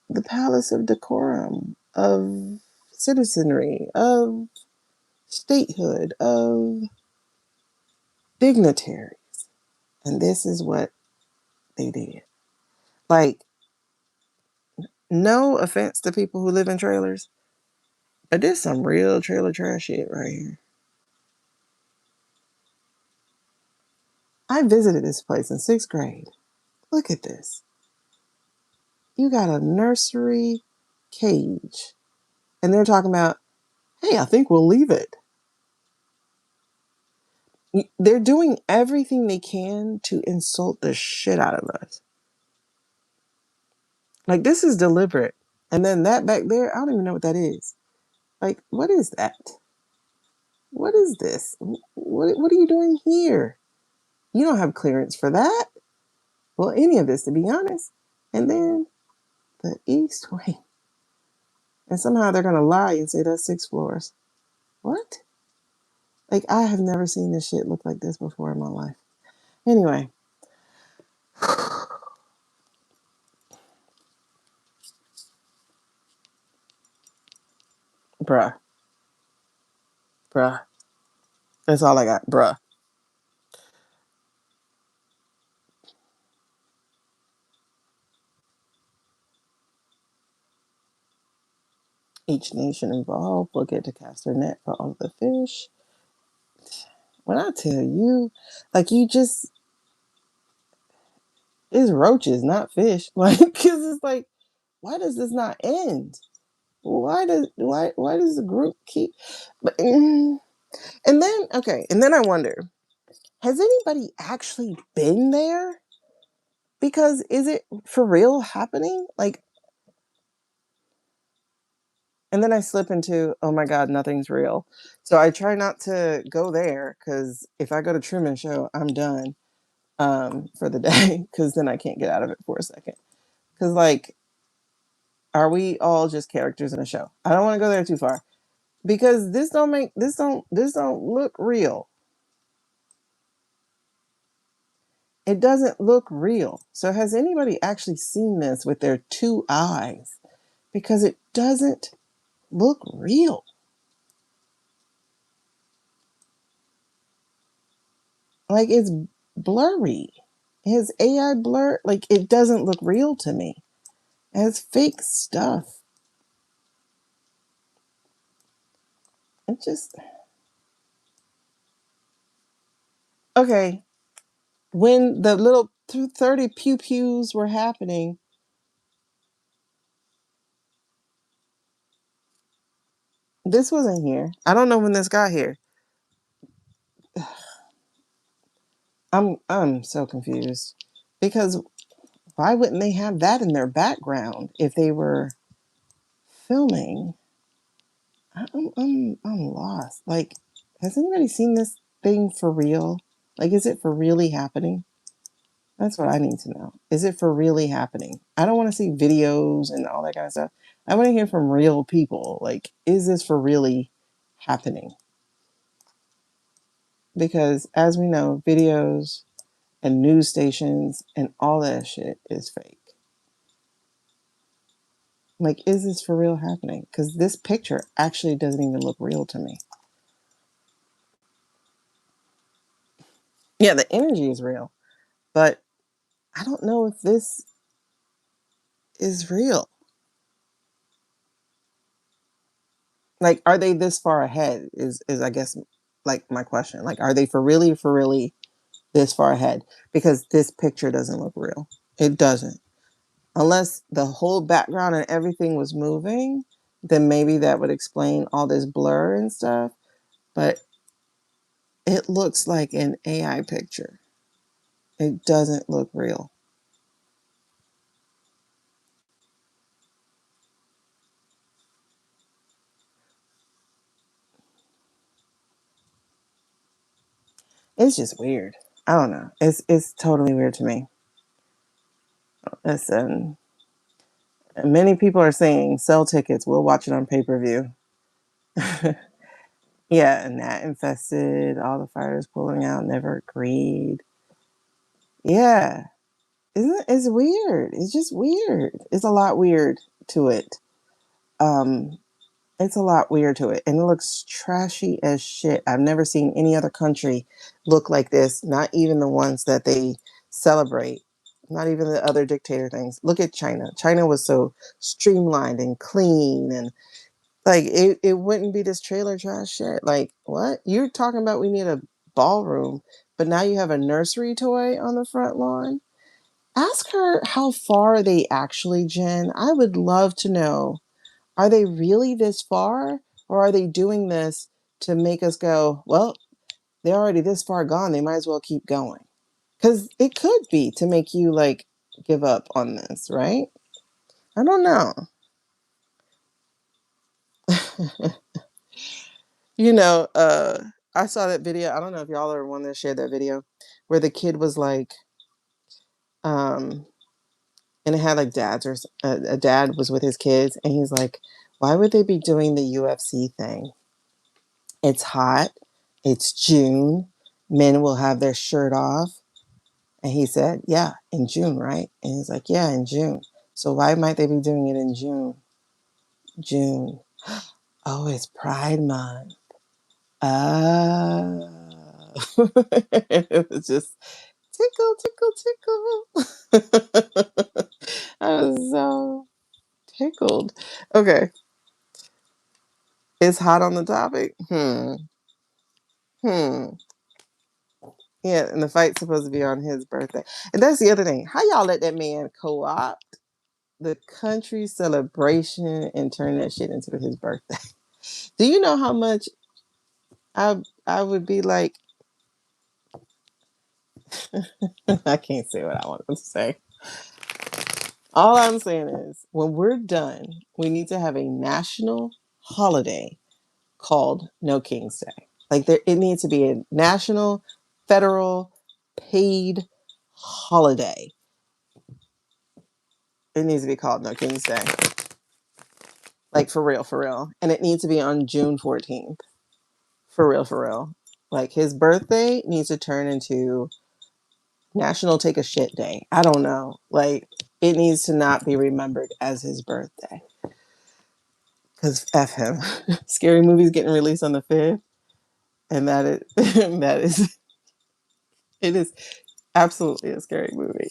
the palace of decorum, of citizenry, of statehood, of dignitaries. And this is what they did. Like, no offense to people who live in trailers, but there's some real trailer trash shit right here. I visited this place in 6th grade. Look at this. You got a nursery cage. And they're talking about, hey, I think we'll leave it. They're doing everything they can to insult the shit out of us. Like, this is deliberate. And then that back there, I don't even know what that is. Like, what is that? What is this? What are you doing here? You don't have clearance for that. Well, any of this, to be honest. And then the east wing. And somehow they're going to lie and say that's 6 floors. What? Like, I have never seen this shit look like this before in my life. Anyway. Bruh. Bruh. That's all I got. Bruh. Each nation involved will get to cast their net for all the fish. When I tell you, like, you just, it's roaches, not fish. Like, because it's like, why does this not end? Why does the group keep, but, and then, okay, and then I wonder, has anybody actually been there? Because is it for real happening? Like, and then I slip into, oh my God, nothing's real. So I try not to go there, because if I go to Truman Show, I'm done for the day, because then I can't get out of it for a second. Because, like, are we all just characters in a show? I don't want to go there too far, because this don't look real. It doesn't look real. So has anybody actually seen this with their 2 eyes? Because it doesn't look real. Like, it's blurry. His AI blur, like, it doesn't look real to me. It has fake stuff. It just, okay. When the little 30 pew pews were happening, this wasn't here. I don't know when this got here. I'm so confused, because why wouldn't they have that in their background if they were filming? I'm lost. Like, has anybody seen this thing for real? Like, is it for really happening? That's what I need to know. Is it for really happening? I don't want to see videos and all that kind of stuff. I want to hear from real people. Like, is this for really happening? Because as we know, videos and news stations and all that shit is fake. Like, is this for real happening? Because this picture actually doesn't even look real to me. Yeah, the energy is real, but I don't know if this is real. Like, are they this far ahead? Is I guess, like, my question. Like, are they for really this far ahead? Because this picture doesn't look real. It doesn't. Unless the whole background and everything was moving, then maybe that would explain all this blur and stuff. But it looks like an AI picture. It doesn't look real. It's just weird. I don't know. It's totally weird to me. Listen, many people are saying sell tickets. We'll watch it on pay-per-view. Yeah, gnat infested. All the fighters pulling out. Never agreed. Yeah, isn't it? It's weird. It's just weird. It's a lot weird to it. Um, it's a lot weird to it, and it looks trashy as shit. I've never seen any other country look like this. Not even the ones that they celebrate. Not even the other dictator things. Look at China. China was so streamlined and clean, and like it wouldn't be this trailer trash shit. Like, what? You're talking about we need a ballroom, but now you have a nursery toy on the front lawn. Ask her how far they actually, Jen. I would love to know. Are they really this far? Or are they doing this to make us go, well, they're already this far gone. They might as well keep going. Because it could be to make you like give up on this, right? I don't know. You know, I saw that video. I don't know if y'all are one that shared that video where the kid was like, um, and it had like dads or a dad was with his kids, and he's like, why would they be doing the UFC thing? It's hot. It's June. Men will have their shirt off. And he said, yeah, in June, right? And he's like, yeah, in June. So why might they be doing it in June? June. Oh, it's Pride Month. Oh. It was just tickle, tickle, tickle. I was so tickled. Okay. It's hot on the topic. Hmm. Yeah, and the fight's supposed to be on his birthday. And that's the other thing. How y'all let that man co-opt the country celebration and turn that shit into his birthday? Do you know how much I would be like, I can't say what I want to say. All I'm saying is when we're done, we need to have a national holiday called No King's Day. Like there it needs to be a national, federal, paid holiday. It needs to be called No King's Day. Like for real, for real. And it needs to be on June 14th. For real, for real. Like his birthday needs to turn into National Take a Shit Day. I don't know. Like it needs to not be remembered as his birthday. Because F him. Scary Movie's getting released on the 5th. And that is that is it is absolutely a scary movie.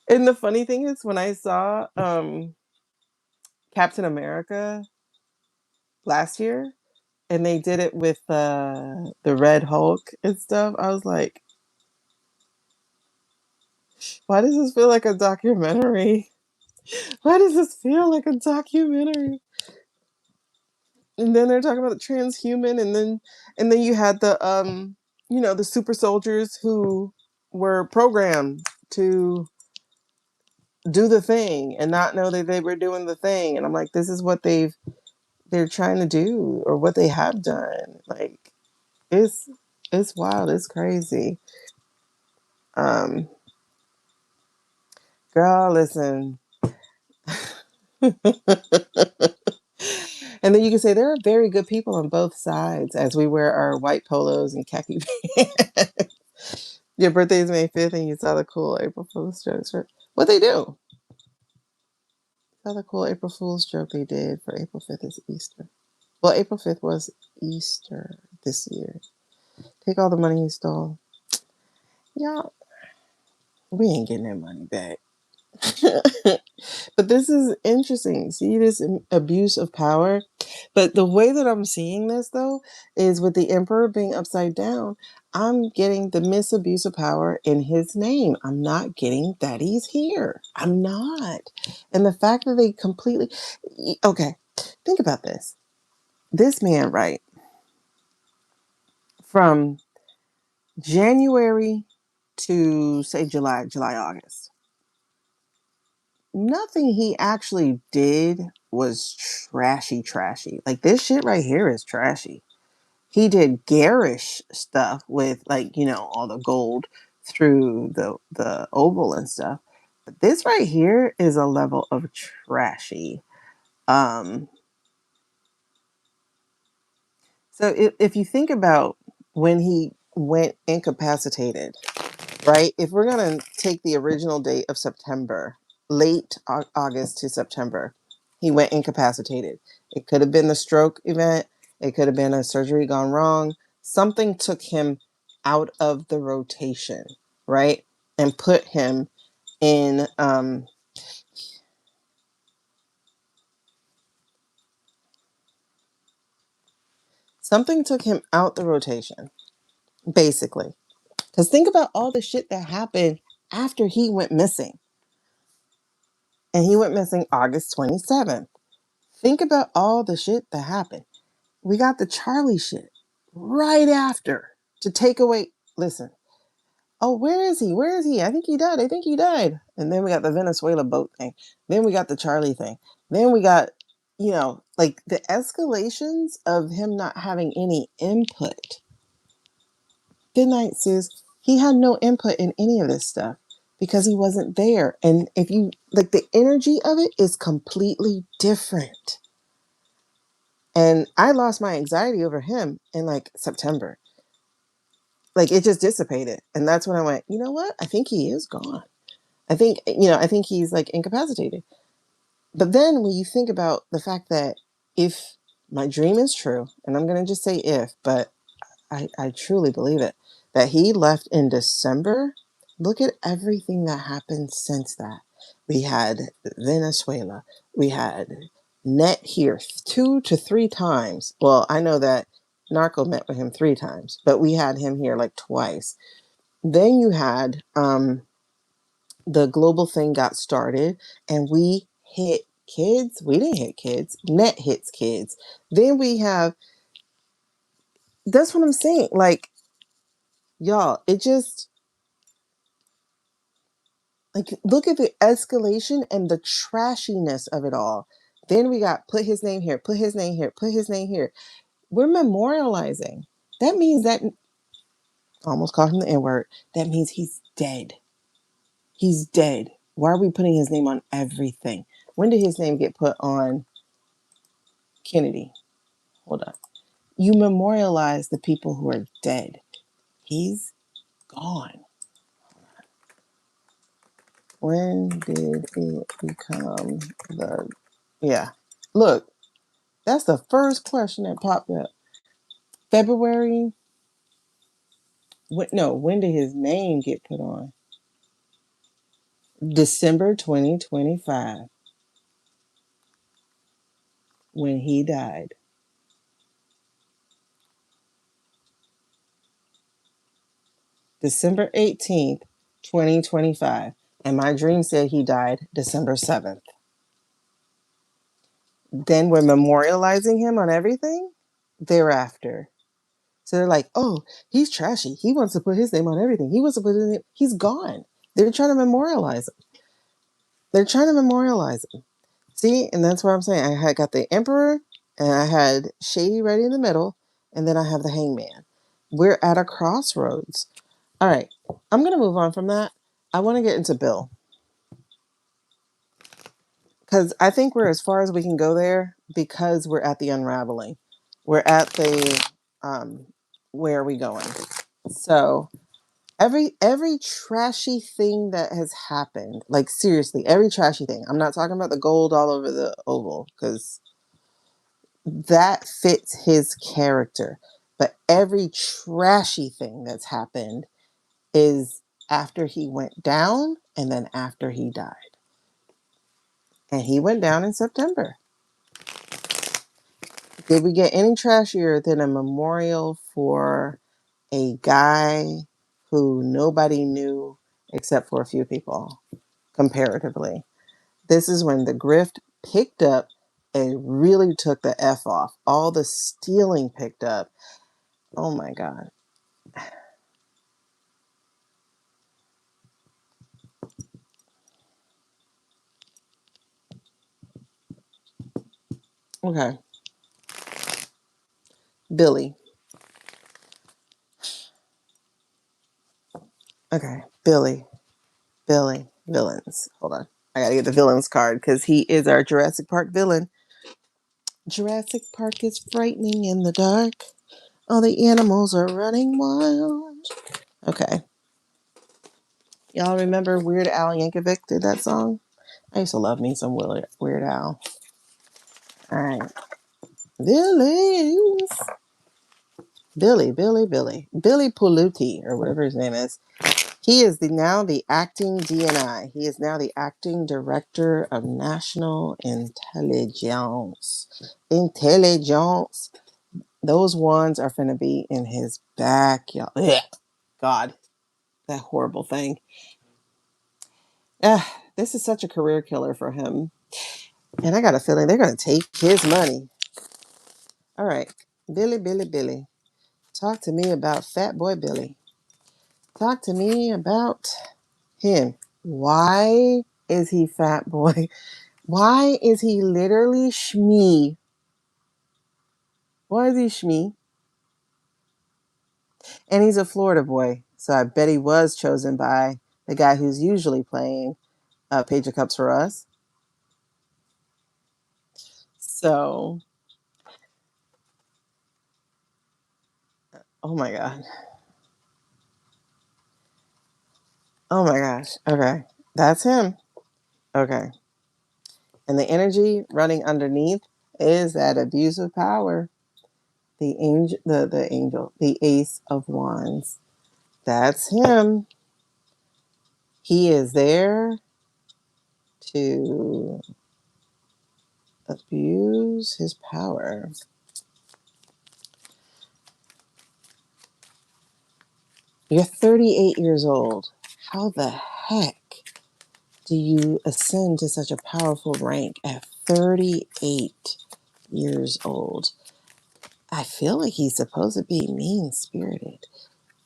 And the funny thing is when I saw Captain America last year, and they did it with the Red Hulk and stuff. I was like, why does this feel like a documentary? Why does this feel like a documentary? And then they're talking about the transhuman, and then you had the super soldiers who were programmed to do the thing and not know that they were doing the thing. And I'm like, this is what they're trying to do or what they have done. Like it's wild, it's crazy. Um Girl, listen. And then you can say there are very good people on both sides as we wear our white polos and khaki pants. Your birthday is May 5th and you saw the cool April Fool's jokes. What they do? Saw the cool April Fool's joke they did for April 5th is Easter. Well, April 5th was Easter this year. Take all the money you stole. Y'all, we ain't getting that money back. But this is interesting. See this abuse of power. But the way that I'm seeing this, though, is with the emperor being upside down, I'm getting the misabuse of power in his name. I'm not getting that he's here. I'm not. And the fact that they completely. Okay, think about this. This man, right, from January to say July, August. Nothing he actually did was trashy, trashy. Like this shit right here is trashy. He did garish stuff with like, all the gold through the oval and stuff. But this right here is a level of trashy. Um so if you think about when he went incapacitated, right? If we're going to take the original date of September, late August to September, he went incapacitated. It could have been the stroke event. It could have been a surgery gone wrong. Something took him out of the rotation, right? And put him in, something took him out the rotation. basically. Because think about all the shit that happened after he went missing. And he went missing August 27th. Think about all the shit that happened. We got the Charlie shit right after to take away. Listen, oh, where is he? Where is he? I think he died. I think he died. And then we got the Venezuela boat thing. Then we got the Charlie thing. Then we got, like the escalations of him not having any input. Good night, Sus. He had no input in any of this stuff because he wasn't there. And if you like, the energy of it is completely different. And I lost my anxiety over him in like September. Like it just dissipated. And that's when I went, you know what? I think he is gone. I think he's like incapacitated. But then when you think about the fact that if my dream is true, and I'm going to just say if, but I truly believe it, that he left in December. Look at everything that happened since that. We had Venezuela. We had Net here 2 to 3 times. Well, I know that Narco met with him 3 times, but we had him here like twice. Then you had the global thing got started, and we hit kids. We didn't hit kids. Net hits kids. Then we have, that's what I'm saying. Like, y'all, it just, like, look at the escalation and the trashiness of it all. Then we got put his name here, put his name here, put his name here. We're memorializing. That means that, I almost called him the N word. That means he's dead. He's dead. Why are we putting his name on everything? When did his name get put on Kennedy? Hold on. You memorialize the people who are dead. He's gone. When did it become the... Yeah. Look, that's the first question that popped up. February? When did his name get put on? December 2025. When he died. December 18th, 2025. And my dream said he died December 7th. Then we're memorializing him on everything thereafter. So they're like, oh, he's trashy. He wants to put his name on everything. He wants to put his name. He's gone. They're trying to memorialize him. They're trying to memorialize him. See, and that's what I'm saying. I had got the Emperor, and I had Shady right in the middle, and then I have the Hangman. We're at a crossroads. All right, I'm going to move on from that. I want to get into Bill. Because I think we're as far as we can go there because we're at the unraveling. We're at the, where are we going? So every trashy thing that has happened, like seriously, every trashy thing. I'm not talking about the gold all over the oval because that fits his character. But every trashy thing that's happened is after he went down and then after he died. And he went down in September. Did we get any trashier than a memorial for a guy who nobody knew except for a few people, comparatively? This is when the grift picked up and really took the F off. All the stealing picked up. Oh my God. Okay. Billy. Okay. Billy. Villains. Hold on. I gotta get the villains card because he is our Jurassic Park villain. Jurassic Park is frightening in the dark. All the animals are running wild. Okay. Y'all remember Weird Al Yankovic did that song? I used to love me some Weird Al. All right. Villains. Billy Puluti, or whatever his name is. He is now the acting DNI. He is now the acting director of national intelligence. Those wands are finna be in his back, y'all. Ugh, God, that horrible thing. This is such a career killer for him. And I got a feeling they're going to take his money. All right. Billy, Billy, Billy. Talk to me about Fat Boy Billy. Talk to me about him. Why is he Fat Boy? Why is he literally Shmee? Why is he Shmee? And he's a Florida boy. So I bet he was chosen by the guy who's usually playing Page of Cups for us. So, oh my God. Oh my gosh. Okay. That's him. Okay. And the energy running underneath is that abuse of power. The Ace of Wands. That's him. He is there to abuse his power. You're 38 years old. How the heck do you ascend to such a powerful rank at 38 years old? I feel like he's supposed to be mean-spirited.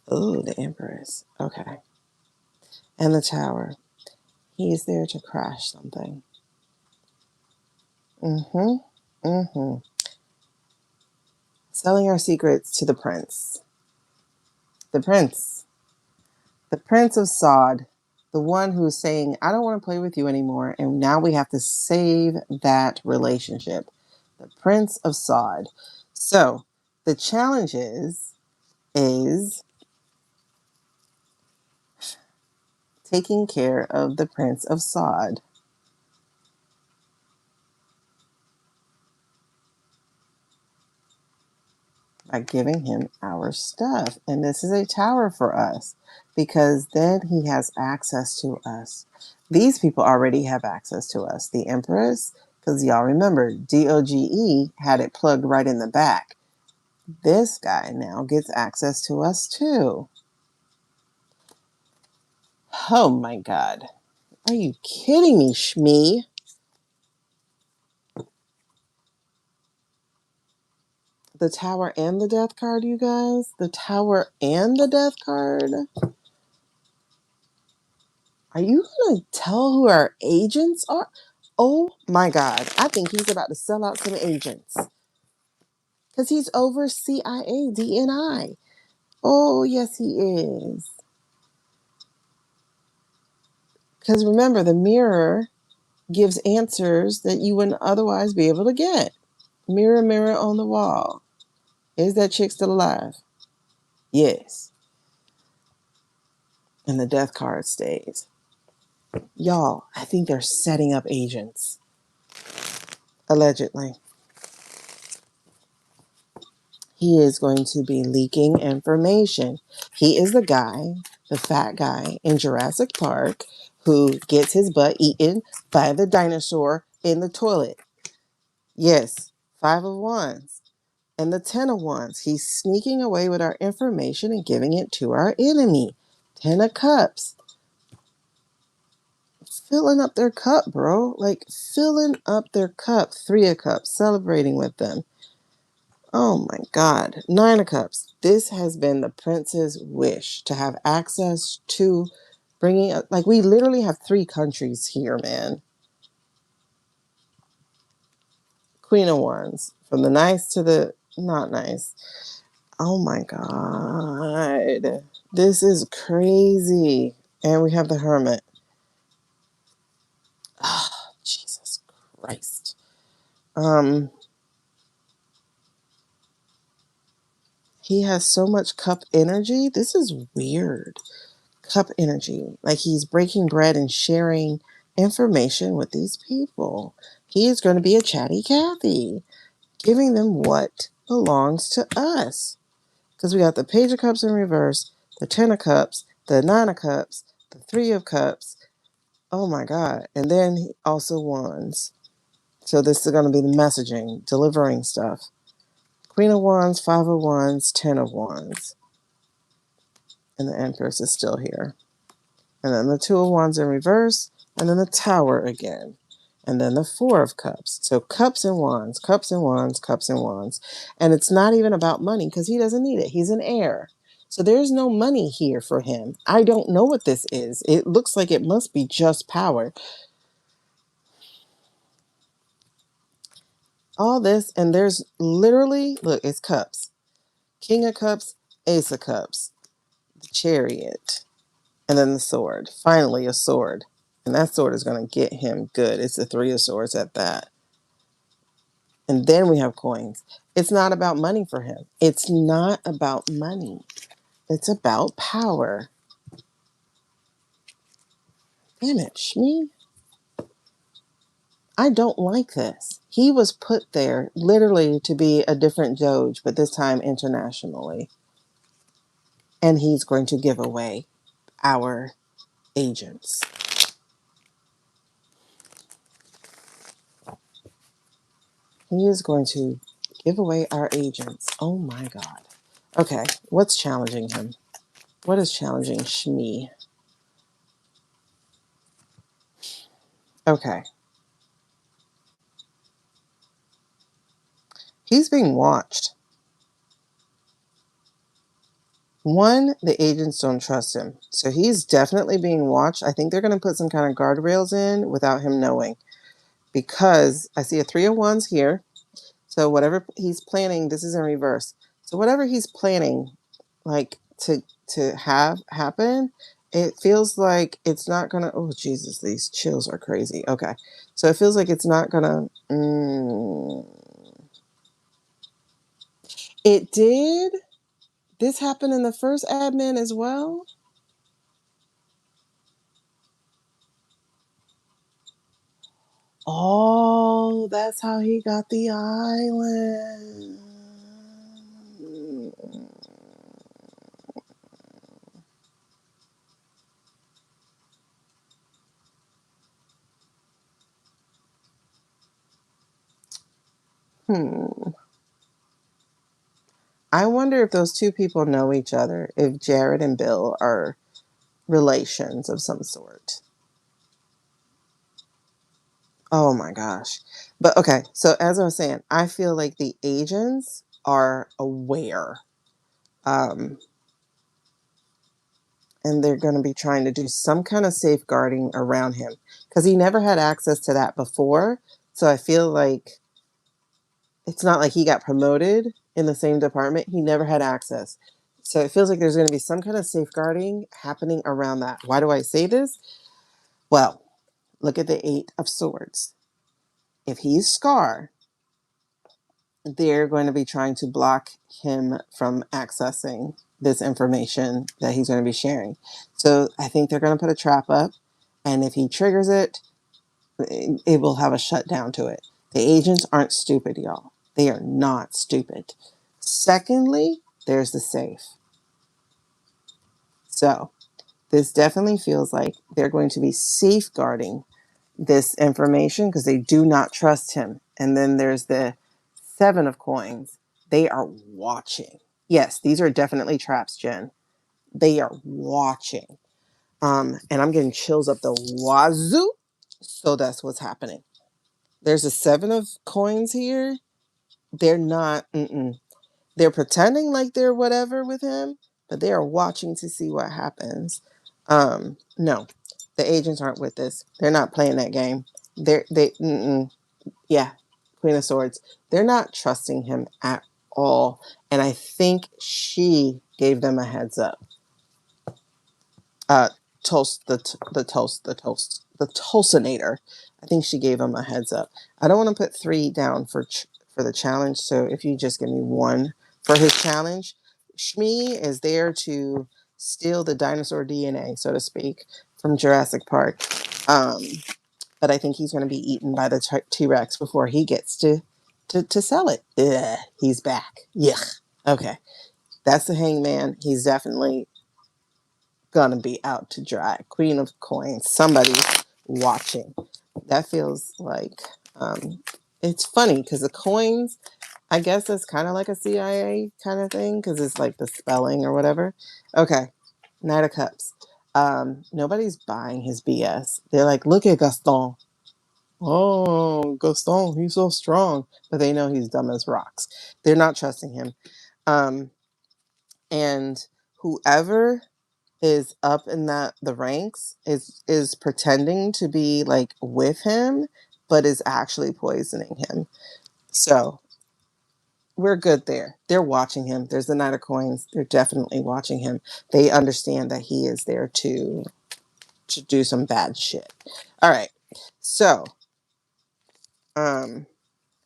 Oh, the Empress. Okay. And the Tower. He is there to crash something. Selling our secrets to the Prince. The Prince. The Prince of Sod. The one who's saying, I don't want to play with you anymore. And now we have to save that relationship. The Prince of Sod. So the challenge is taking care of the Prince of Sod. By giving him our stuff. And this is a tower for us because then he has access to us. These people already have access to us. The Empress, because y'all remember, DOGE had it plugged right in the back. This guy now gets access to us too. Oh my God. Are you kidding me, Shmee? The Tower and the Death card, you guys? The Tower and the Death card? Are you going to tell who our agents are? Oh my God. I think he's about to sell out some agents. Because he's over CIA, DNI. Oh, yes, he is. Because remember, the mirror gives answers that you wouldn't otherwise be able to get. Mirror, mirror on the wall. Is that chick still alive? Yes. And the death card stays. Y'all, I think they're setting up agents. Allegedly. He is going to be leaking information. He is the guy, the fat guy in Jurassic Park who gets his butt eaten by the dinosaur in the toilet. Yes, 5 of Wands. And the 10 of Wands. He's sneaking away with our information and giving it to our enemy. 10 of Cups. Filling up their cup, bro. Like, filling up their cup. 3 of Cups. Celebrating with them. Oh my God. 9 of Cups. This has been the prince's wish to have access to bringing, like, we literally have 3 countries here, man. Queen of Wands. From the nice to the not nice. Oh my God. This is crazy. And we have the Hermit. Oh, Jesus Christ. He has so much cup energy. This is weird. Cup energy. Like he's breaking bread and sharing information with these people. He is going to be a chatty Cathy, giving them what belongs to us. Because we got the Page of Cups in reverse, the 10 of Cups, the 9 of Cups, the 3 of Cups. Oh my God. And then he also Wands. So this is going to be the messaging, delivering stuff. Queen of Wands, Five of Wands, Ten of Wands. And the Empress is still here. And then the Two of Wands in reverse. And then the Tower again. And then the Four of Cups. So cups and wands, cups and wands, cups and wands. And it's not even about money because he doesn't need it. He's an heir. So there's no money here for him. I don't know what this is. It looks like it must be just power. All this, and there's literally, look, it's cups. King of Cups, Ace of Cups, the Chariot, and then the sword. Finally, a sword. And that sword is going to get him good. It's the Three of Swords at that. And then we have coins. It's not about money for him. It's not about money. It's about power. Damn it, Shmi. I don't like this. He was put there literally to be a different Doge, but this time internationally. And he's going to give away our agents. He is going to give away our agents. Oh my God. Okay, what's challenging him? What is challenging Shmi? Okay. He's being watched. One, the agents don't trust him. So he's definitely being watched. I think they're going to put some kind of guardrails in without him knowing. Because I see a Three of Wands here. So whatever he's planning, this is in reverse. So whatever he's planning, like to have happen, it feels like it's not gonna. Oh Jesus, these chills are crazy. Okay, so it feels like it's not gonna. It did. This happened in the first admin as well. Oh, that's how he got the island. I wonder if those two people know each other, if Jared and Bill are relations of some sort. Oh my gosh. But okay, so as I was saying, I feel like the agents are aware. Um, and they're going to be trying to do some kind of safeguarding around him because he never had access to that before. So I feel like it's not like he got promoted in the same department. He never had access. So it feels like there's going to be some kind of safeguarding happening around that. Why do I say this? Well, look at the Eight of Swords. If he's Scar, they're going to be trying to block him from accessing this information that he's going to be sharing. So I think they're going to put a trap up. And if he triggers it, it will have a shutdown to it. The agents aren't stupid, y'all. They are not stupid. Secondly, there's the safe. So this definitely feels like they're going to be safeguarding this information because they do not trust him. And then there's the Seven of Coins. They are watching. Yes, these are definitely traps, Jen. They are watching. And I'm getting chills up the wazoo. So that's what's happening. There's a Seven of Coins here. They're not, they're pretending like they're whatever with him, but they are watching to see what happens. No, the agents aren't with this. They're not playing that game. Yeah, Queen of Swords. They're not trusting him at all. And I think she gave them a heads up. Uh, the Tolsonator. I think she gave him a heads up. I don't want to put 3 down for the challenge. So if you just give me 1 for his challenge, Shmi is there to steal the dinosaur DNA, so to speak, from Jurassic Park. But I think he's going to be eaten by the T-Rex before he gets to sell it. Ugh, he's back. Yuck. Okay. That's the Hangman. He's definitely going to be out to dry. Queen of Coins. Somebody's watching. That feels like, it's funny because the coins I guess it's kind of like a CIA kind of thing because it's like the spelling or whatever. Okay, Knight of Cups. Nobody's buying his BS. They're like, look at Gaston. Oh, Gaston, he's so strong. But they know he's dumb as rocks. They're not trusting him. Um, and whoever is up in the ranks is pretending to be like with him, but is actually poisoning him. So we're good there. They're watching him. There's the Knight of Coins. They're definitely watching him. They understand that he is there to do some bad shit. All right. So,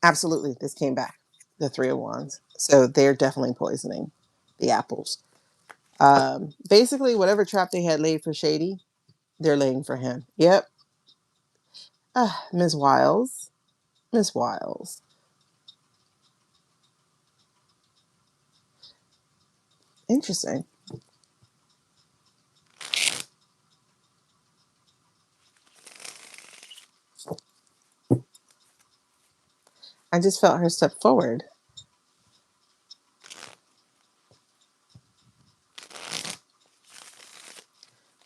absolutely, this came back. The Three of Wands. So they're definitely poisoning the apples. Basically, whatever trap they had laid for Shady, they're laying for him. Yep. Miss Wiles. Miss Wiles. Interesting. I just felt her step forward.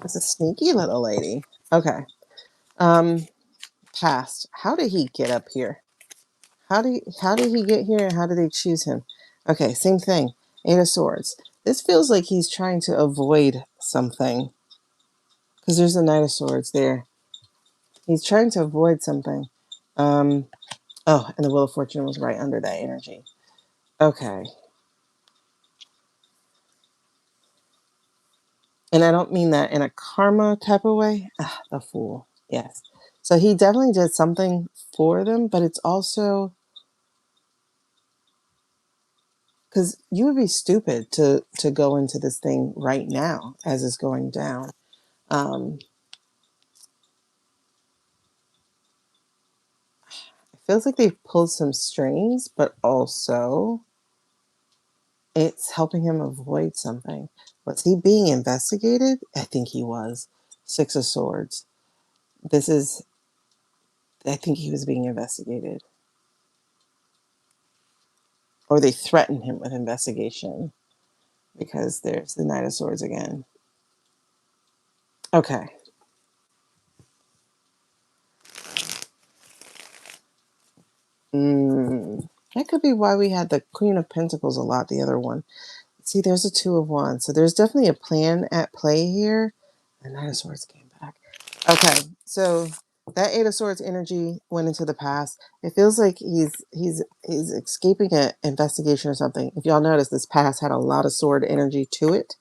It's a sneaky little lady. Okay. Um, Past. How did he get up here? How did he get here and how did they choose him? Okay, same thing. Eight of Swords. This feels like he's trying to avoid something. Because there's a Knight of Swords there. He's trying to avoid something. Um, oh, and the Wheel of Fortune was right under that energy. Okay. And I don't mean that in a karma type of way. The Fool. Yes. So he definitely did something for them, but it's also because you would be stupid to go into this thing right now as it's going down. It feels like they've pulled some strings, but also it's helping him avoid something. Was he being investigated? I think he was. Six of Swords. This is, I think he was being investigated. Or they threatened him with investigation because there's the Knight of Swords again. Okay. That could be why we had the Queen of Pentacles a lot, the other one. See, there's a Two of Wands. So there's definitely a plan at play here. The Knight of Swords came back. Okay, so that Eight of Swords energy went into the past. It feels like he's escaping an investigation or something. If y'all notice, this past had a lot of sword energy to it.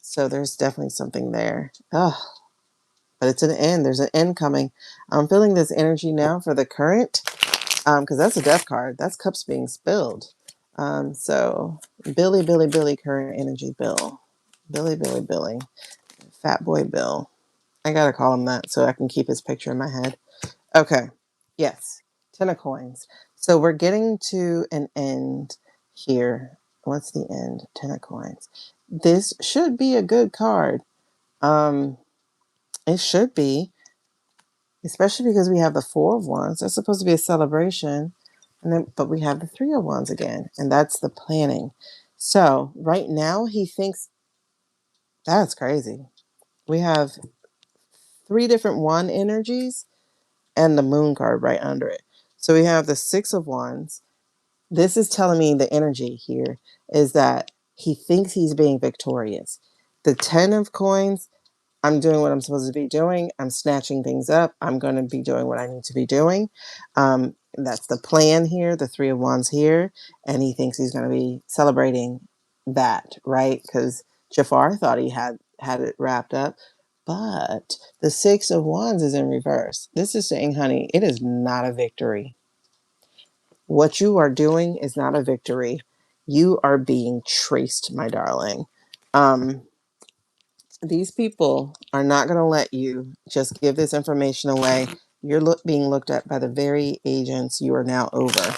So there's definitely something there. Ugh, but it's an end. There's an end coming. I'm feeling this energy now for the current. Because that's a death card. That's cups being spilled. So Billy, Billy, Billy, current energy Bill. Billy, Billy, Billy. Fat boy Bill. I gotta call him that so I can keep his picture in my head. Okay. Yes. 10 of coins. So we're getting to an end here. What's the end? 10 of coins. This should be a good card. It should be. Especially because we have the Four of Wands. That's supposed to be a celebration. And then, but we have the Three of Wands again. And that's the planning. So right now he thinks that's crazy. We have three different wand energies and the Moon card right under it. So we have the Six of Wands. This is telling me the energy here is that he thinks he's being victorious. The 10 of coins, I'm doing what I'm supposed to be doing. I'm snatching things up. I'm going to be doing what I need to be doing. That's the plan here, the Three of Wands here. And he thinks he's going to be celebrating that, right? Because Jafar thought he had it wrapped up. But the Six of Wands is in reverse. This is saying, honey, it is not a victory. What you are doing is not a victory. You are being traced, my darling. These people are not going to let you just give this information away. You're being looked at by the very agents you are now over.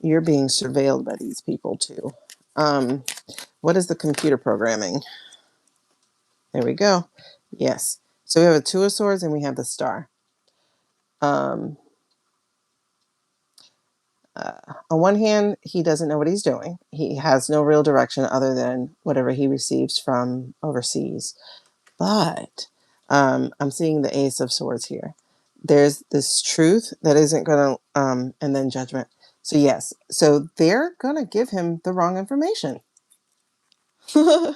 You're being surveilled by these people too. What is the computer programming? There we go. Yes. So we have a Two of Swords and we have the Star. on one hand, he doesn't know what he's doing. He has no real direction other than whatever he receives from overseas. But I'm seeing the Ace of Swords here. There's this truth that isn't going to, and then judgment. So yes, so they're going to give him the wrong information. They're going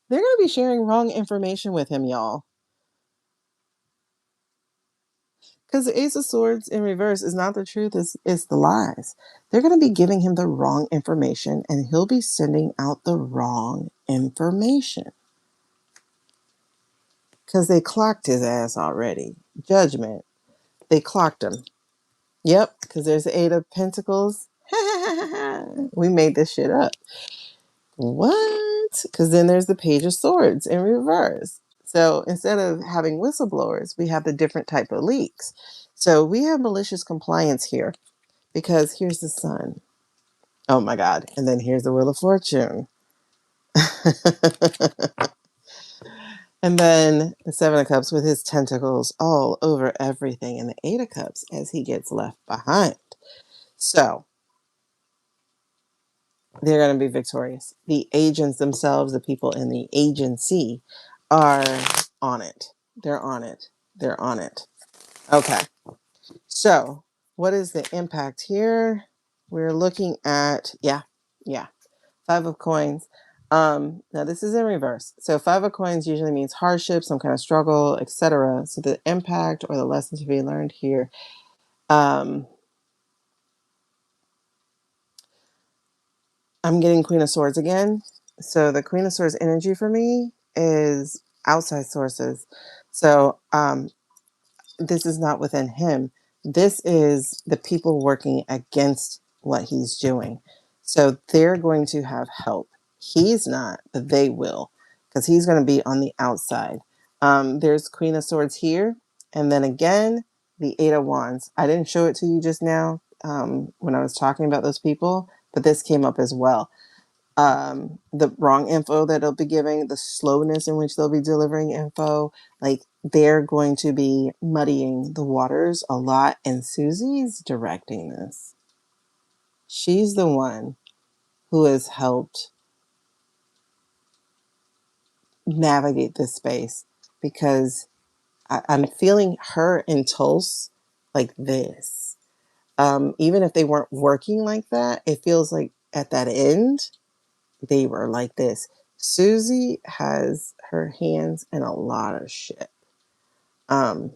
to be sharing wrong information with him, y'all. Because the Ace of Swords in reverse is not the truth, it's the lies. They're going to be giving him the wrong information, and he'll be sending out the wrong information. Because they clocked his ass already. Judgment. They clocked him. Yep, because there's the Eight of Pentacles. We made this shit up. What? Because then there's the Page of Swords in reverse. So instead of having whistleblowers, we have the different type of leaks. So we have malicious compliance here because here's the Sun. Oh my God. And then here's the Wheel of Fortune. And then the Seven of Cups with his tentacles all over everything. And the Eight of Cups as he gets left behind. So they're going to be victorious. The agents themselves, the people in the agency, are on it. They're on it. They're on it. Okay. So what is the impact here? We're looking at, yeah. Five of Coins. Now this is in reverse. So Five of Coins usually means hardship, some kind of struggle, etc. So the impact or the lessons to be learned here. I'm getting Queen of Swords again. So the Queen of Swords energy for me is outside sources. So this is not within him. This is the people working against what he's doing. So they're going to have help. He's not, but they will, because he's going to be on the outside. There's Queen of Swords here. And then again, the Eight of Wands. I didn't show it to you just now when I was talking about those people, but this came up as well. The wrong info that they'll be giving, the slowness in which they'll be delivering info, like they're going to be muddying the waters a lot. And Susie's directing this. She's the one who has helped navigate this space because I'm feeling her in Tulse like this. Even if they weren't working like that, it feels like at that end, they were like this. Susie has her hands in a lot of shit. And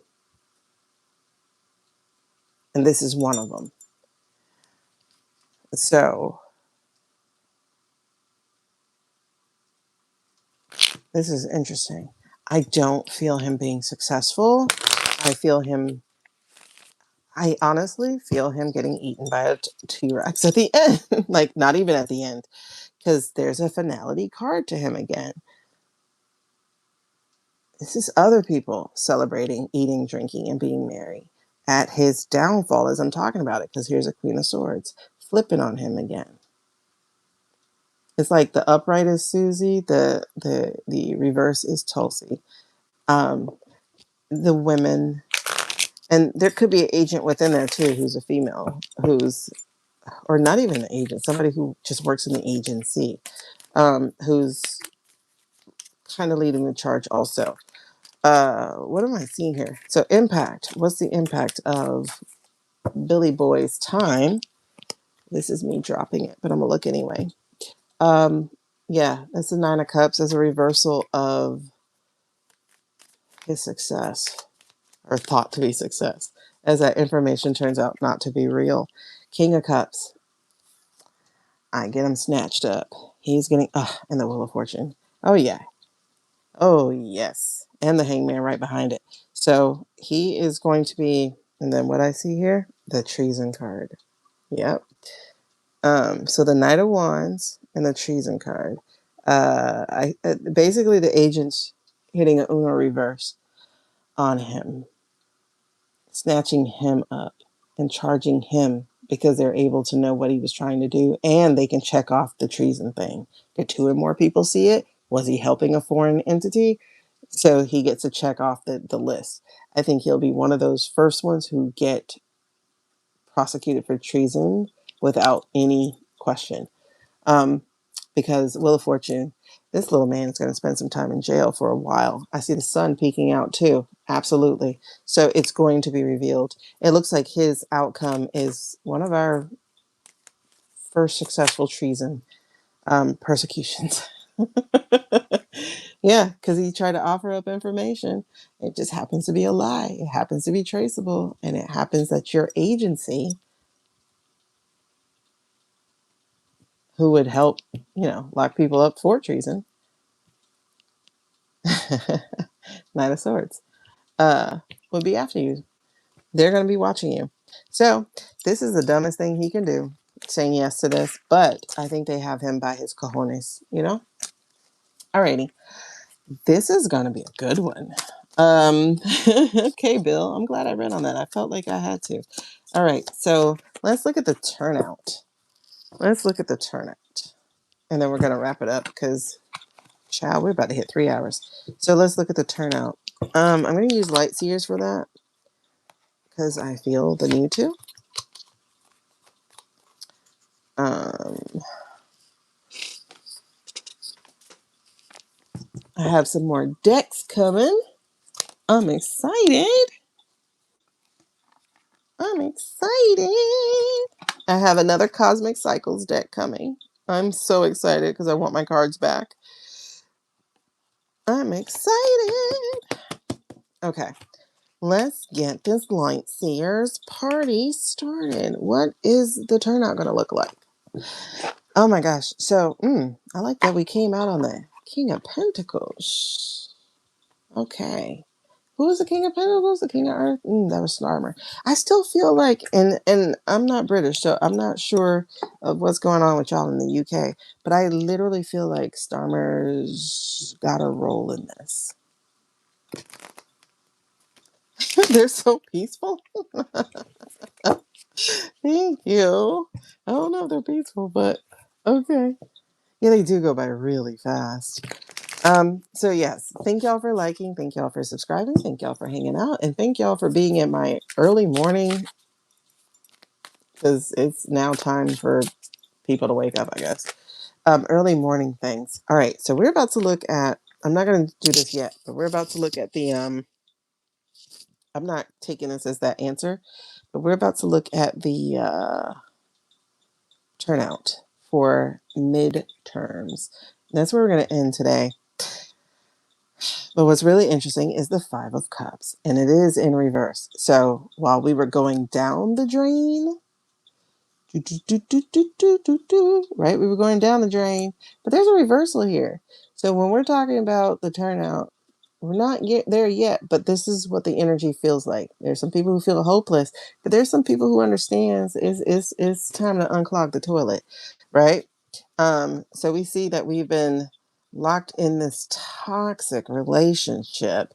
this is one of them. So this is interesting. I don't feel him being successful. I honestly feel him getting eaten by a T-Rex at the end. Like, not even at the end, because there's a finality card to him again. This is other people celebrating, eating, drinking, and being merry at his downfall as I'm talking about it, because here's a Queen of Swords flipping on him again. It's like the upright is Susie, the reverse is Tulsi. The women, and there could be an agent within there too who's a female, or not even an agent, somebody who just works in the agency, who's kind of leading the charge also. What am I seeing here? So impact. What's the impact of Billy Boy's time? This is me dropping it, but I'm gonna look anyway. Yeah, that's the Nine of Cups as a reversal of his success, or thought to be success, as that information turns out not to be real. King of Cups. I get him snatched up. He's getting, and the Wheel of Fortune. Oh, yeah. Oh, yes. And the Hangman right behind it. So he is going to be, and then what I see here, the Treason card. Yep. So the Knight of Wands and the Treason card. Basically the agent's hitting an Uno reverse on him, snatching him up and charging him because they're able to know what he was trying to do, and they can check off the treason thing. Did two or more people see it? Was he helping a foreign entity? So he gets to check off the list. I think he'll be one of those first ones who get prosecuted for treason without any question. Because Wheel of Fortune, this little man is going to spend some time in jail for a while. I see the sun peeking out too. Absolutely. So it's going to be revealed. It looks like his outcome is one of our first successful treason persecutions. Yeah, because he tried to offer up information. It just happens to be a lie. It happens to be traceable. And it happens that your agency, who would help, lock people up for treason, Knight of Swords, would be after you. They're going to be watching you. So this is the dumbest thing he can do, saying yes to this. But I think they have him by his cojones, Alrighty. This is going to be a good one. Okay, Bill, I'm glad I read on that. I felt like I had to. All right, so let's look at the turnout. And then we're going to wrap it up because, child, we're about to hit 3 hours. So let's look at the turnout. I'm going to use light seers for that because I feel the need to. I have some more decks coming. I'm excited. I have another Cosmic Cycles deck coming. I'm so excited because I want my cards back. I'm excited. Okay, let's get this Light Seers party started. What is the turnout going to look like? Oh my gosh. So, I like that we came out on the King of Pentacles. Okay. Who was the King of Pentacles? The King of Earth? That was Starmer. I still feel like, and I'm not British, so I'm not sure of what's going on with y'all in the UK, but I literally feel like Starmer's got a role in this. They're so peaceful. Thank you. I don't know if they're peaceful, but okay. Yeah, they do go by really fast. So yes, thank y'all for liking, thank y'all for subscribing, thank y'all for hanging out, and thank y'all for being in my early morning, because it's now time for people to wake up, I guess. Early morning things. All right, so we're about to look at, I'm not going to do this yet, but we're about to look at the, I'm not taking this as that answer, but we're about to look at the turnout for midterms. That's where we're going to end today. But what's really interesting is the Five of Cups, and it is in reverse. So while we were going down the drain, right, we were going down the drain, but there's a reversal here. So when we're talking about the turnout, we're not there yet, but this is what the energy feels like. There's some people who feel hopeless, but there's some people who understands it's time to unclog the toilet, right? So we see that we've been locked in this toxic relationship,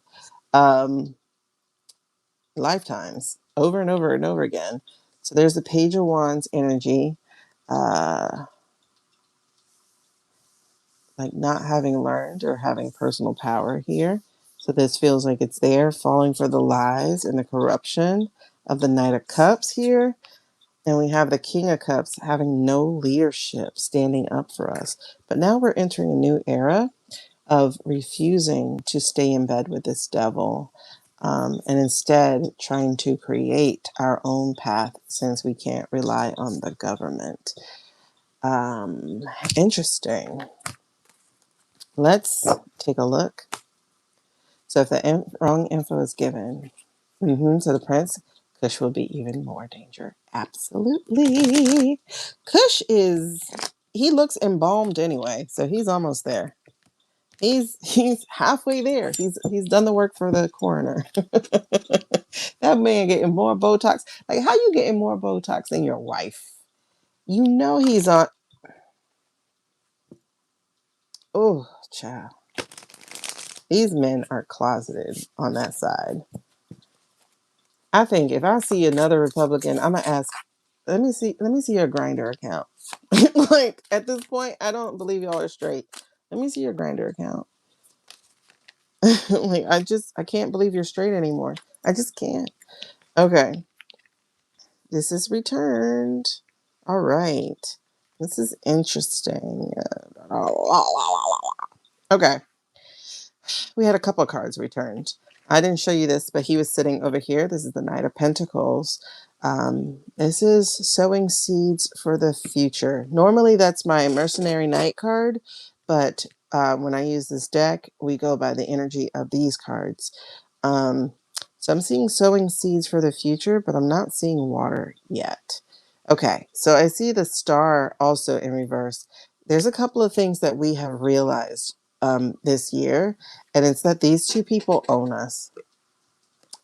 lifetimes, over and over and over again. So there's the Page of Wands energy, like not having learned or having personal power here. So this feels like it's there, falling for the lies and the corruption of the Knight of Cups here. And we have the King of Cups having no leadership standing up for us. But now we're entering a new era of refusing to stay in bed with this devil, and instead trying to create our own path since we can't rely on the government. Interesting. Let's take a look. So if the wrong info is given, so the prince, Kush will be even more danger. Absolutely. Kush he looks embalmed anyway, so he's almost there. He's halfway there. He's done the work for the coroner. That man getting more Botox. Like, how you getting more Botox than your wife? You know he's on. Oh, child. These men are closeted on that side. I think if I see another Republican, I'm gonna ask. Let me see your Grinder account. Like at this point, I don't believe y'all are straight. Let me see your Grinder account. Like I can't believe you're straight anymore. I just can't. Okay. This is returned. All right. This is interesting. Okay. We had a couple of cards returned. I didn't show you this, but he was sitting over here. This is the Knight of Pentacles. This is sowing seeds for the future. Normally, that's my Mercenary Knight card, but when I use this deck, we go by the energy of these cards. So I'm seeing sowing seeds for the future, but I'm not seeing water yet. Okay, so I see the star also in reverse. There's a couple of things that we have realized this year, and it's that these two people own us.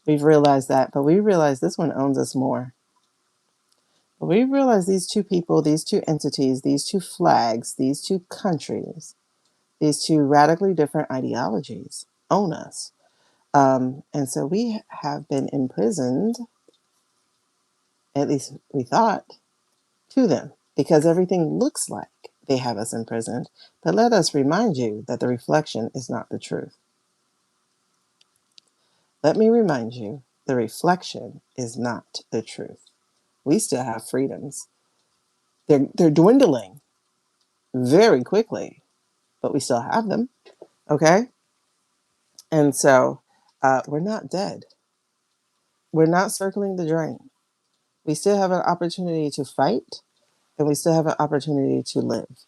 We've realized that, but we realize this one owns us more. But we realize these two people, these two entities, these two flags, these two countries, these two radically different ideologies own us. And so we have been imprisoned, at least we thought, to them because everything looks like they have us imprisoned. But let us remind you that the reflection is not the truth. Let me remind you, the reflection is not the truth. We still have freedoms. They're dwindling very quickly, but we still have them. Okay? And so we're not dead. We're not circling the drain. We still have an opportunity to fight, and we still have an opportunity to live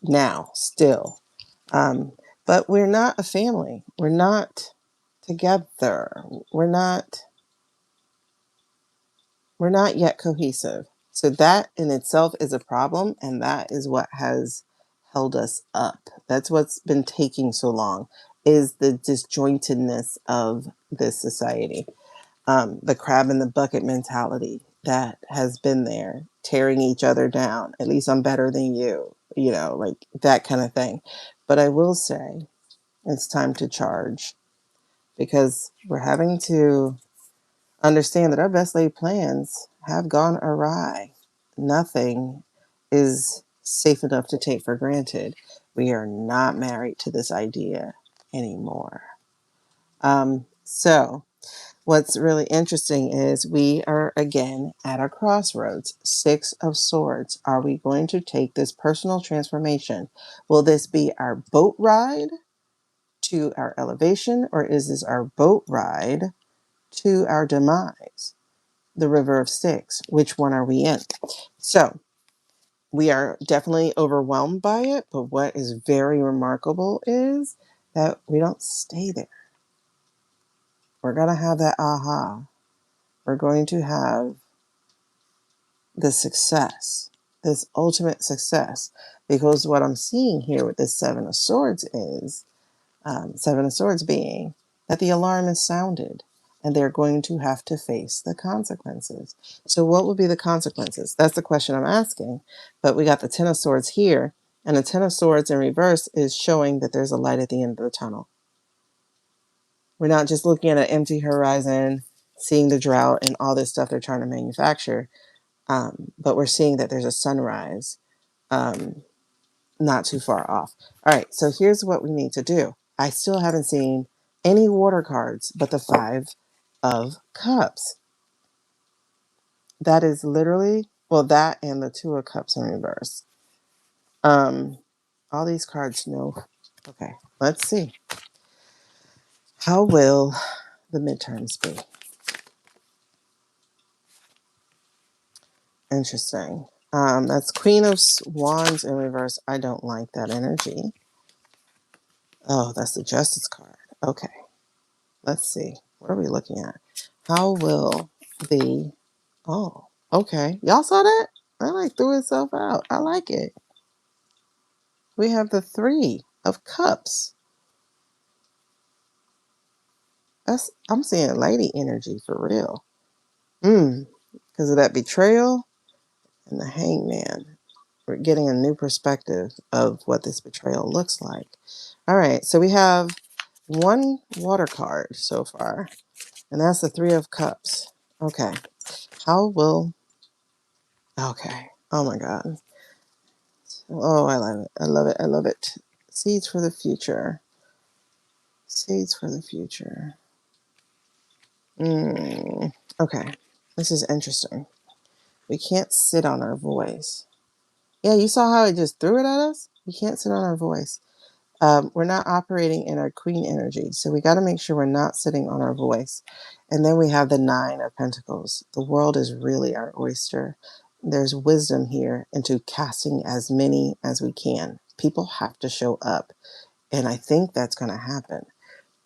now, still. But we're not a family. We're not together. We're not yet cohesive. So that in itself is a problem, and that is what has held us up. That's what's been taking so long, is the disjointedness of this society. The crab in the bucket mentality that has been there, tearing each other down. At least I'm better than you, like that kind of thing. But I will say it's time to charge, because we're having to understand that our best laid plans have gone awry. Nothing is safe enough to take for granted. We are not married to this idea anymore. So what's really interesting is we are again at a crossroads. Six of Swords. Are we going to take this personal transformation? Will this be our boat ride to our elevation, or is this our boat ride to our demise? The River of Styx. Which one are we in? So we are definitely overwhelmed by it, but what is very remarkable is that we don't stay there. We're going to have that aha. We're going to have the success, this ultimate success, because what I'm seeing here with this Seven of Swords is Seven of Swords being that the alarm is sounded and they're going to have to face the consequences. So what would be the consequences? That's the question I'm asking. But we got the Ten of Swords here, and the Ten of Swords in reverse is showing that there's a light at the end of the tunnel. We're not just looking at an empty horizon, seeing the drought and all this stuff they're trying to manufacture, but we're seeing that there's a sunrise not too far off. All right, so here's what we need to do. I still haven't seen any water cards but the Five of Cups. That is literally, well, that and the Two of Cups in reverse. All these cards, no. Okay, let's see. How will the midterms be? Interesting. That's Queen of Wands in reverse. I don't like that energy. Oh, that's the Justice card. Okay. Let's see. What are we looking at? How will the... Oh, okay. Y'all saw that? That like threw itself out. I like it. We have the Three of Cups. I'm seeing lady energy for real. Because of that betrayal and the Hangman. We're getting a new perspective of what this betrayal looks like. All right, so we have one water card so far, and that's the Three of Cups. Okay. How will... Okay. Oh my God. Oh, I love it. I love it. I love it. Seeds for the future. Seeds for the future. Okay. This is interesting. We can't sit on our voice. Yeah, you saw how it just threw it at us? We can't sit on our voice. We're not operating in our queen energy. So we got to make sure we're not sitting on our voice. And then we have the 9 of Pentacles. The world is really our oyster. There's wisdom here into casting as many as we can. People have to show up. And I think that's going to happen.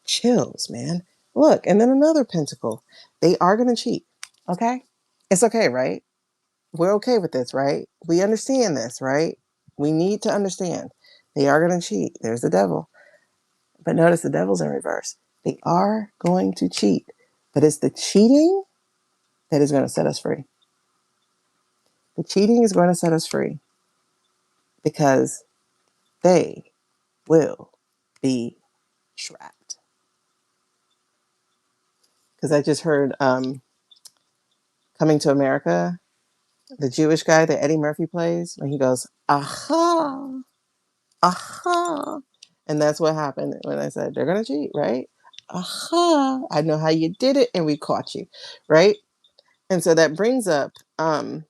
Chills, man. Look, and then another pentacle. They are going to cheat. Okay? It's okay, right? We're okay with this, right? We understand this, right? We need to understand. They are going to cheat. There's the devil. But notice the devil's in reverse. They are going to cheat. But it's the cheating that is going to set us free. The cheating is going to set us free because they will be trapped. Because I just heard Coming to America, the Jewish guy that Eddie Murphy plays, when he goes, aha, aha. And that's what happened when I said, they're going to cheat, right? Aha, I know how you did it, and we caught you, right? And so that brings up the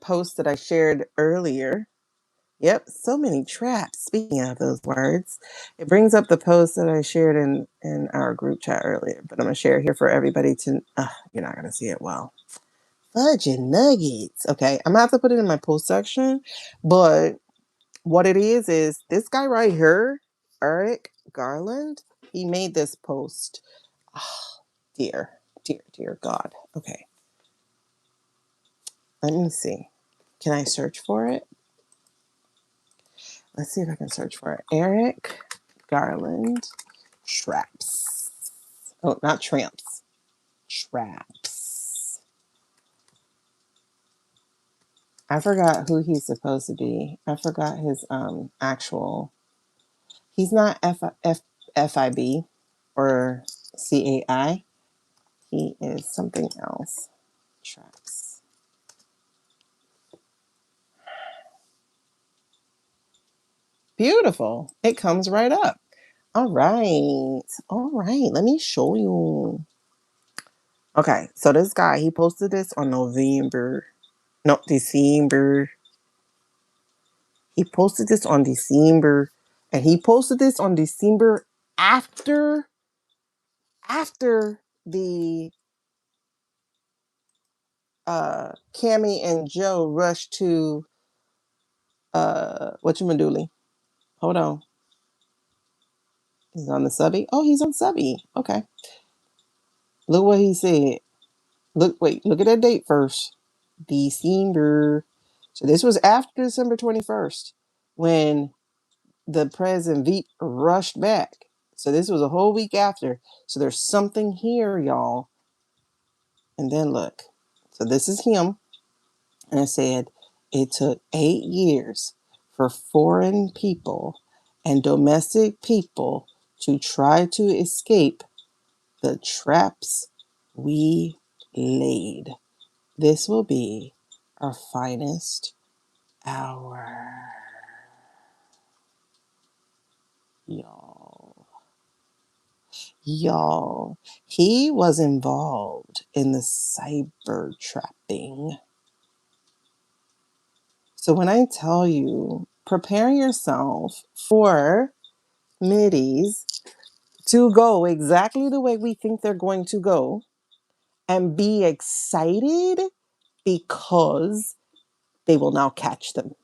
post that I shared earlier. Yep, so many traps. Speaking of those words, it brings up the post that I shared in our group chat earlier, but I'm going to share it here for everybody to, you're not going to see it well. Fudge and nuggets. Okay, I'm going to have to put it in my post section, but what it is this guy right here, Eric Garland, he made this post. Oh, dear God. Okay, let me see. Can I search for it? Let's see if I can search for it. Eric Garland traps. Oh, not tramps. Traps. I forgot who he's supposed to be. I forgot his actual. He's not FIB or CAI. He is something else. Traps. Beautiful. It comes right up. All right. All right. Let me show you. Okay. So this guy, he posted this on December. He posted this on December. And he posted this on December after the Cammy and Joe rushed to whatchamacallit. Hold on. He's on the subby. Oh, he's on subby. Okay. Look what he said. Look at that date first. December. So this was after December 21st when the President Veep rushed back. So this was a whole week after. So there's something here, y'all. And then look. So this is him. And I said, it took 8 years for foreign people and domestic people to try to escape the traps we laid. This will be our finest hour. Y'all, he was involved in the cyber trapping. So when I tell you, prepare yourself for middies to go exactly the way we think they're going to go and be excited because they will now catch them.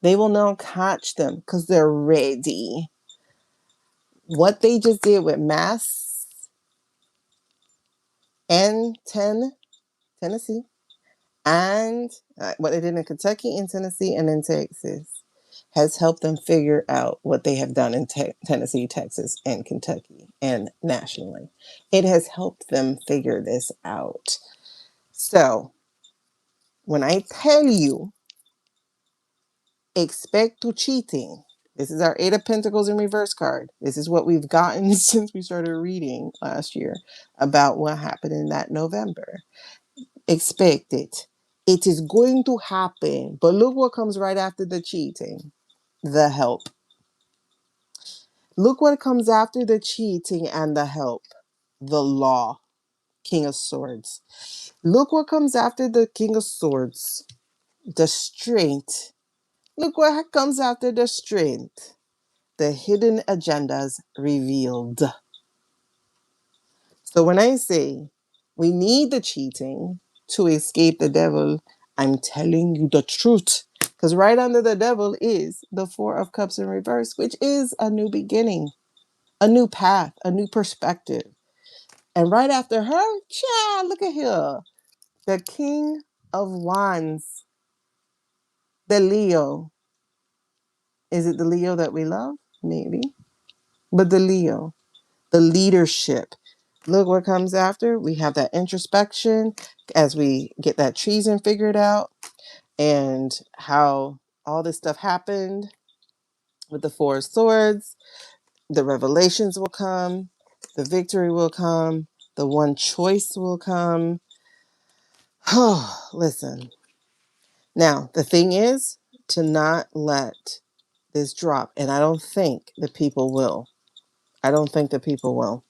They will now catch them because they're ready. What they just did with Mass and Tennessee, and what they did in Kentucky and Tennessee and in Texas has helped them figure out what they have done in Tennessee, Texas, and Kentucky, and nationally. It has helped them figure this out. So when I tell you, expect to cheating. This is our 8 of Pentacles in reverse card. This is what we've gotten since we started reading last year about what happened in that November. Expect it. It is going to happen. But look what comes right after the cheating. The help. Look what comes after the cheating and the help. The law. King of Swords. Look what comes after the King of Swords. The Strength. Look what comes after the Strength. The hidden agendas revealed. So when I say we need the cheating to escape the devil, I'm telling you the truth. Because right under the devil is the Four of Cups in reverse, which is a new beginning, a new path, a new perspective. And right after her, child, look at here. The King of Wands, the Leo. Is it the Leo that we love? Maybe. But the Leo, the leadership. Look what comes after. We have that introspection as we get that treason figured out and how all this stuff happened with the Four of Swords. The revelations will come. The victory will come. The one choice will come. Oh, listen. Now, the thing is to not let this drop. And I don't think the people will. I don't think the people will.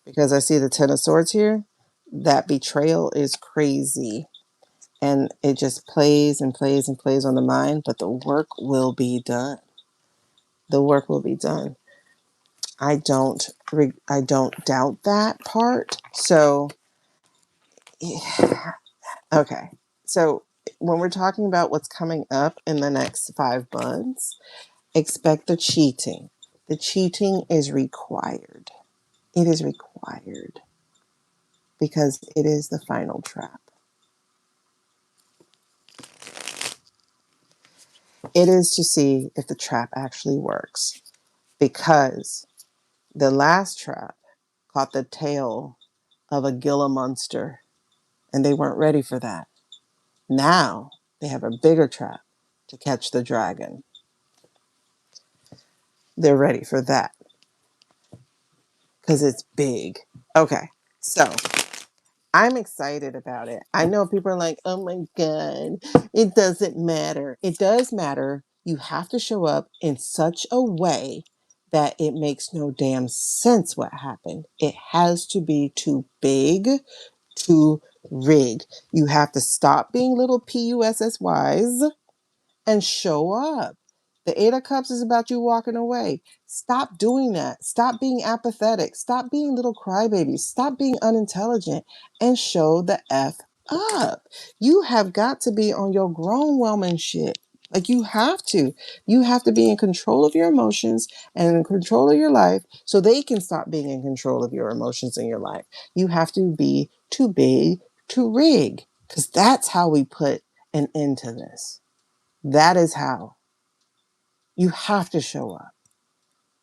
Because I see the Ten of Swords here. That betrayal is crazy. And it just plays and plays and plays on the mind. But the work will be done. The work will be done. I don't doubt that part. So, okay. So when we're talking about what's coming up in the next 5 months, expect the cheating. The cheating is required. It is required because it is the final trap. It is to see if the trap actually works because the last trap caught the tail of a Gila monster and they weren't ready for that. Now they have a bigger trap to catch the dragon. They're ready for that because it's big. Okay, so I'm excited about it. I know people are like, oh my God, it doesn't matter. It does matter. You have to show up in such a way that it makes no damn sense what happened. It has to be too big to rig. You have to stop being little PUSSYs and show up. The Eight of Cups is about you walking away. Stop doing that. Stop being apathetic. Stop being little crybabies. Stop being unintelligent and show the F up. You have got to be on your grown woman shit. Like you have to. You have to be in control of your emotions and in control of your life so they can stop being in control of your emotions in your life. You have to be too big to rig because that's how we put an end to this. That is how. You have to show up.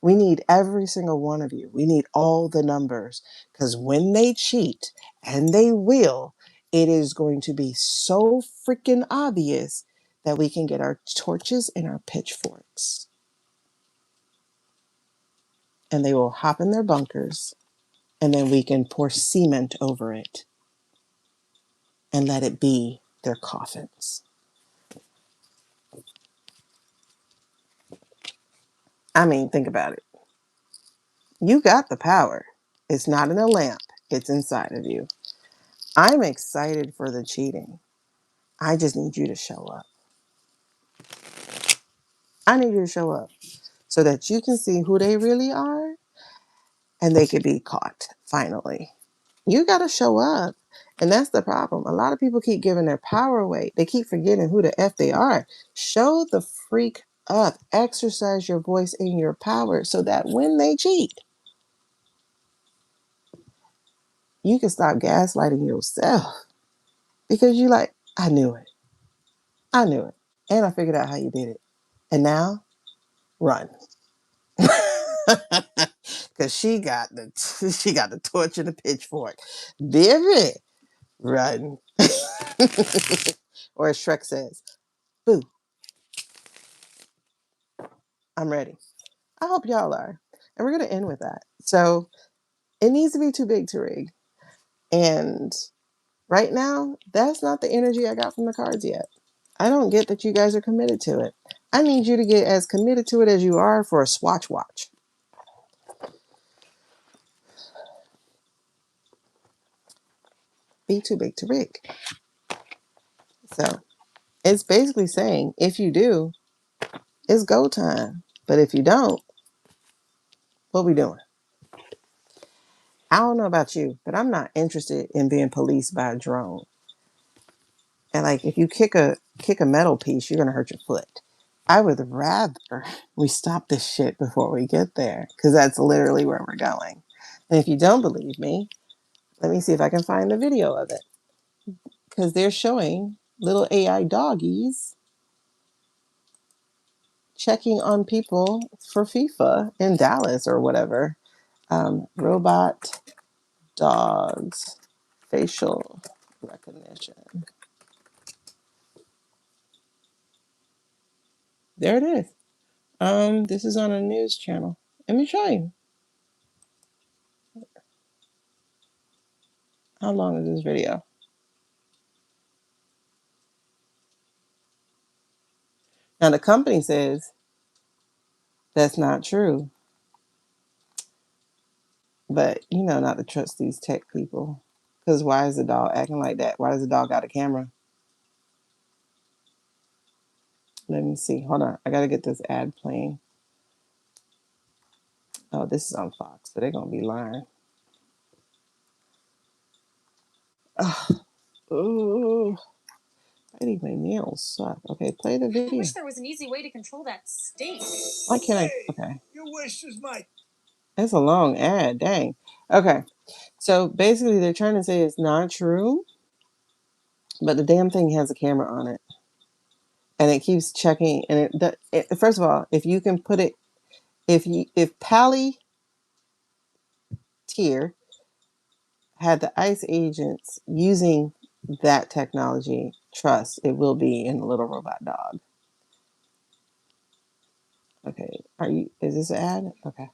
We need every single one of you. We need all the numbers because when they cheat, and they will, it is going to be so freaking obvious that we can get our torches and our pitchforks. And they will hop in their bunkers and then we can pour cement over it and let it be their coffins. I mean, think about it. You got the power. It's not in a lamp. It's inside of you. I'm excited for the cheating. I just need you to show up. I need you to show up so that you can see who they really are and they can be caught finally. You got to show up. And that's the problem. A lot of people keep giving their power away. They keep forgetting who the F they are. Show the freak up. Exercise your voice and your power so that when they cheat, you can stop gaslighting yourself because you like, I knew it. I knew it. And I figured out how you did it. And now, run. Because she got the torch and the pitchfork. Baby, run. Or as Shrek says, boo, I'm ready. I hope y'all are. And we're going to end with that. So it needs to be too big to rig. And right now, that's not the energy I got from the cards yet. I don't get that you guys are committed to it. I need you to get as committed to it as you are for a swatch watch. be too big to rig. So it's basically saying if you do, it's go time. But if you don't, what we doing? I don't know about you, but I'm not interested in being policed by a drone. And like if you kick a metal piece, you're gonna hurt your foot. I would rather we stop this shit before we get there, because that's literally where we're going. And if you don't believe me, let me see if I can find the video of it. Because they're showing little AI doggies checking on people for FIFA in Dallas or whatever. Robot dogs facial recognition. There it is. This is on a news channel. Let me show you. How long is this video? Now the company says that's not true, but you know not to trust these tech people. Because why is the dog acting like that? Why does the dog got a camera? Let me see. Hold on. I gotta get this ad playing. Oh, this is on Fox, so they're gonna be lying. Oh, biting my nails suck. Okay, play the video. I wish there was an easy way to control that state. Why can't I? Okay. Your wish is my. It's a long ad. Dang. Okay. So basically, they're trying to say it's not true, but the damn thing has a camera on it, and it keeps checking. And first of all, if you can put it, if Palantir had the ICE agents using that technology, trust it will be in the little robot dog. Okay, is this an ad? Okay.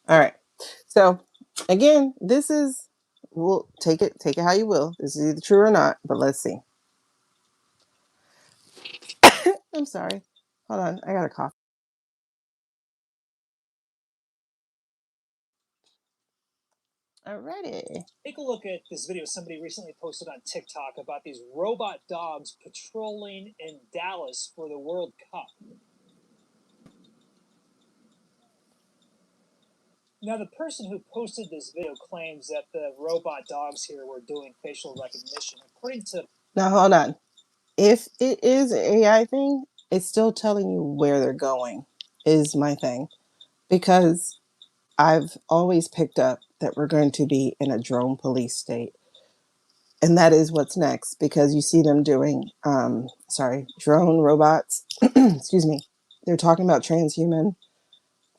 All right. So again, this is, we'll take it how you will. This is either true or not, but let's see. I'm sorry. Hold on, I got a cough. Alrighty. Take a look at this video somebody recently posted on TikTok about these robot dogs patrolling in Dallas for the World Cup. Now, the person who posted this video claims that the robot dogs here were doing facial recognition. According to... Now, hold on. If it is an AI thing, it's still telling you where they're going, is my thing. Because I've always picked up that we're going to be in a drone police state. And that is what's next, because you see them doing, drone robots. Excuse me. They're talking about transhuman.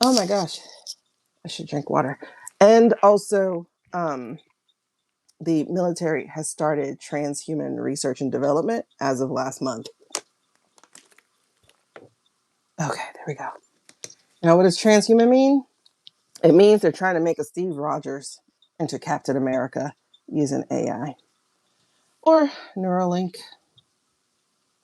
Oh my gosh. I should drink water. And also, the military has started transhuman research and development as of last month. Okay, there we go. Now, what does transhuman mean? It means they're trying to make a Steve Rogers into Captain America using AI or Neuralink,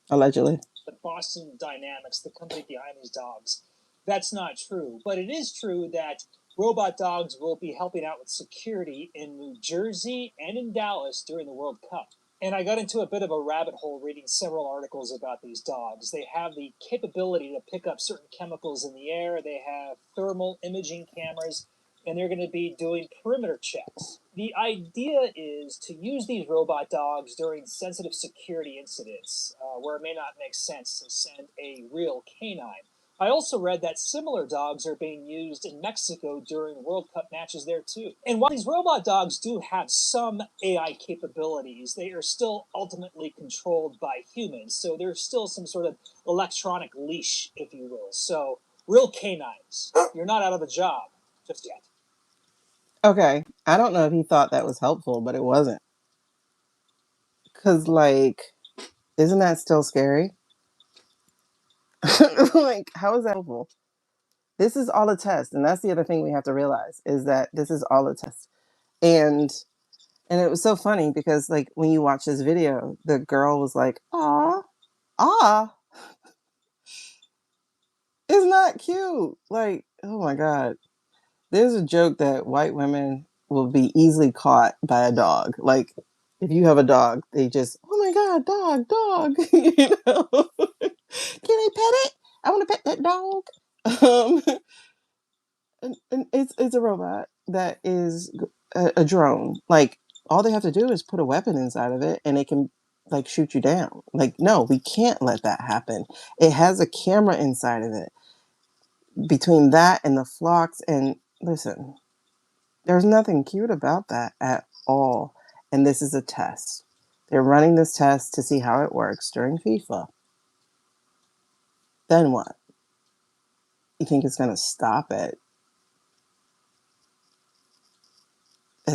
allegedly. The Boston Dynamics, the company behind these dogs. That's not true, but it is true that robot dogs will be helping out with security in New Jersey and in Dallas during the World Cup. And I got into a bit of a rabbit hole reading several articles about these dogs. They have the capability to pick up certain chemicals in the air. They have thermal imaging cameras, and they're going to be doing perimeter checks. The idea is to use these robot dogs during sensitive security incidents where it may not make sense to send a real canine. I also read that similar dogs are being used in Mexico during World Cup matches there too. And while these robot dogs do have some AI capabilities, they are still ultimately controlled by humans. So there's still some sort of electronic leash, if you will. So real canines, you're not out of a job just yet. Okay, I don't know if he thought that was helpful, but it wasn't. Because, like, isn't that still scary? Like, how is that helpful? This is all a test. And that's the other thing we have to realize is that this is all a test. And it was so funny because, like, when you watch this video, the girl was like, ah, isn't that cute? Like, oh my God. There's a joke that white women will be easily caught by a dog. Like if you have a dog, they just, oh my God, dog, you know, can I pet it? I want to pet that dog. Um, and it's a robot that is a drone. Like all they have to do is put a weapon inside of it, and it can like shoot you down. Like no, we can't let that happen. It has a camera inside of it. Between that and the flocks, and listen, there's nothing cute about that at all. And this is a test. They're running this test to see how it works during FIFA. Then what? You think it's going to stop at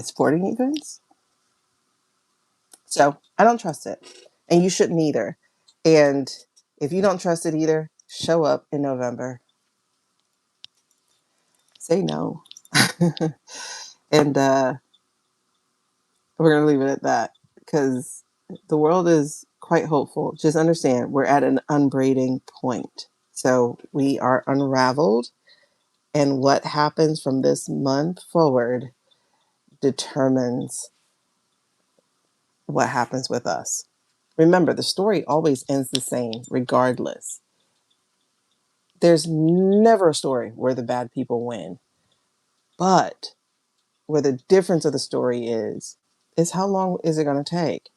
sporting events? So I don't trust it. And you shouldn't either. And if you don't trust it either, show up in November. Say no. And we're going to leave it at that because the world is quite hopeful. Just understand we're at an unbraiding point. So we are unraveled. And what happens from this month forward determines what happens with us. Remember, the story always ends the same, regardless. There's never a story where the bad people win. But where the difference of the story is how long is it going to take?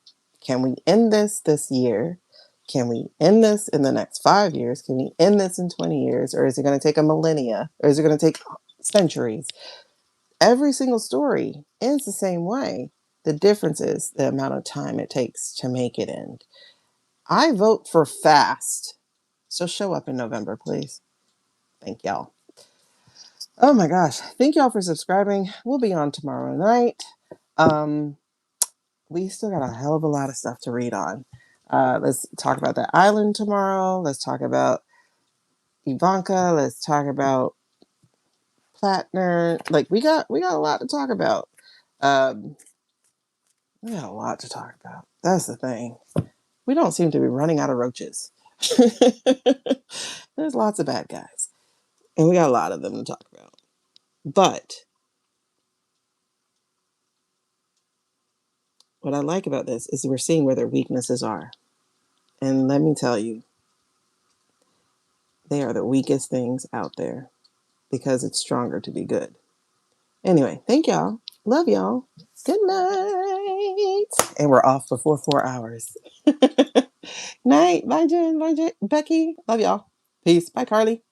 Can we end this year? Can we end this in the next 5 years? Can we end this in 20 years? Or is it going to take a millennia? Or is it going to take centuries? Every single story ends the same way. The difference is the amount of time it takes to make it end. I vote for fast. So show up in November, please. Thank y'all. Oh my gosh. Thank y'all for subscribing. We'll be on tomorrow night. We still got a hell of a lot of stuff to read on. Let's talk about the island tomorrow. Let's talk about Ivanka. Let's talk about Plattner. Like we got a lot to talk about. Um, we got a lot to talk about. That's the thing. We don't seem to be running out of roaches. There's lots of bad guys, and we got a lot of them to talk about. But what I like about this is we're seeing where their weaknesses are. And let me tell you, they are the weakest things out there because it's stronger to be good. Anyway, thank y'all. Love y'all. Good night. And we're off before 4 hours. Night. Bye, Jen. Bye, Becky. Love y'all. Peace. Bye, Carly.